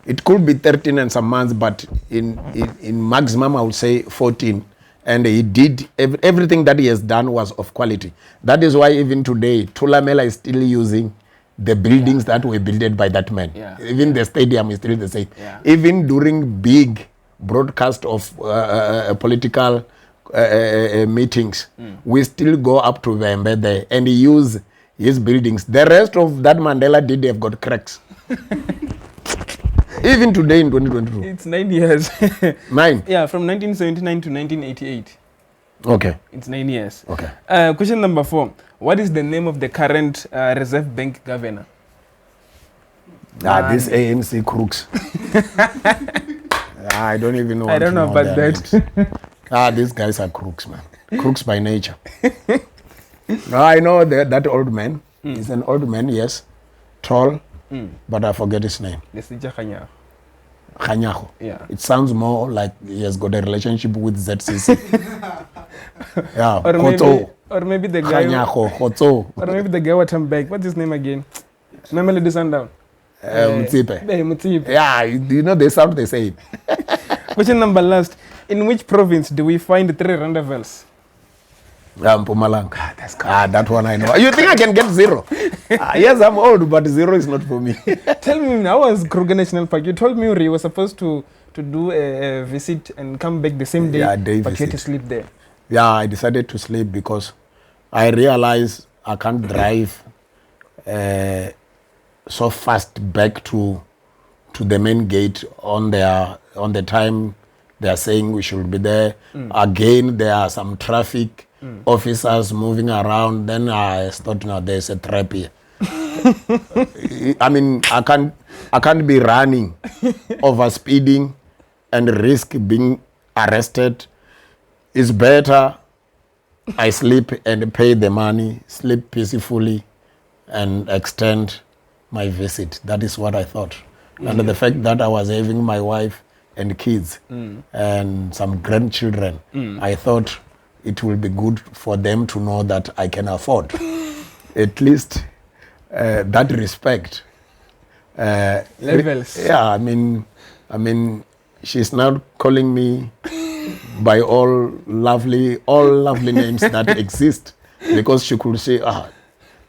It could be 13 and some months, but in maximum I would say 14. And he did everything that he has done was of quality. That is why even today Thulamela is still using the buildings that were built by that man. Yeah. Even the stadium is still the same. Yeah. Even during big broadcast of political meetings, we still go up to Vembe there and use his buildings. The rest of that Mandela did have got cracks. Even today in 2022. It's 9 years. 9? Yeah, from 1979 to 1988. Okay. It's 9 years. Okay. Question number 4. What is the name of the current Reserve Bank governor? These ANC crooks. I don't even know. I don't know about that. These guys are crooks, man. Crooks by nature. I know that old man. He's an old man, yes. Tall, but I forget his name. Khanyago. Yeah. It sounds more like he has got a relationship with ZCC. Yeah. Or maybe the guy. Khanyago, Or maybe the guy what I'm back. What's his name again? Melody Sundown. Mtsipe. Mtsipe. Yeah, you know they sound the same. Question number last. In which province do we find 3 rendezvous? Mpumalanga. That one I know. You think I can get 0? Yes, I'm old, but 0 is not for me. Tell me, how was Kruger National Park? You told me you were supposed to do a visit and come back the same day, but you had to sleep there. Yeah, I decided to sleep because I realized I can't drive so fast back to the main gate on the time they are saying we should be there. Again, there are some traffic officers moving around. Then I thought, no, there's a trap here. I mean, I can't be running over speeding and risk being arrested. It's better I sleep and pay the money, sleep peacefully, and extend my visit. That is what I thought. And the fact that I was having my wife and kids and some grandchildren, I thought it will be good for them to know that I can afford at least that respect. Levels. Yeah, I mean, she's now calling me by all lovely names that exist, because she could say,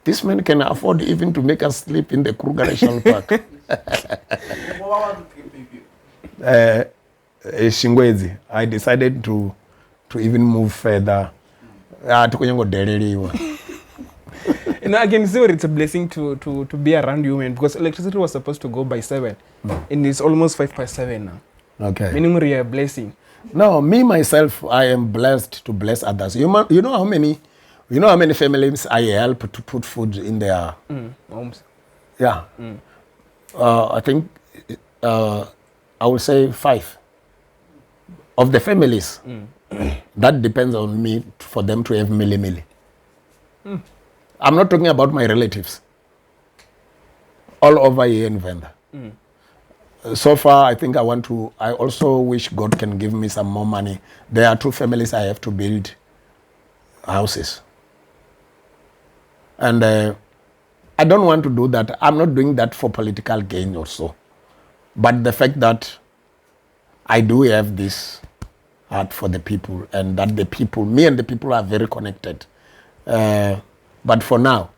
this man can afford even to make us sleep in the Kruger National Park. Shingwezi, I decided to even move further. I can see where it's a blessing to be around you, man, because electricity was supposed to go by 7, and it's almost 5:07 now. Okay. Meaning we're a blessing. No, me myself, I am blessed to bless others. You know how many families I help to put food in their homes? Yeah. I think I would say 5. of the families, that depends on me for them to have milli. I'm not talking about my relatives. All over here in Venda. So far, I think I also wish God can give me some more money. There are 2 families I have to build houses. And I don't want to do that. I'm not doing that for political gain or so. But the fact that I do have this heart for the people, and that the people, me and the people are very connected. But for now,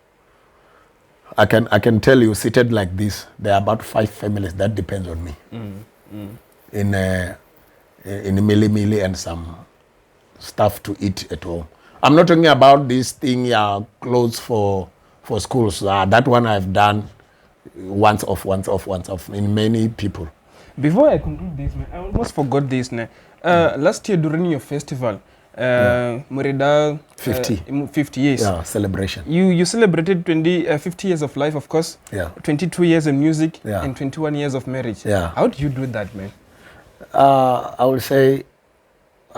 I can tell you, seated like this, there are about 5 families that depends on me. In milli and some stuff to eat at home. I'm not talking about this thing, clothes for schools. That one I've done once off in many people. Before I conclude this, I almost forgot this. Last year during your festival, Murida 50 years. Yeah, celebration. You celebrated 50 years of life, of course. Yeah. 22 years in music, Yeah. and 21 years of marriage. Yeah. How do you do that, man? I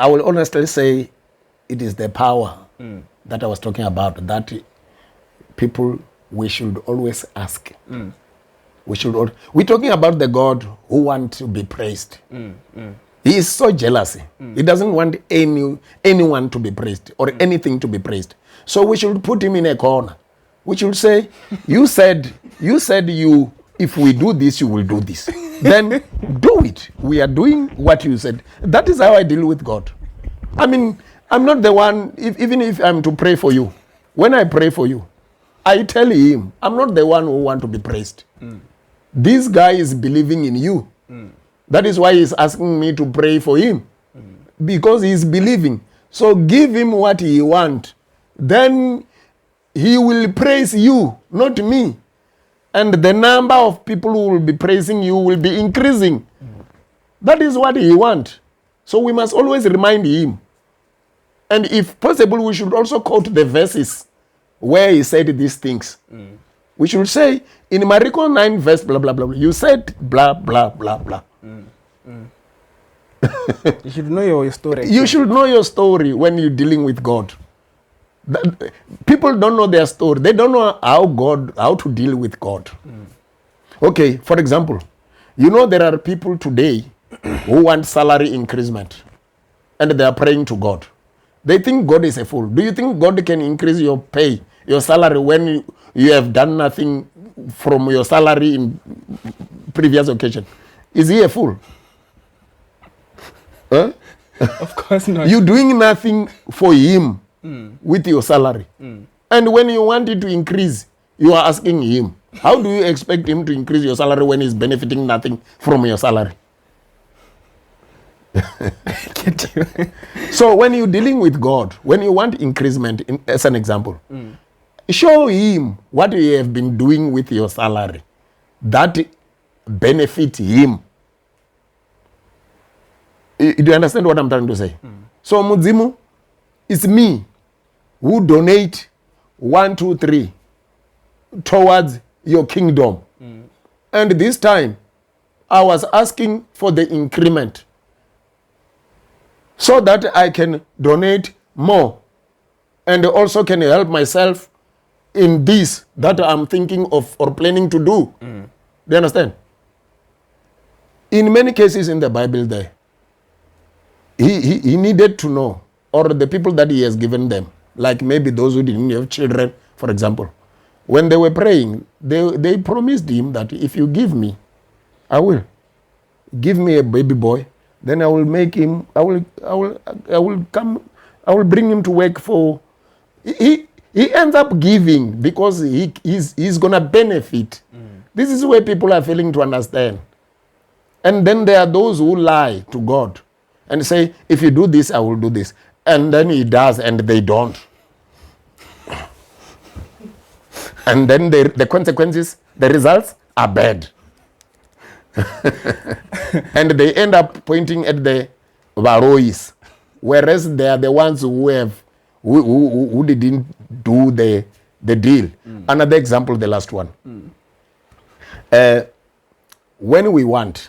will honestly say it is the power that I was talking about, that people, we should always ask. We're talking about the God who wants to be praised. He is so jealous. He doesn't want anyone to be praised or anything to be praised. So we should put him in a corner. We should say, you said if we do this, you will do this. Then do it. We are doing what you said. That is how I deal with God. I mean, I'm not the one, even if I'm to pray for you. When I pray for you, I tell him, I'm not the one who want to be praised. This guy is believing in you. That is why he's asking me to pray for him. Because he's believing. So give him what he wants. Then he will praise you, not me. And the number of people who will be praising you will be increasing. That is what he wants. So we must always remind him. And if possible, we should also quote the verses where he said these things. We should say, in Mariko 9 verse blah, blah, blah, you said blah, blah, blah, blah. You should know your story. You should know your story when you're dealing with God. People don't know their story. They don't know how to deal with God. Okay, for example, you know there are people today who want salary increasement and they are praying to God. They think God is a fool. Do you think God can increase your pay, your salary, when you have done nothing from your salary in previous occasion? Is he a fool? Huh? Of course not. You're doing nothing for him with your salary. And when you want it to increase, you are asking him. How do you expect him to increase your salary when he's benefiting nothing from your salary? Get you. So when you're dealing with God, when you want increasement, as an example, show him what you have been doing with your salary that benefit him. Do you understand what I'm trying to say? So Mudzimu, it's me who donate 1, 2, 3 towards your kingdom. And this time, I was asking for the increment so that I can donate more and also can help myself in this that I'm thinking of or planning to do. Do you understand? In many cases in the Bible there, he needed to know, or the people that he has given them, like maybe those who didn't have children, for example, when they were praying, they promised him that if you give me, I will. Give me a baby boy, then I will make him, I will bring him to work for, he ends up giving because he's going to benefit. This is where people are failing to understand. And then there are those who lie to God and say, if you do this, I will do this. And then he does and they don't. And then the consequences, the results are bad. And they end up pointing at the Varois, whereas they are the ones who didn't do the deal. Another example, the last one. When we want,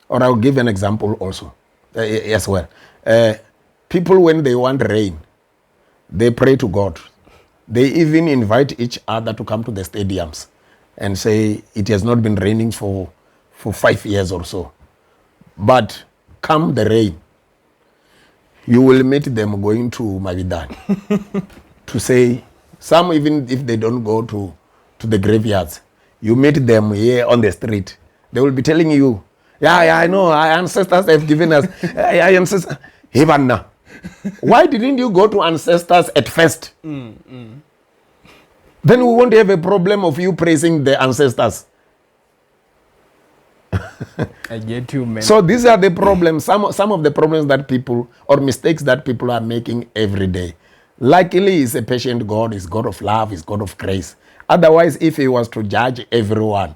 or I'll give an example also. Yes, well. People, when they want rain, they pray to God. They even invite each other to come to the stadiums and say it has not been raining for 5 years or so. But come the rain, you will meet them going to Mavidan to say, some even if they don't go to the graveyards, you meet them here on the street. They will be telling you, yeah, I know, our ancestors have given us, ancestors. Why didn't you go to ancestors at first? Then we won't have a problem of you praising the ancestors. I get you, man. So these are the problems, some of the problems that people, or mistakes that people are making every day. Luckily, he's a patient God, he's God of love, he's God of grace. Otherwise, if he was to judge everyone,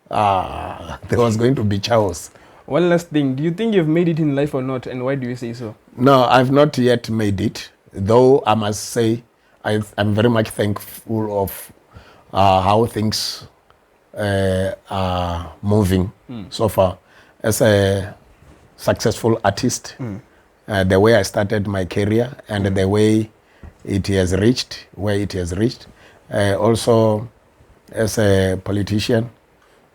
there was going to be chaos. One last thing, do you think you've made it in life or not, and why do you say so? No, I've not yet made it, though I must say I'm very much thankful of how things are moving so far. As a successful artist, the way I started my career and the way it has reached, where it has reached. Also, as a politician,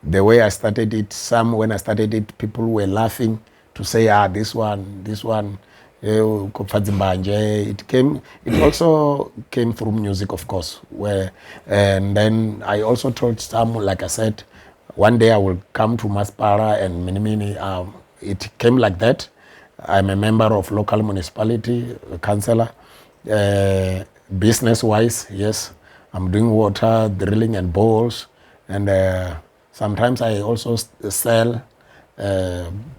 the way I started it, when I started it, people were laughing to say, this one, it also came through music, of course, and then I also told some, like I said, one day I will come to Maspara and Minimini. It came like that. I'm a member of local municipality, a councillor. Business-wise, yes, I'm doing water, drilling and bores, and sometimes I also sell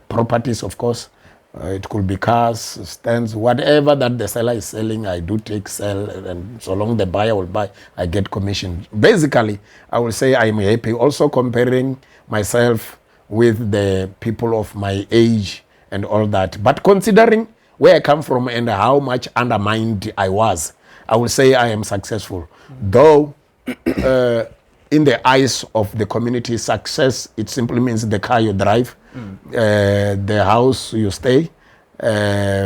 properties, of course. It could be cars, stands, whatever that the seller is selling, I do sell, and so long the buyer will buy, I get commission. Basically, I will say I'm happy. Also comparing myself with the people of my age and all that. But considering where I come from and how much undermined I was, I will say I am successful. Though, in the eyes of the community, success, it simply means the car you drive, the house you stay, the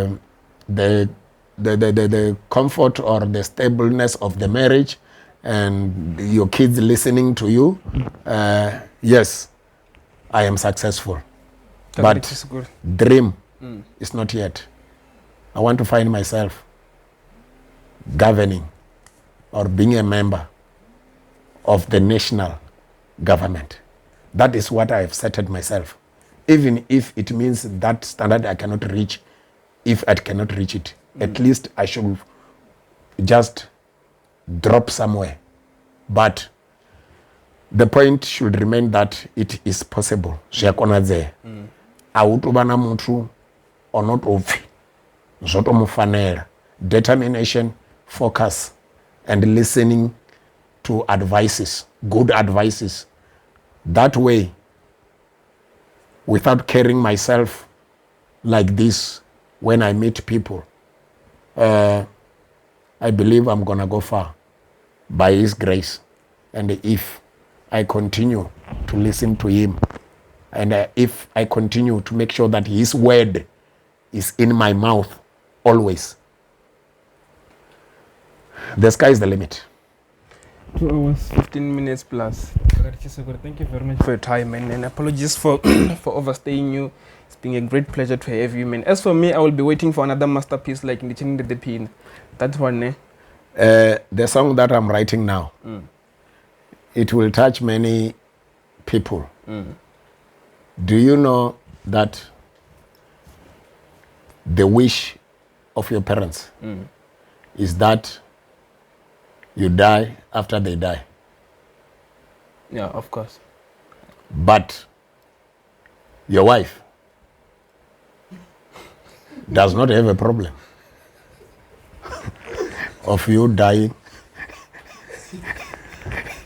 comfort or the stableness of the marriage, and your kids listening to you. Yes, I am successful. But dream is not yet. I want to find myself governing or being a member of the national government. That is what I have set myself. Even if it means that standard I cannot reach, if I cannot reach it, at least I should just drop somewhere. But the point should remain that it is possible. Awutubana mutu onot ofi. Zoto mufanera. Determination, focus, and listening to advices, good advices. That way, without carrying myself like this when I meet people, I believe I'm gonna go far by His grace. And if I continue to listen to Him, and if I continue to make sure that His word is in my mouth always, the sky is the limit. 2 hours, 15 minutes plus. Thank you very much for your time, man, and apologies for overstaying you. It's been a great pleasure to have you, man. As for me, I will be waiting for another masterpiece like Ndichini the Pin. That one, eh? The song that I'm writing now, it will touch many people. Do you know that the wish of your parents is that you die after they die? Yeah, of course. But your wife does not have a problem of you dying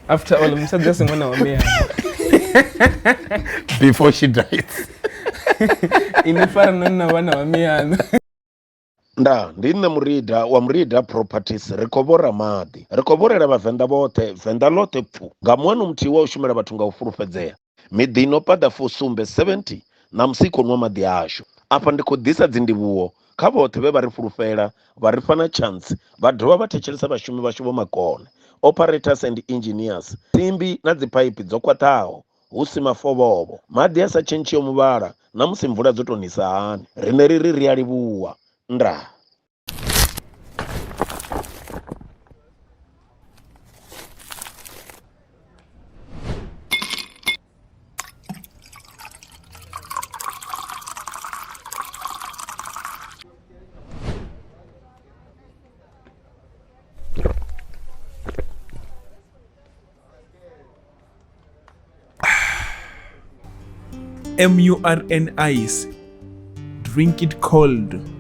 after all, I'm just before she dies. Nda ndine Murida wa Murida Properties rikovora maḓi rikovorela vhavenḓa vhoṱhe venḓa ḽoṱhe pfu nga muano muthihi wa u shumela vhathu nga u fulufhedzea miḓi ino paḓa fusumbe 70 na musi khou nwa maḓi ashu Afha ndi khou ḓisa dzindivhuwo kha vhoṱhe vhe vha ri fulufhela, vha ri fha na chance, vha dovha vha thetshelesa vhashumi vhashu vho makone, operators and engineers, simbi na dziphaiphi dzo khwaṱhaho, hu si mafovhovo, maḓi a sa tshentshio muvhala na musi mvula dzo tou nisa hani. Riṋe ri a livhuwa. Ndaa. MURN Ice. Drink it cold.